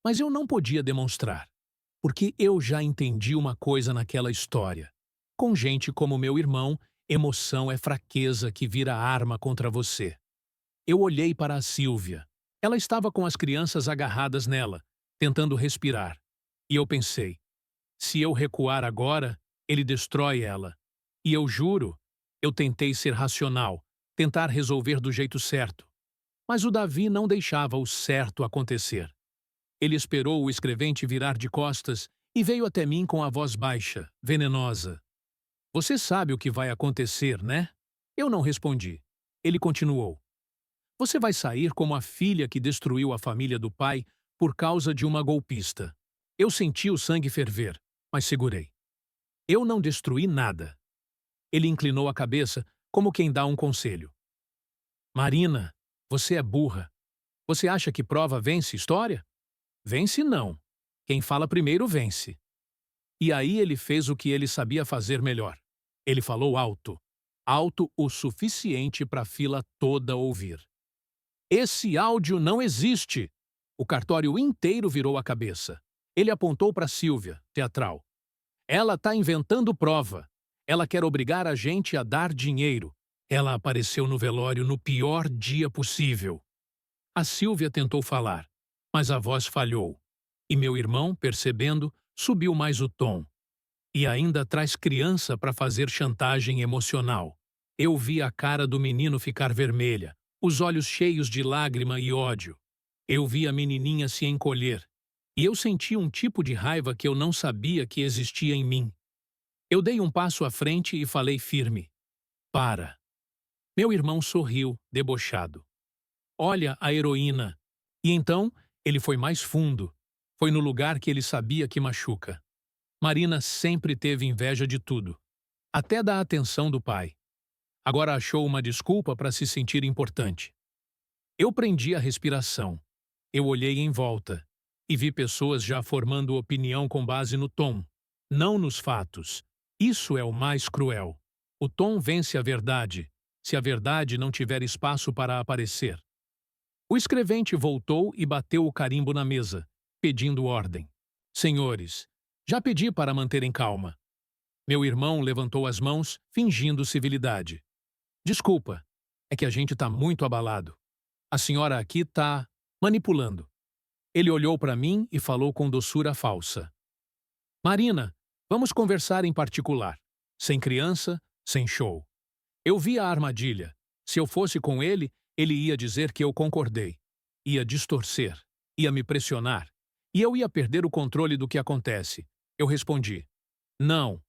A: Mas eu não podia demonstrar, porque eu já entendi uma coisa naquela história. Com gente como meu irmão, emoção é fraqueza que vira arma contra você. Eu olhei para a Sílvia. Ela estava com as crianças agarradas nela, tentando respirar. E eu pensei, se eu recuar agora, ele destrói ela. E eu juro, eu tentei ser racional, tentar resolver do jeito certo. Mas o Davi não deixava o certo acontecer. Ele esperou o escrevente virar de costas e veio até mim com a voz baixa, venenosa. Você sabe o que vai acontecer, né? Eu não respondi. Ele continuou. Você vai sair como a filha que destruiu a família do pai por causa de uma golpista. Eu senti o sangue ferver, mas segurei. Eu não destruí nada. Ele inclinou a cabeça, como quem dá um conselho. Marina, você é burra. Você acha que prova vence história? Vence não. Quem fala primeiro vence. E aí ele fez o que ele sabia fazer melhor. Ele falou alto. Alto o suficiente para a fila toda ouvir. Esse áudio não existe! O cartório inteiro virou a cabeça. Ele apontou para Sílvia, teatral. Ela está inventando prova. Ela quer obrigar a gente a dar dinheiro. Ela apareceu no velório no pior dia possível. A Sílvia tentou falar, mas a voz falhou. E meu irmão, percebendo, subiu mais o tom. E ainda traz criança para fazer chantagem emocional. Eu vi a cara do menino ficar vermelha, os olhos cheios de lágrima e ódio. Eu vi a menininha se encolher. E eu senti um tipo de raiva que eu não sabia que existia em mim. Eu dei um passo à frente e falei firme. Para. Meu irmão sorriu, debochado. Olha a heroína. E então, ele foi mais fundo. Foi no lugar que ele sabia que machuca. Marina sempre teve inveja de tudo, até da atenção do pai. Agora achou uma desculpa para se sentir importante. Eu prendi a respiração. Eu olhei em volta e vi pessoas já formando opinião com base no tom, não nos fatos. Isso é o mais cruel. O tom vence a verdade, se a verdade não tiver espaço para aparecer. O escrevente voltou e bateu o carimbo na mesa, pedindo ordem. Senhores, já pedi para manterem calma. Meu irmão levantou as mãos, fingindo civilidade. Desculpa, é que a gente está muito abalado. A senhora aqui está manipulando. Ele olhou para mim e falou com doçura falsa. Marina, vamos conversar em particular. Sem criança, sem show. Eu vi a armadilha. Se eu fosse com ele, ele ia dizer que eu concordei. Ia distorcer. Ia me pressionar. E eu ia perder o controle do que acontece. Eu respondi. Não.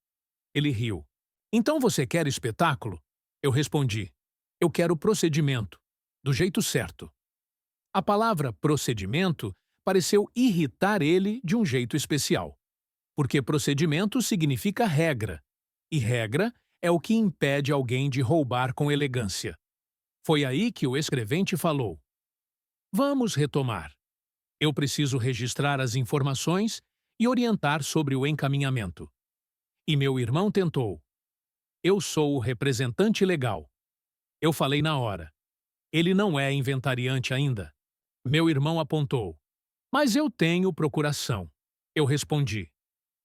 A: Ele riu. Então você quer espetáculo? Eu respondi. Eu quero procedimento. Do jeito certo. A palavra procedimento pareceu irritar ele de um jeito especial. Porque procedimento significa regra. E regra é o que impede alguém de roubar com elegância. Foi aí que o escrevente falou. Vamos retomar. Eu preciso registrar as informações e orientar sobre o encaminhamento. E meu irmão tentou. Eu sou o representante legal. Eu falei na hora. Ele não é inventariante ainda. Meu irmão apontou. Mas eu tenho procuração. Eu respondi.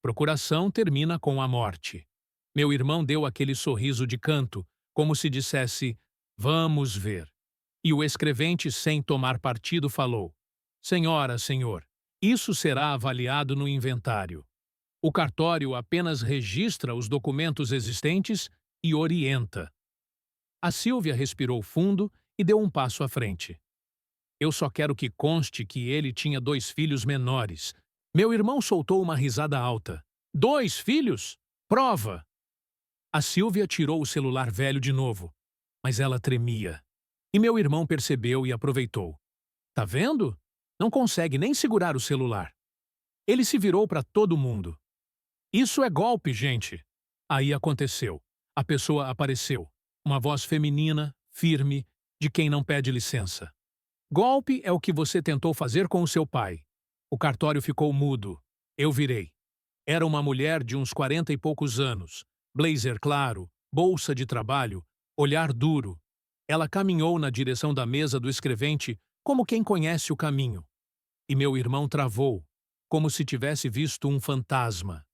A: Procuração termina com a morte. Meu irmão deu aquele sorriso de canto, como se dissesse, vamos ver. E o escrevente, sem tomar partido, falou, Senhora, senhor, isso será avaliado no inventário. O cartório apenas registra os documentos existentes e orienta. A Sílvia respirou fundo e deu um passo à frente. Eu só quero que conste que ele tinha 2 filhos menores. Meu irmão soltou uma risada alta. 2 filhos? Prova! A Sílvia tirou o celular velho de novo, mas ela tremia. E meu irmão percebeu e aproveitou. Tá vendo? Não consegue nem segurar o celular. Ele se virou para todo mundo. Isso é golpe, gente. Aí aconteceu. A pessoa apareceu. Uma voz feminina, firme, de quem não pede licença. Golpe é o que você tentou fazer com o seu pai. O cartório ficou mudo. Eu virei. Era uma mulher de uns 40 e poucos anos. Blazer claro, bolsa de trabalho, olhar duro. Ela caminhou na direção da mesa do escrevente como quem conhece o caminho. E meu irmão travou, como se tivesse visto um fantasma.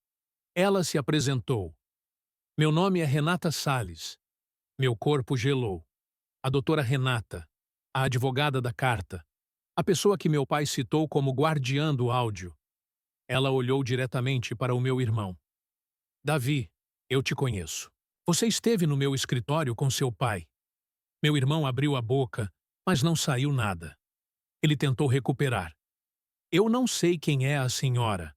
A: Ela se apresentou. Meu nome é Renata Salles. Meu corpo gelou. A doutora Renata, a advogada da carta, a pessoa que meu pai citou como guardiã do áudio. Ela olhou diretamente para o meu irmão. Davi, eu te conheço. Você esteve no meu escritório com seu pai. Meu irmão abriu a boca, mas não saiu nada. Ele tentou recuperar. Eu não sei quem é a senhora.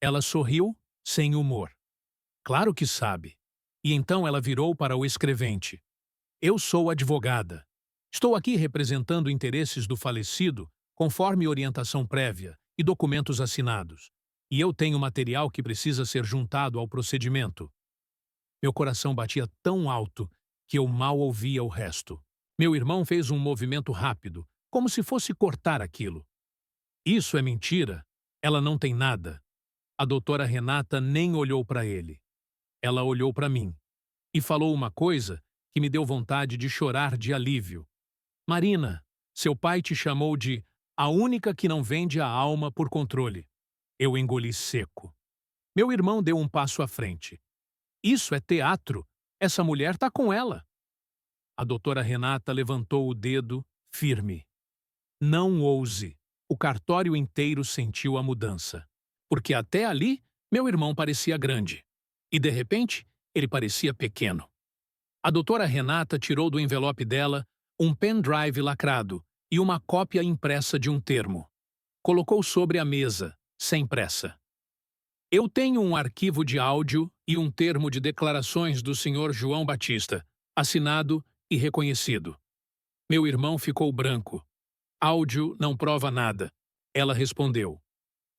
A: Ela sorriu, sem humor. Claro que sabe. E então ela virou para o escrevente. Eu sou advogada. Estou aqui representando interesses do falecido, conforme orientação prévia e documentos assinados. E eu tenho material que precisa ser juntado ao procedimento. Meu coração batia tão alto que eu mal ouvia o resto. Meu irmão fez um movimento rápido, como se fosse cortar aquilo. Isso é mentira. Ela não tem nada. A doutora Renata nem olhou para ele. Ela olhou para mim e falou uma coisa que me deu vontade de chorar de alívio. Marina, seu pai te chamou de a única que não vende a alma por controle. Eu engoli seco. Meu irmão deu um passo à frente. Isso é teatro. Essa mulher tá com ela. A doutora Renata levantou o dedo, firme. Não ouse. O cartório inteiro sentiu a mudança. Porque até ali, meu irmão parecia grande. E, de repente, ele parecia pequeno. A doutora Renata tirou do envelope dela um pendrive lacrado e uma cópia impressa de um termo. Colocou sobre a mesa, sem pressa. Eu tenho um arquivo de áudio e um termo de declarações do Sr. João Batista, assinado e reconhecido. Meu irmão ficou branco. Áudio não prova nada. Ela respondeu.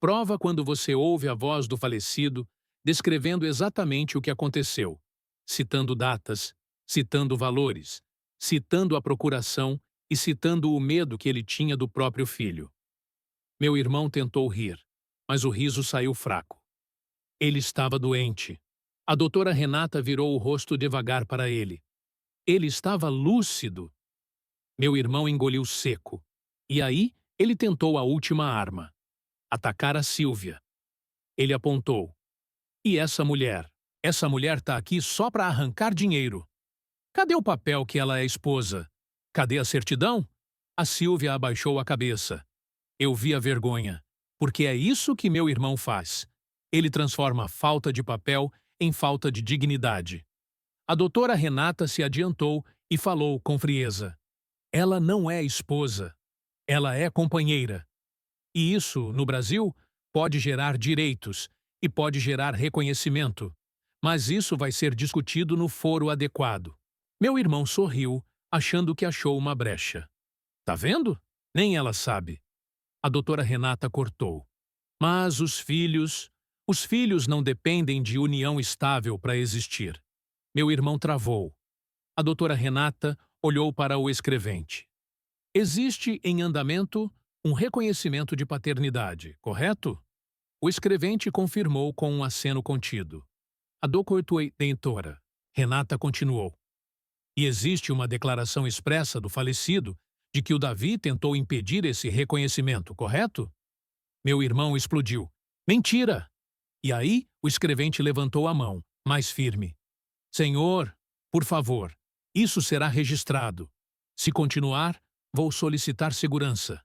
A: Prova quando você ouve a voz do falecido descrevendo exatamente o que aconteceu, citando datas, citando valores, citando a procuração e citando o medo que ele tinha do próprio filho. Meu irmão tentou rir, mas o riso saiu fraco. Ele estava doente. A doutora Renata virou o rosto devagar para ele. Ele estava lúcido. Meu irmão engoliu seco. E aí, ele tentou a última arma. Atacar a Sílvia. Ele apontou. E essa mulher? Essa mulher tá aqui só para arrancar dinheiro. Cadê o papel que ela é esposa? Cadê a certidão? A Sílvia abaixou a cabeça. Eu vi a vergonha, porque é isso que meu irmão faz. Ele transforma a falta de papel em falta de dignidade. A doutora Renata se adiantou e falou com frieza. Ela não é esposa. Ela é companheira. E isso, no Brasil, pode gerar direitos e pode gerar reconhecimento. Mas isso vai ser discutido no foro adequado. Meu irmão sorriu, achando que achou uma brecha. Tá vendo? Nem ela sabe. A doutora Renata cortou. Mas os filhos não dependem de união estável para existir. Meu irmão travou. A doutora Renata olhou para o escrevente. Existe em andamento um reconhecimento de paternidade, correto? O escrevente confirmou com um aceno contido. A doutora Renata continuou. E existe uma declaração expressa do falecido de que o Davi tentou impedir esse reconhecimento, correto? Meu irmão explodiu. Mentira! E aí o escrevente levantou a mão, mais firme. Senhor, por favor, isso será registrado. Se continuar, vou solicitar segurança.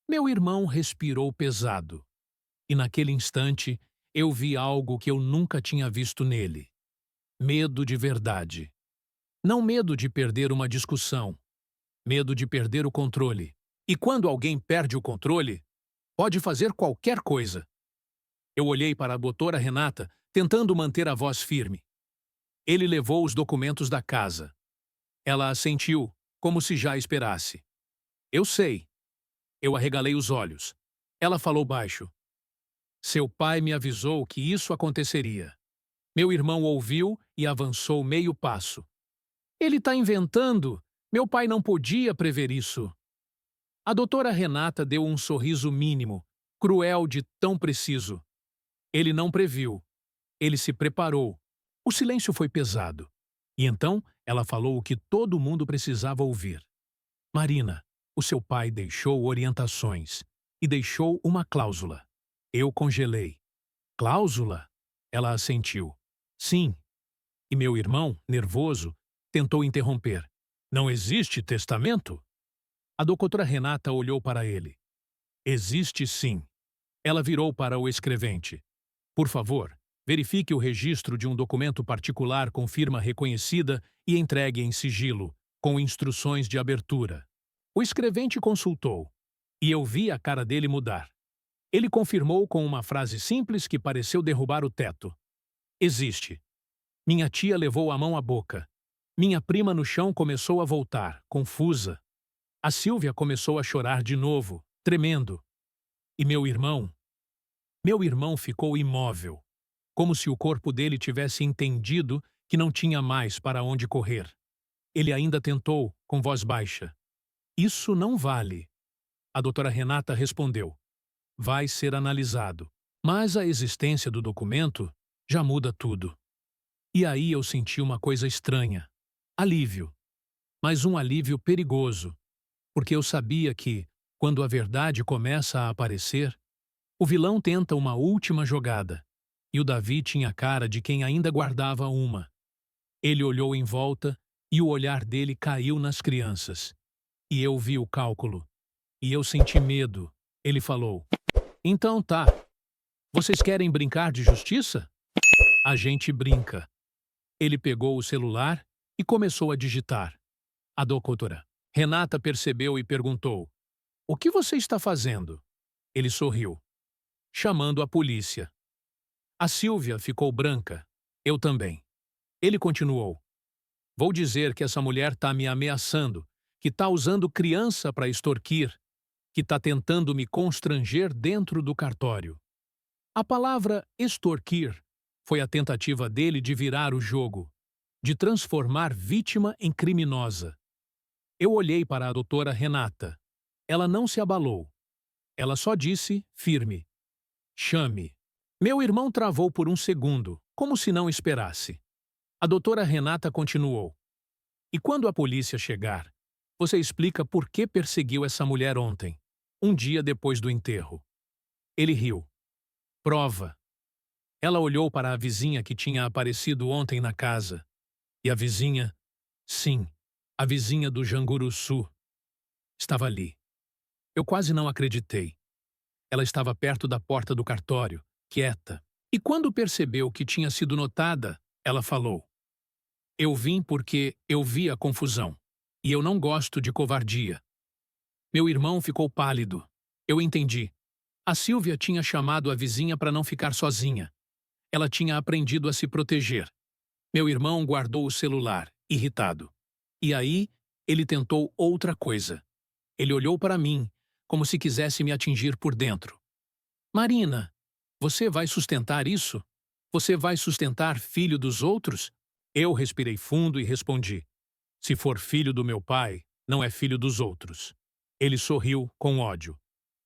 A: Meu irmão respirou pesado. E naquele instante, eu vi algo que eu nunca tinha visto nele. Medo de verdade. Não medo de perder uma discussão. Medo de perder o controle. E quando alguém perde o controle, pode fazer qualquer coisa. Eu olhei para a doutora Renata, tentando manter a voz firme. Ele levou os documentos da casa. Ela assentiu, como se já esperasse. Eu sei. Eu arregalei os olhos. Ela falou baixo. Seu pai me avisou que isso aconteceria. Meu irmão ouviu e avançou meio passo. Ele está inventando. Meu pai não podia prever isso. A doutora Renata deu um sorriso mínimo, cruel de tão preciso. Ele não previu. Ele se preparou. O silêncio foi pesado. E então ela falou o que todo mundo precisava ouvir. Marina, o seu pai deixou orientações e deixou uma cláusula. Eu congelei. Cláusula? Ela assentiu. Sim. E meu irmão, nervoso, tentou interromper. Não existe testamento? A doutora Renata olhou para ele. Existe sim. Ela virou para o escrevente. Por favor, verifique o registro de um documento particular com firma reconhecida e entregue em sigilo, com instruções de abertura. O escrevente consultou, e eu vi a cara dele mudar. Ele confirmou com uma frase simples que pareceu derrubar o teto. Existe. Minha tia levou a mão à boca. Minha prima no chão começou a voltar, confusa. A Sílvia começou a chorar de novo, tremendo. E meu irmão ficou imóvel, como se o corpo dele tivesse entendido que não tinha mais para onde correr. Ele ainda tentou, com voz baixa. Isso não vale. A doutora Renata respondeu. Vai ser analisado. Mas a existência do documento já muda tudo. E aí eu senti uma coisa estranha. Alívio. Mas um alívio perigoso. Porque eu sabia que, quando a verdade começa a aparecer, o vilão tenta uma última jogada. E o Davi tinha a cara de quem ainda guardava uma. Ele olhou em volta e o olhar dele caiu nas crianças. E eu vi o cálculo. E eu senti medo. Ele falou. Então tá. Vocês querem brincar de justiça? A gente brinca. Ele pegou o celular e começou a digitar. A doutora Renata percebeu e perguntou. O que você está fazendo? Ele sorriu. Chamando a polícia. A Sílvia ficou branca. Eu também. Ele continuou. Vou dizer que essa mulher está me ameaçando, que está usando criança para extorquir, que está tentando me constranger dentro do cartório. A palavra extorquir foi a tentativa dele de virar o jogo, de transformar vítima em criminosa. Eu olhei para a doutora Renata. Ela não se abalou. Ela só disse, firme, chame. Meu irmão travou por um segundo, como se não esperasse. A doutora Renata continuou. E quando a polícia chegar, você explica por que perseguiu essa mulher ontem, um dia depois do enterro. Ele riu. Prova. Ela olhou para a vizinha que tinha aparecido ontem na casa. E a vizinha, sim, a vizinha do Janguruçu, estava ali. Eu quase não acreditei. Ela estava perto da porta do cartório, quieta. E quando percebeu que tinha sido notada, ela falou. Eu vim porque eu vi a confusão. E eu não gosto de covardia. Meu irmão ficou pálido. Eu entendi. A Sílvia tinha chamado a vizinha para não ficar sozinha. Ela tinha aprendido a se proteger. Meu irmão guardou o celular, irritado. E aí, ele tentou outra coisa. Ele olhou para mim, como se quisesse me atingir por dentro. Marina, você vai sustentar isso? Você vai sustentar filho dos outros? Eu respirei fundo e respondi. Se for filho do meu pai, não é filho dos outros. Ele sorriu com ódio.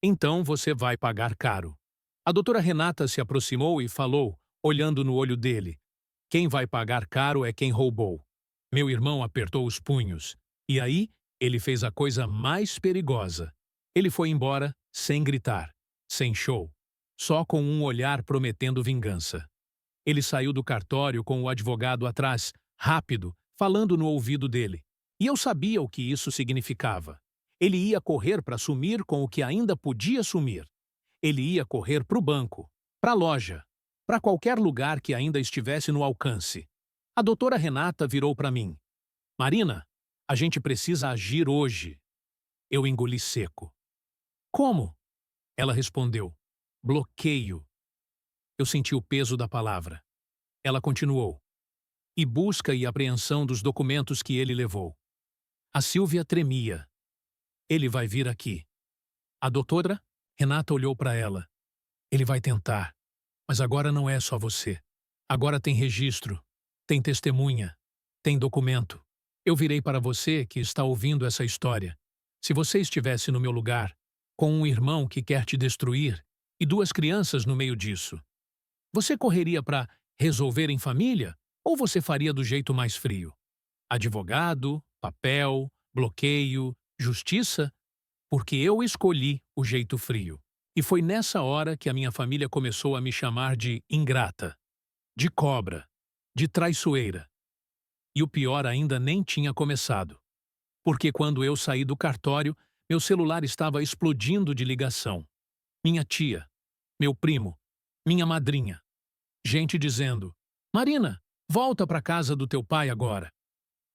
A: Então você vai pagar caro. A doutora Renata se aproximou e falou, olhando no olho dele. Quem vai pagar caro é quem roubou. Meu irmão apertou os punhos. E aí, ele fez a coisa mais perigosa. Ele foi embora sem gritar, sem show, só com um olhar prometendo vingança. Ele saiu do cartório com o advogado atrás, rápido, falando no ouvido dele. E eu sabia o que isso significava. Ele ia correr para sumir com o que ainda podia sumir. Ele ia correr para o banco, para a loja, para qualquer lugar que ainda estivesse no alcance. A doutora Renata virou para mim. Marina, a gente precisa agir hoje. Eu engoli seco. Como? Ela respondeu. Bloqueio. Eu senti o peso da palavra. Ela continuou. E busca e apreensão dos documentos que ele levou. A Silvia tremia. Ele vai vir aqui. A doutora Renata olhou para ela. Ele vai tentar. Mas agora não é só você. Agora tem registro, tem testemunha, tem documento. Eu virei para você que está ouvindo essa história. Se você estivesse no meu lugar, com um irmão que quer te destruir e duas crianças no meio disso, você correria para resolver em família ou você faria do jeito mais frio? Advogado, papel, bloqueio, justiça? Porque eu escolhi o jeito frio. E foi nessa hora que a minha família começou a me chamar de ingrata, de cobra, de traiçoeira. E o pior ainda nem tinha começado. Porque quando eu saí do cartório, meu celular estava explodindo de ligação. Minha tia, meu primo, minha madrinha. Gente dizendo, Marina, volta para casa do teu pai agora.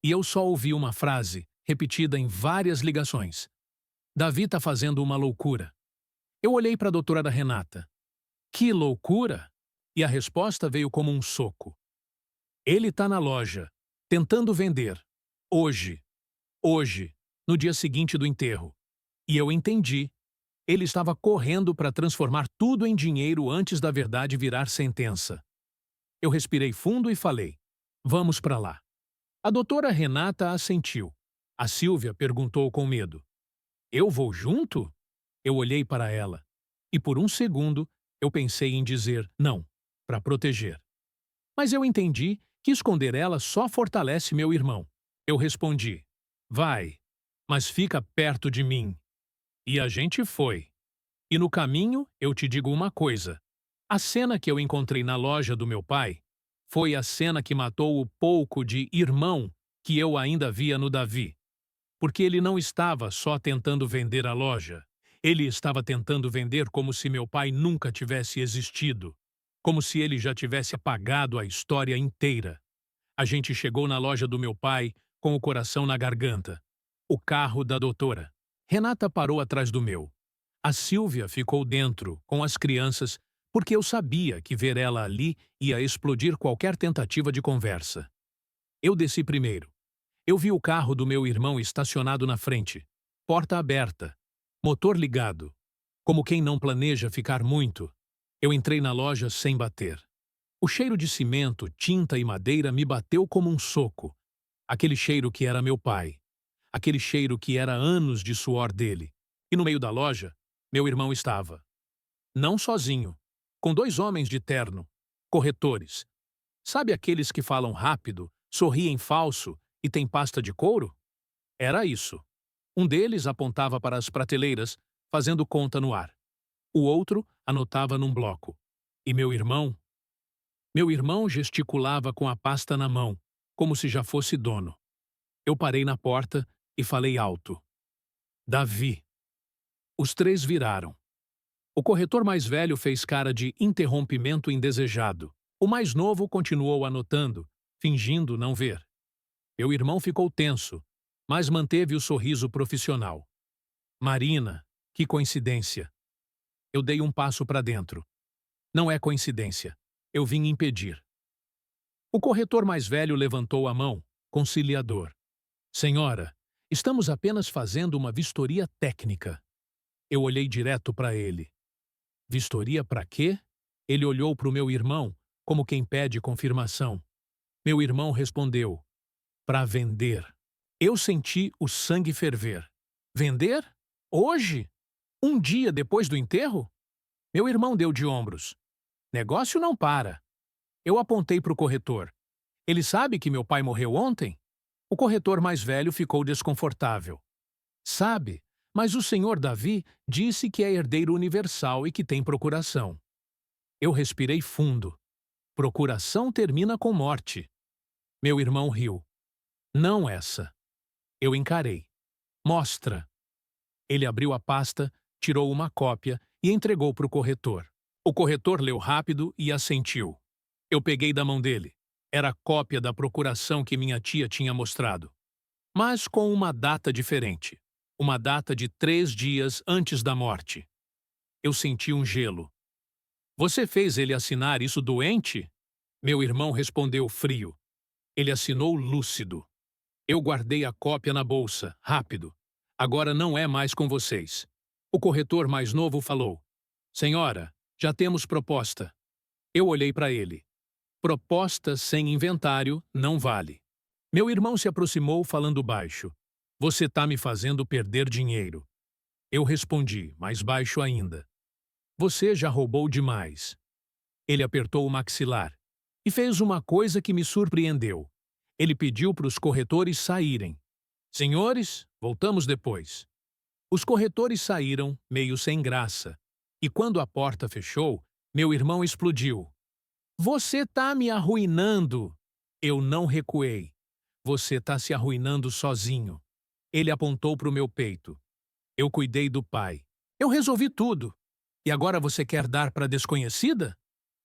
A: E eu só ouvi uma frase, repetida em várias ligações. Davi tá fazendo uma loucura. Eu olhei para a doutora Renata. Que loucura! E a resposta veio como um soco. Ele tá na loja, tentando vender. Hoje. Hoje. No dia seguinte do enterro. E eu entendi. Ele estava correndo para transformar tudo em dinheiro antes da verdade virar sentença. Eu respirei fundo e falei. Vamos para lá. A doutora Renata assentiu. A Silvia perguntou com medo. Eu vou junto? Eu olhei para ela. E por um segundo, eu pensei em dizer não, para proteger. Mas eu entendi que esconder ela só fortalece meu irmão. Eu respondi, vai, mas fica perto de mim. E a gente foi. E no caminho, eu te digo uma coisa. A cena que eu encontrei na loja do meu pai foi a cena que matou o pouco de irmão que eu ainda via no Davi. Porque ele não estava só tentando vender a loja. Ele estava tentando vender como se meu pai nunca tivesse existido. Como se ele já tivesse apagado a história inteira. A gente chegou na loja do meu pai com o coração na garganta. O carro da doutora. Renata parou atrás do meu. A Silvia ficou dentro, com as crianças, porque eu sabia que ver ela ali ia explodir qualquer tentativa de conversa. Eu desci primeiro. Eu vi o carro do meu irmão estacionado na frente. Porta aberta. Motor ligado. Como quem não planeja ficar muito, eu entrei na loja sem bater. O cheiro de cimento, tinta e madeira me bateu como um soco. Aquele cheiro que era meu pai. Aquele cheiro que era anos de suor dele. E no meio da loja, meu irmão estava. Não sozinho, com dois homens de terno, corretores. Sabe aqueles que falam rápido, sorriem falso e têm pasta de couro? Era isso. Um deles apontava para as prateleiras, fazendo conta no ar. O outro anotava num bloco. E meu irmão? Meu irmão gesticulava com a pasta na mão, como se já fosse dono. Eu parei na porta e falei alto. Davi. Os três viraram. O corretor mais velho fez cara de interrompimento indesejado. O mais novo continuou anotando, fingindo não ver. Meu irmão ficou tenso, mas manteve o sorriso profissional. Marina, que coincidência. Eu dei um passo para dentro. Não é coincidência. Eu vim impedir. O corretor mais velho levantou a mão, conciliador. Senhora, estamos apenas fazendo uma vistoria técnica. Eu olhei direto para ele. Vistoria para quê? Ele olhou para o meu irmão, como quem pede confirmação. Meu irmão respondeu. Para vender. Eu senti o sangue ferver. Vender? Hoje? Um dia depois do enterro? Meu irmão deu de ombros. Negócio não para. Eu apontei para o corretor. Ele sabe que meu pai morreu ontem? O corretor mais velho ficou desconfortável. Sabe, mas o senhor Davi disse que é herdeiro universal e que tem procuração. Eu respirei fundo. Procuração termina com morte. Meu irmão riu. Não essa. Eu encarei. Mostra. Ele abriu a pasta, tirou uma cópia e entregou para o corretor. O corretor leu rápido e assentiu. Eu peguei da mão dele. Era a cópia da procuração que minha tia tinha mostrado, mas com uma data diferente. Uma data de 3 dias antes da morte. Eu senti um gelo. Você fez ele assinar isso doente? Meu irmão respondeu frio. Ele assinou lúcido. Eu guardei a cópia na bolsa, rápido. Agora não é mais com vocês. O corretor mais novo falou. Senhora, já temos proposta. Eu olhei para ele. Proposta sem inventário não vale. Meu irmão se aproximou falando baixo. Você tá me fazendo perder dinheiro. Eu respondi, mais baixo ainda. Você já roubou demais. Ele apertou o maxilar e fez uma coisa que me surpreendeu. Ele pediu para os corretores saírem. Senhores, voltamos depois. Os corretores saíram, meio sem graça. E quando a porta fechou, meu irmão explodiu. Você tá me arruinando. Eu não recuei. Você tá se arruinando sozinho. Ele apontou para o meu peito. Eu cuidei do pai. Eu resolvi tudo. E agora você quer dar para desconhecida?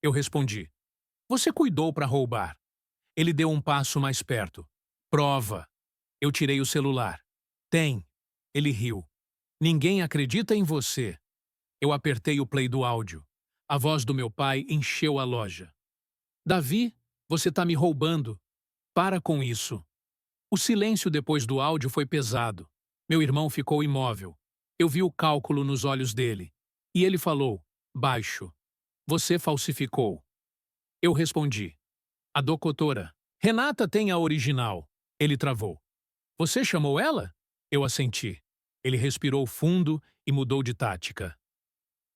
A: Eu respondi. Você cuidou para roubar. Ele deu um passo mais perto. Prova. Eu tirei o celular. Tem. Ele riu. Ninguém acredita em você. Eu apertei o play do áudio. A voz do meu pai encheu a loja. Davi, você tá me roubando. Para com isso. O silêncio depois do áudio foi pesado. Meu irmão ficou imóvel. Eu vi o cálculo nos olhos dele. E ele falou, baixo. Você falsificou. Eu respondi. A doutora. Renata tem a original. Ele travou. Você chamou ela? Eu assenti. Ele respirou fundo e mudou de tática.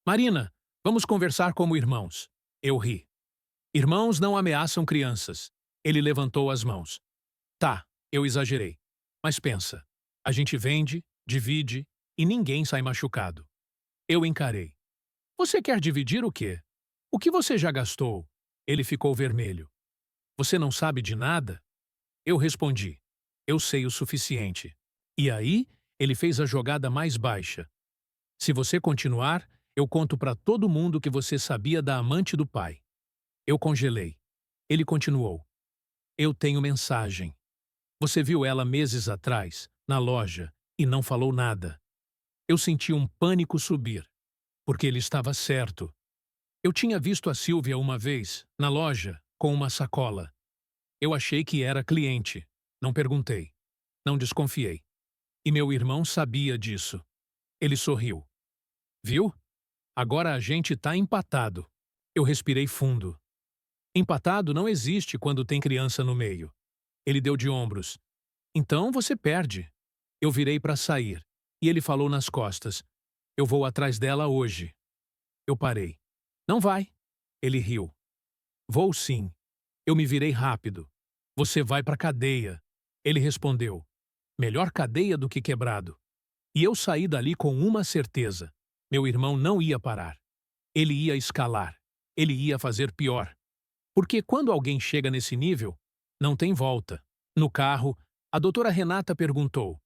A: Marina, vamos conversar como irmãos. Eu ri. Irmãos não ameaçam crianças. Ele levantou as mãos. Tá, eu exagerei. Mas pensa. A gente vende, divide e ninguém sai machucado. Eu encarei. Você quer dividir o quê? O que você já gastou? Ele ficou vermelho. Você não sabe de nada? Eu respondi. Eu sei o suficiente. E aí, ele fez a jogada mais baixa. Se você continuar, eu conto para todo mundo que você sabia da amante do pai. Eu congelei. Ele continuou. Eu tenho mensagem. Você viu ela meses atrás, na loja, e não falou nada. Eu senti um pânico subir, porque ele estava certo. Eu tinha visto a Silvia uma vez, na loja, com uma sacola. Eu achei que era cliente. Não perguntei. Não desconfiei. E meu irmão sabia disso. Ele sorriu. Viu? Agora a gente tá empatado. Eu respirei fundo. Empatado não existe quando tem criança no meio. Ele deu de ombros. Então você perde. Eu virei para sair. E ele falou nas costas. Eu vou atrás dela hoje. Eu parei. Não vai. Ele riu. Vou sim. Eu me virei rápido. Você vai para cadeia. Ele respondeu. Melhor cadeia do que quebrado. E eu saí dali com uma certeza. Meu irmão não ia parar. Ele ia escalar. Ele ia fazer pior. Porque quando alguém chega nesse nível, não tem volta. No carro, a doutora Renata perguntou.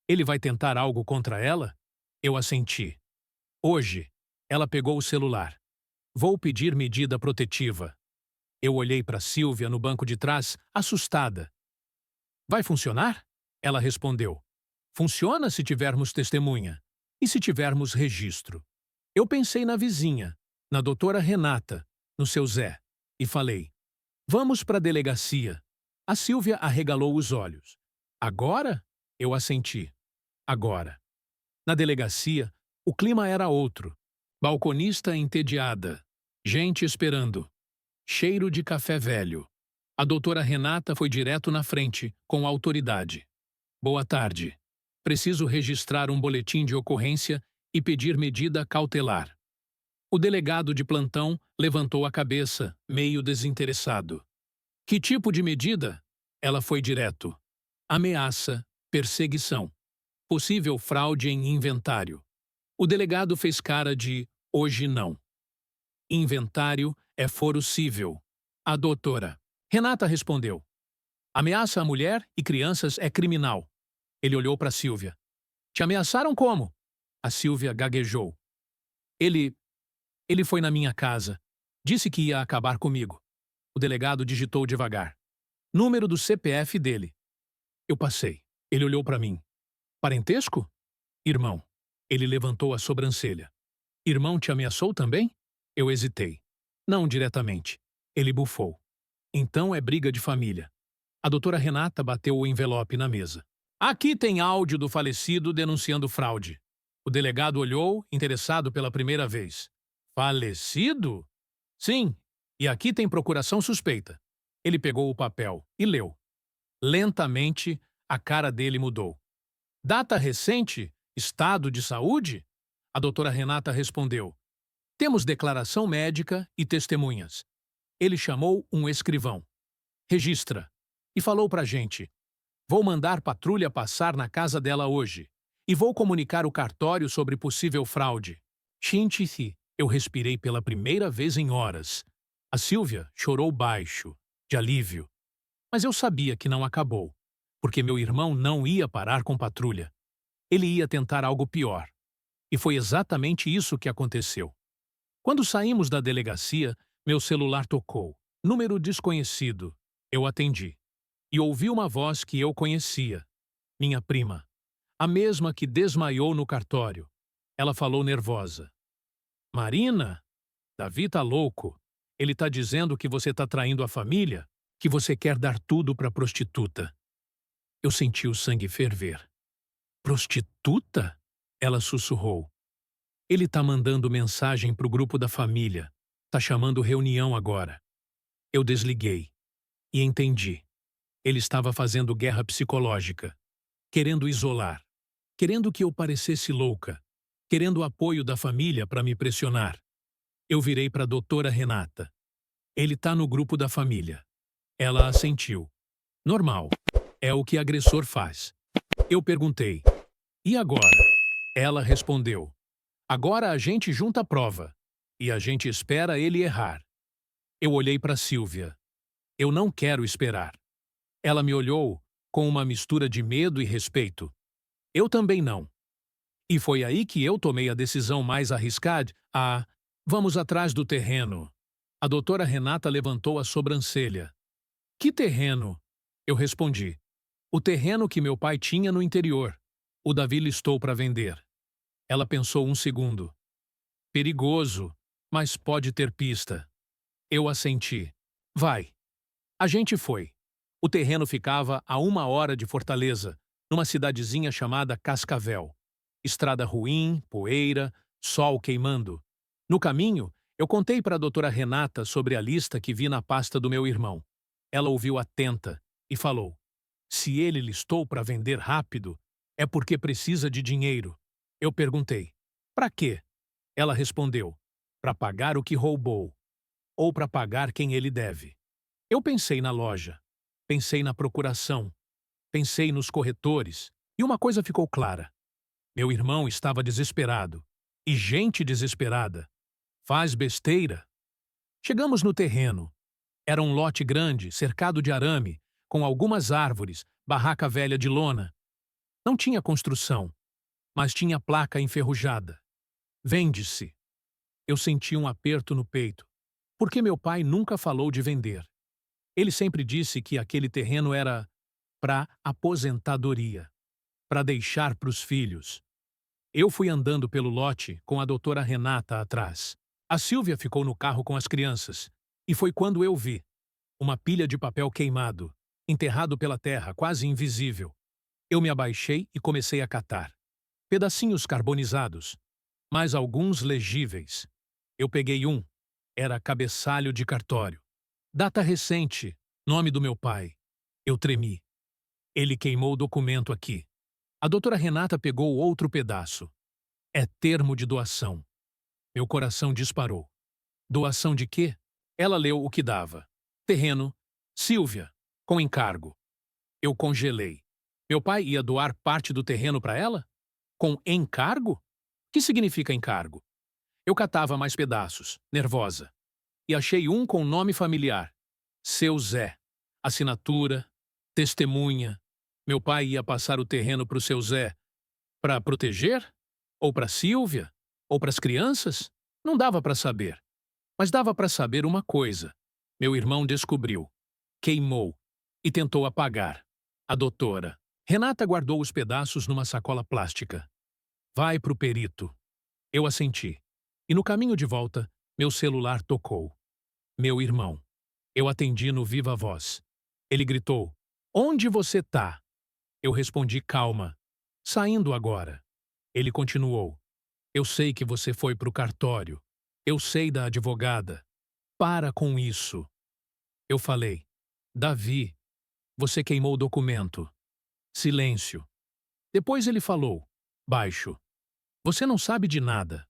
A: Ele vai tentar algo contra ela? Eu assenti. Hoje, ela pegou o celular. Vou pedir medida protetiva. Eu olhei para Silvia no banco de trás, assustada. Vai funcionar? Ela respondeu. Funciona se tivermos testemunha. E se tivermos registro. Eu pensei na vizinha, na doutora Renata, no seu Zé, e falei. Vamos para a delegacia. A Silvia arregalou os olhos. Agora? Eu assenti. Agora. Na delegacia, o clima era outro. Balconista entediada. Gente esperando. Cheiro de café velho. A doutora Renata foi direto na frente, com autoridade. Boa tarde. Preciso registrar um boletim de ocorrência e pedir medida cautelar. O delegado de plantão levantou a cabeça, meio desinteressado. Que tipo de medida? Ela foi direto. Ameaça, perseguição. Possível fraude em inventário. O delegado fez cara de hoje não. Inventário é foro cível. A doutora Renata respondeu. Ameaça a mulher e crianças é criminal. Ele olhou para Silvia. Te ameaçaram como? A Silvia gaguejou. Ele foi na minha casa. Disse que ia acabar comigo. O delegado digitou devagar. Número do CPF dele. Eu passei. Ele olhou para mim. Parentesco? Irmão. Ele levantou a sobrancelha. Irmão te ameaçou também? Eu hesitei. Não diretamente. Ele bufou. Então é briga de família. A doutora Renata bateu o envelope na mesa. Aqui tem áudio do falecido denunciando fraude. O delegado olhou, interessado pela primeira vez. Falecido? Sim. E aqui tem procuração suspeita. Ele pegou o papel e leu. Lentamente, a cara dele mudou. Data recente? Estado de saúde? A doutora Renata respondeu. Temos declaração médica e testemunhas. Ele chamou um escrivão. Registra. E falou pra gente. Vou mandar patrulha passar na casa dela hoje. E vou comunicar o cartório sobre possível fraude. Xintithi. Eu respirei pela primeira vez em horas. A Silvia chorou baixo, de alívio. Mas eu sabia que não acabou, porque meu irmão não ia parar com patrulha. Ele ia tentar algo pior. E foi exatamente isso que aconteceu. Quando saímos da delegacia, meu celular tocou. Número desconhecido. Eu atendi. E ouvi uma voz que eu conhecia. Minha prima. A mesma que desmaiou no cartório. Ela falou nervosa. Marina? Davi tá louco. Ele tá dizendo que você tá traindo a família, que você quer dar tudo pra prostituta. Eu senti o sangue ferver. Prostituta? Ela sussurrou. Ele tá mandando mensagem pro grupo da família. Tá chamando reunião agora. Eu desliguei. E entendi. Ele estava fazendo guerra psicológica. Querendo isolar. Querendo que eu parecesse louca. Querendo o apoio da família para me pressionar. Eu virei para a doutora Renata. Ele tá no grupo da família. Ela assentiu. Normal. É o que agressor faz. Eu perguntei. E agora? Ela respondeu. Agora a gente junta a prova. E a gente espera ele errar. Eu olhei para Silvia. Eu não quero esperar. Ela me olhou com uma mistura de medo e respeito. Eu também não. E foi aí que eu tomei a decisão mais arriscada. Vamos atrás do terreno. A doutora Renata levantou a sobrancelha. Que terreno? Eu respondi. O terreno que meu pai tinha no interior. O Davi listou para vender. Ela pensou um segundo. Perigoso, mas pode ter pista. Eu assenti. Vai. A gente foi. O terreno ficava a 1 hora de Fortaleza, numa cidadezinha chamada Cascavel. Estrada ruim, poeira, sol queimando. No caminho, eu contei para a doutora Renata sobre a lista que vi na pasta do meu irmão. Ela ouviu atenta e falou: se ele listou para vender rápido, é porque precisa de dinheiro. Eu perguntei: para quê? Ela respondeu: para pagar o que roubou, ou para pagar quem ele deve. Eu pensei na loja, pensei na procuração, pensei nos corretores, e uma coisa ficou clara. Meu irmão estava desesperado. E gente desesperada faz besteira. Chegamos no terreno. Era um lote grande, cercado de arame, com algumas árvores, barraca velha de lona. Não tinha construção, mas tinha placa enferrujada. Vende-se. Eu senti um aperto no peito, porque meu pai nunca falou de vender. Ele sempre disse que aquele terreno era para aposentadoria, para deixar para os filhos. Eu fui andando pelo lote com a doutora Renata atrás. A Silvia ficou no carro com as crianças. E foi quando eu vi uma pilha de papel queimado, enterrado pela terra, quase invisível. Eu me abaixei e comecei a catar. Pedacinhos carbonizados, mas alguns legíveis. Eu peguei um. Era cabeçalho de cartório. Data recente, nome do meu pai. Eu tremi. Ele queimou o documento aqui. A doutora Renata pegou outro pedaço. É termo de doação. Meu coração disparou. Doação de quê? Ela leu o que dava. Terreno, Sílvia, com encargo. Eu congelei. Meu pai ia doar parte do terreno para ela? Com encargo? O que significa encargo? Eu catava mais pedaços, nervosa, e achei um com nome familiar. Seu Zé. Assinatura, testemunha. Meu pai ia passar o terreno para o seu Zé para proteger? Ou para Sílvia? Ou para as crianças? Não dava para saber. Mas dava para saber uma coisa. Meu irmão descobriu. Queimou. E tentou apagar. A doutora. Renata guardou os pedaços numa sacola plástica. Vai pro perito. Eu assenti. E no caminho de volta, meu celular tocou. Meu irmão. Eu atendi no viva voz. Ele gritou: Onde você tá? Eu respondi calma. Saindo agora. Ele continuou: Eu sei que você foi pro cartório. Eu sei da advogada. Para com isso. Eu falei: Davi, você queimou o documento. Silêncio. Depois ele falou, baixo: Você não sabe de nada.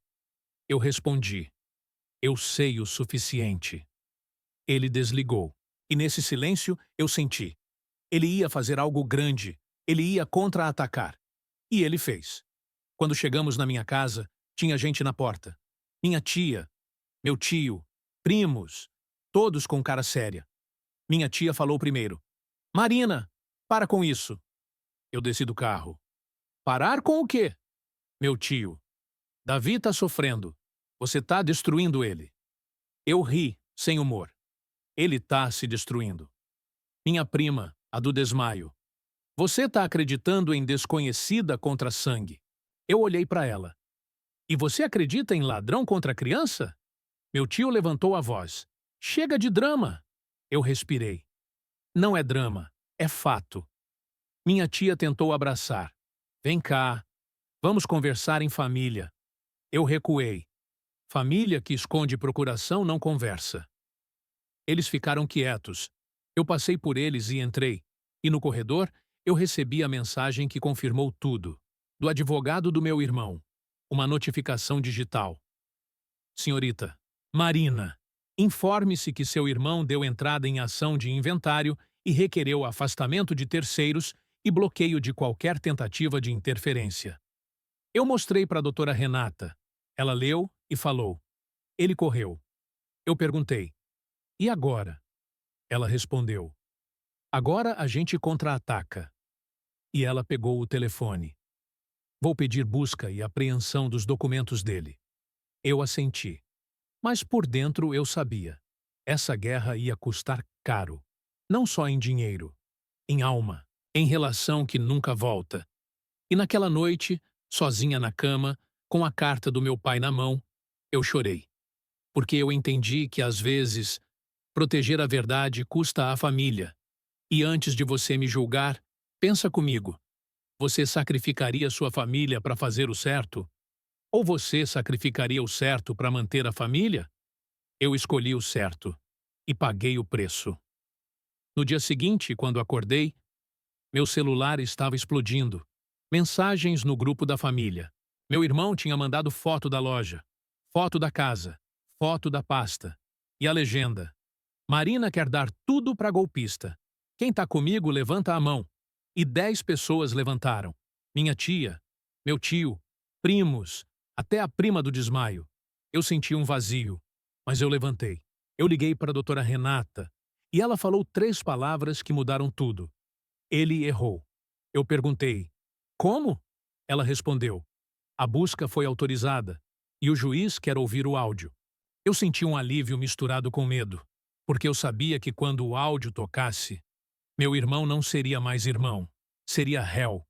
A: Eu respondi: Eu sei o suficiente. Ele desligou. E nesse silêncio eu senti. Ele ia fazer algo grande. Ele ia contra-atacar. E ele fez. Quando chegamos na minha casa, tinha gente na porta. Minha tia, meu tio, primos, todos com cara séria. Minha tia falou primeiro: Marina, para com isso. Eu desci do carro. Parar com o quê? Meu tio: Davi tá sofrendo. Você tá destruindo ele. Eu ri, sem humor. Ele tá se destruindo. Minha prima, a do desmaio: Você tá acreditando em desconhecida contra sangue. Eu olhei para ela. E você acredita em ladrão contra criança? Meu tio levantou a voz. Chega de drama. Eu respirei. Não é drama, é fato. Minha tia tentou abraçar. Vem cá. Vamos conversar em família. Eu recuei. Família que esconde procuração não conversa. Eles ficaram quietos. Eu passei por eles e entrei. E no corredor, eu recebi a mensagem que confirmou tudo. Do advogado do meu irmão. Uma notificação digital. Senhorita Marina, informe-se que seu irmão deu entrada em ação de inventário e requereu afastamento de terceiros e bloqueio de qualquer tentativa de interferência. Eu mostrei para a doutora Renata. Ela leu e falou. Ele correu. Eu perguntei. E agora? Ela respondeu. Agora a gente contra-ataca. E ela pegou o telefone. Vou pedir busca e apreensão dos documentos dele. Eu assenti. Mas por dentro eu sabia. Essa guerra ia custar caro. Não só em dinheiro, em alma, em relação que nunca volta. E naquela noite, sozinha na cama, com a carta do meu pai na mão, eu chorei. Porque eu entendi que, às vezes, proteger a verdade custa à família. E antes de você me julgar, pensa comigo. Você sacrificaria sua família para fazer o certo? Ou você sacrificaria o certo para manter a família? Eu escolhi o certo e paguei o preço. No dia seguinte, quando acordei, meu celular estava explodindo. Mensagens no grupo da família. Meu irmão tinha mandado foto da loja, foto da casa, foto da pasta. E a legenda: Marina quer dar tudo para golpista. Quem tá comigo, levanta a mão. E 10 pessoas levantaram. Minha tia, meu tio, primos, até a prima do desmaio. Eu senti um vazio, mas eu levantei. Eu liguei para a doutora Renata e ela falou 3 palavras que mudaram tudo. Ele errou. Eu perguntei: Como? Ela respondeu: A busca foi autorizada e o juiz quer ouvir o áudio. Eu senti um alívio misturado com medo, porque eu sabia que quando o áudio tocasse, meu irmão não seria mais irmão, seria réu.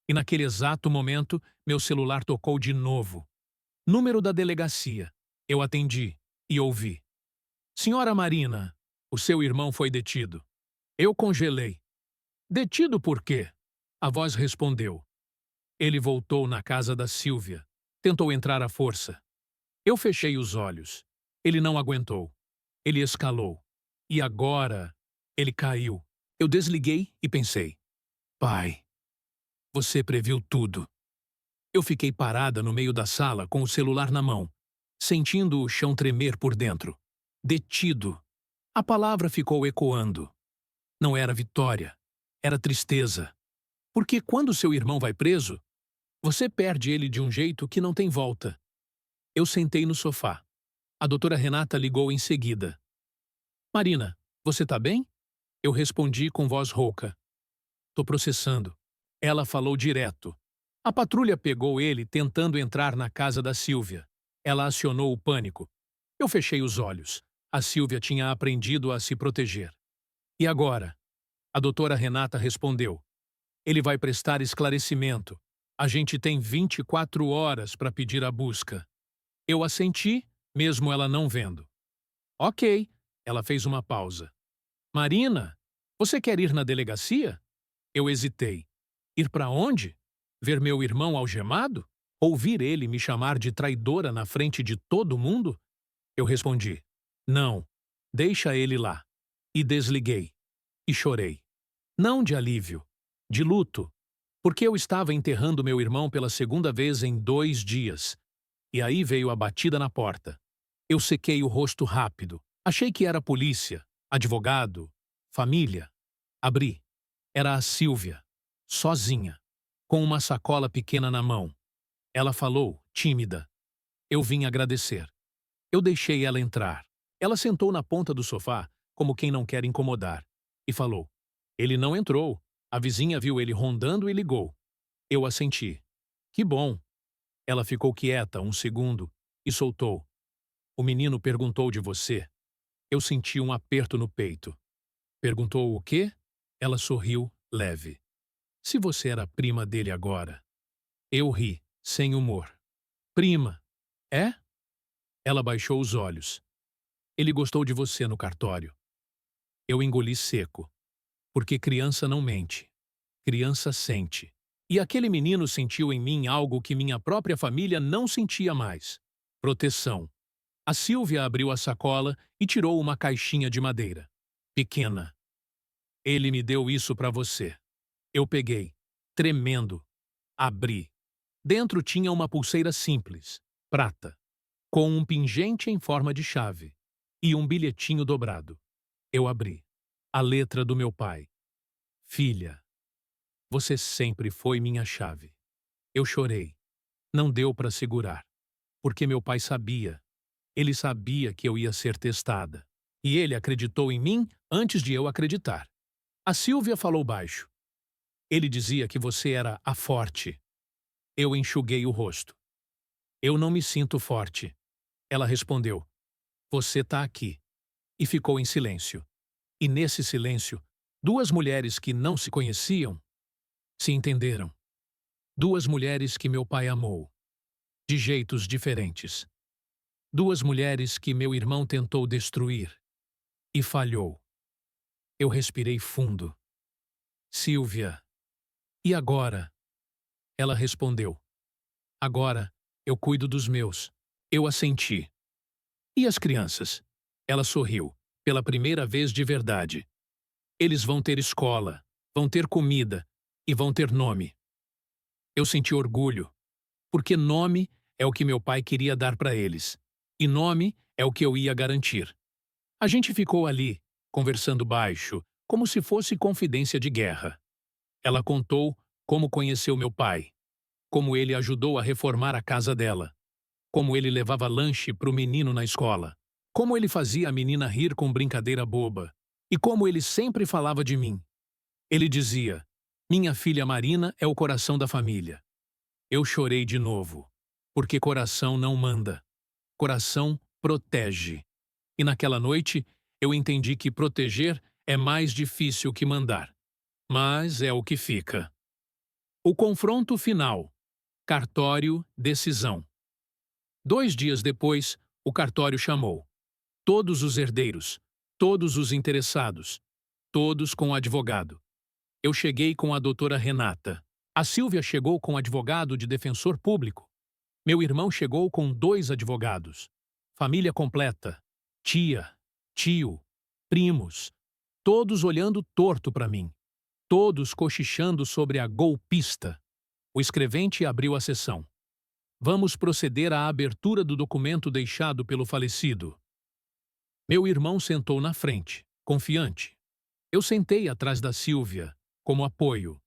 A: E naquele exato momento, meu celular tocou de novo. Número da delegacia. Eu atendi e ouvi. Senhora Marina, o seu irmão foi detido. Eu congelei. Detido por quê? A voz respondeu. Ele voltou na casa da Sílvia. Tentou entrar à força. Eu fechei os olhos. Ele não aguentou. Ele escalou. E agora, ele caiu. Eu desliguei e pensei. Pai, você previu tudo. Eu fiquei parada no meio da sala com o celular na mão, sentindo o chão tremer por dentro. Detido. A palavra ficou ecoando. Não era vitória, era tristeza. Porque quando seu irmão vai preso, você perde ele de um jeito que não tem volta. Eu sentei no sofá. A doutora Renata ligou em seguida. Marina, você tá bem? Eu respondi com voz rouca. Tô processando. Ela falou direto. A patrulha pegou ele tentando entrar na casa da Sílvia. Ela acionou o pânico. Eu fechei os olhos. A Sílvia tinha aprendido a se proteger. E agora? A doutora Renata respondeu. Ele vai prestar esclarecimento. A gente tem 24 horas para pedir a busca. Eu assenti, mesmo ela não vendo. Ok. Ela fez uma pausa. Marina, você quer ir na delegacia? Eu hesitei. Ir para onde? Ver meu irmão algemado? Ouvir ele me chamar de traidora na frente de todo mundo? Eu respondi. Não, deixa ele lá. E desliguei. E chorei. Não de alívio, de luto, porque eu estava enterrando meu irmão pela segunda vez em 2 dias. E aí veio a batida na porta. Eu sequei o rosto rápido. Achei que era polícia, advogado, família. Abri. Era a Sílvia, sozinha, com uma sacola pequena na mão. Ela falou, tímida. Eu vim agradecer. Eu deixei ela entrar. Ela sentou na ponta do sofá, como quem não quer incomodar, e falou. Ele não entrou. A vizinha viu ele rondando e ligou. Eu assenti. Que bom. Ela ficou quieta um segundo e soltou. O menino perguntou de você. Eu senti um aperto no peito. Perguntou o quê? Ela sorriu, leve. Se você era prima dele agora. Eu ri, sem humor. Prima. É? Ela baixou os olhos. Ele gostou de você no cartório. Eu engoli seco. Porque criança não mente. Criança sente. E aquele menino sentiu em mim algo que minha própria família não sentia mais. Proteção. A Sílvia abriu a sacola e tirou uma caixinha de madeira. Pequena. Ele me deu isso para você. Eu peguei, tremendo. Abri. Dentro tinha uma pulseira simples, prata, com um pingente em forma de chave e um bilhetinho dobrado. Eu abri. A letra do meu pai. Filha, você sempre foi minha chave. Eu chorei. Não deu para segurar. Porque meu pai sabia. Ele sabia que eu ia ser testada. E ele acreditou em mim antes de eu acreditar. A Sílvia falou baixo. Ele dizia que você era a forte. Eu enxuguei o rosto. Eu não me sinto forte. Ela respondeu. Você tá aqui. E ficou em silêncio. E nesse silêncio, 2 mulheres que não se conheciam se entenderam. 2 mulheres que meu pai amou. De jeitos diferentes. 2 mulheres que meu irmão tentou destruir. E falhou. Eu respirei fundo. Sílvia. E agora? Ela respondeu. Agora, eu cuido dos meus. Eu assenti. E as crianças? Ela sorriu, pela primeira vez de verdade. Eles vão ter escola, vão ter comida e vão ter nome. Eu senti orgulho, porque nome é o que meu pai queria dar para eles. E nome é o que eu ia garantir. A gente ficou ali, conversando baixo, como se fosse confidência de guerra. Ela contou como conheceu meu pai, como ele ajudou a reformar a casa dela, como ele levava lanche para o menino na escola, como ele fazia a menina rir com brincadeira boba, e como ele sempre falava de mim. Ele dizia, minha filha Marina é o coração da família. Eu chorei de novo, porque coração não manda. Coração protege. E naquela noite, eu entendi que proteger é mais difícil que mandar. Mas é o que fica. O confronto final. Cartório, decisão. 2 dias depois, o cartório chamou. Todos os herdeiros, todos os interessados, todos com advogado. Eu cheguei com a doutora Renata. A Sílvia chegou com advogado de defensor público. Meu irmão chegou com 2 advogados. Família completa. Tia, tio, primos. Todos olhando torto para mim. Todos cochichando sobre a golpista. O escrevente abriu a sessão. Vamos proceder à abertura do documento deixado pelo falecido. Meu irmão sentou na frente, confiante. Eu sentei atrás da Sílvia, como apoio.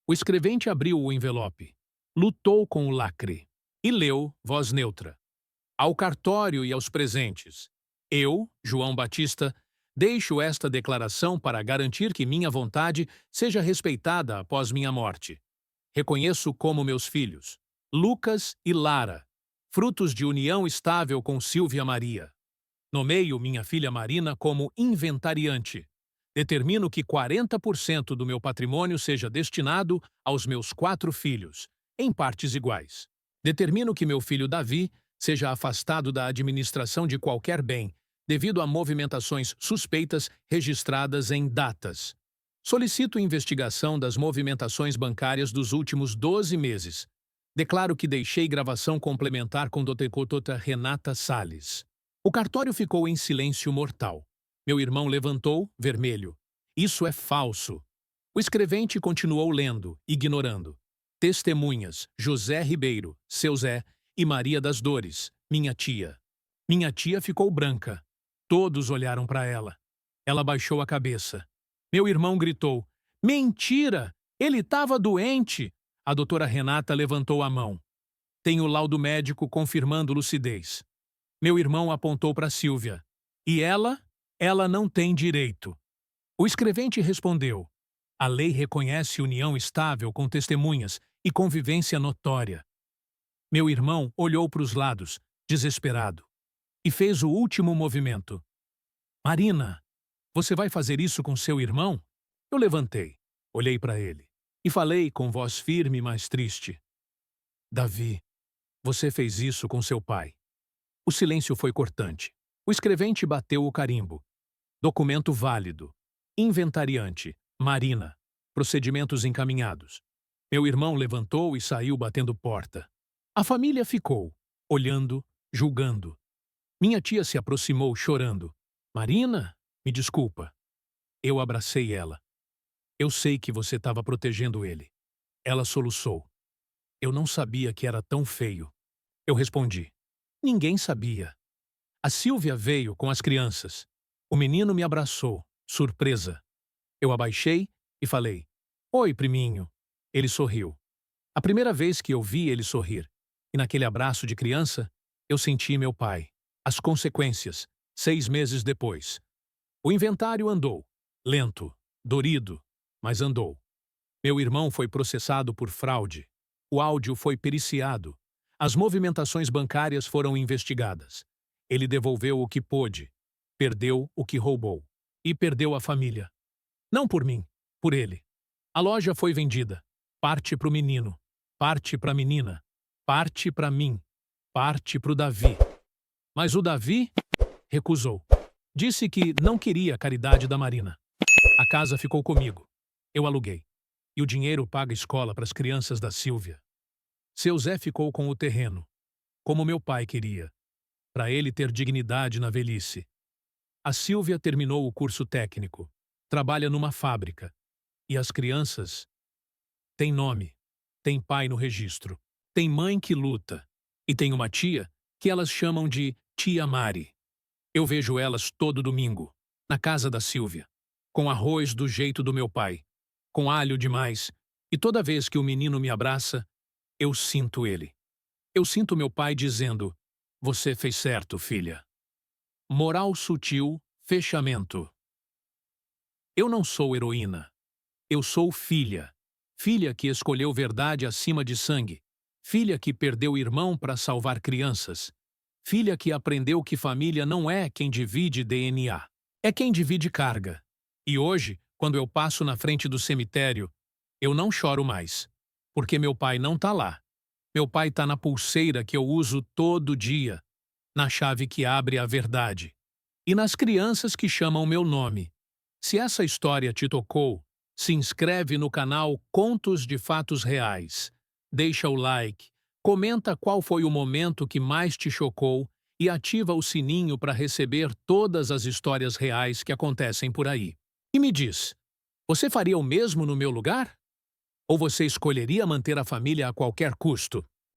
A: O escrevente abriu o envelope, lutou com o lacre e leu, voz neutra. Ao cartório e aos presentes. Eu, João Batista, deixo esta declaração para garantir que minha vontade seja respeitada após minha morte. Reconheço como meus filhos, Lucas e Lara, frutos de união estável com Sílvia Maria. Nomeio minha filha Marina como inventariante. Determino que 40% do meu patrimônio seja destinado aos meus 4 filhos, em partes iguais. Determino que meu filho Davi seja afastado da administração de qualquer bem, devido a movimentações suspeitas registradas em datas. Solicito investigação das movimentações bancárias dos últimos 12 meses. Declaro que deixei gravação complementar com Dra. Renata Salles. O cartório ficou em silêncio mortal. Meu irmão levantou, vermelho. Isso é falso. O escrevente continuou lendo, ignorando. Testemunhas, José Ribeiro, seu Zé e Maria das Dores, minha tia. Minha tia ficou branca. Todos olharam para ela. Ela baixou a cabeça. Meu irmão gritou: "Mentira! Ele estava doente!" A doutora Renata levantou a mão. Tenho laudo médico confirmando lucidez. Meu irmão apontou para Sílvia. E ela? Ela não tem direito. O escrevente respondeu: a lei reconhece união estável com testemunhas e convivência notória. Meu irmão olhou para os lados, desesperado, e fez o último movimento. Marina, você vai fazer isso com seu irmão? Eu levantei, olhei para ele e falei com voz firme, mas triste. Davi, você fez isso com seu pai. O silêncio foi cortante. O escrevente bateu o carimbo. Documento válido. Inventariante. Marina. Procedimentos encaminhados. Meu irmão levantou e saiu batendo porta. A família ficou, olhando, julgando. Minha tia se aproximou chorando. Marina, me desculpa. Eu abracei ela. Eu sei que você estava protegendo ele. Ela soluçou. Eu não sabia que era tão feio. Eu respondi. Ninguém sabia. A Sílvia veio com as crianças. O menino me abraçou, surpresa. Eu abaixei e falei, oi, priminho. Ele sorriu. A primeira vez que eu vi ele sorrir, e naquele abraço de criança, eu senti meu pai. As consequências, 6 meses depois. O inventário andou, lento, dorido, mas andou. Meu irmão foi processado por fraude. O áudio foi periciado. As movimentações bancárias foram investigadas. Ele devolveu o que pôde, perdeu o que roubou. E perdeu a família. Não por mim, por ele. A loja foi vendida. Parte para o menino, parte para a menina, parte para mim, parte para o Davi. Mas o Davi recusou. Disse que não queria a caridade da Marina. A casa ficou comigo. Eu aluguei. E o dinheiro paga escola para as crianças da Sílvia. Seu Zé ficou com o terreno, como meu pai queria, para ele ter dignidade na velhice. A Sílvia terminou o curso técnico, trabalha numa fábrica. E as crianças têm nome, têm pai no registro, tem mãe que luta, e tem uma tia que elas chamam de Tia Mari. Eu vejo elas todo domingo, na casa da Sílvia, com arroz do jeito do meu pai, com alho demais, e toda vez que o menino me abraça, eu sinto ele. Eu sinto meu pai dizendo, você fez certo, filha. Moral sutil, fechamento. Eu não sou heroína. Eu sou filha. Filha que escolheu verdade acima de sangue. Filha que perdeu irmão para salvar crianças. Filha que aprendeu que família não é quem divide DNA. É quem divide carga. E hoje, quando eu passo na frente do cemitério, eu não choro mais. Porque meu pai não tá lá. Meu pai tá na pulseira que eu uso todo dia. Na chave que abre a verdade. E nas crianças que chamam meu nome. Se essa história te tocou, se inscreve no canal Contos de Fatos Reais. Deixa o like, comenta qual foi o momento que mais te chocou e ativa o sininho para receber todas as histórias reais que acontecem por aí. E me diz, você faria o mesmo no meu lugar? Ou você escolheria manter a família a qualquer custo?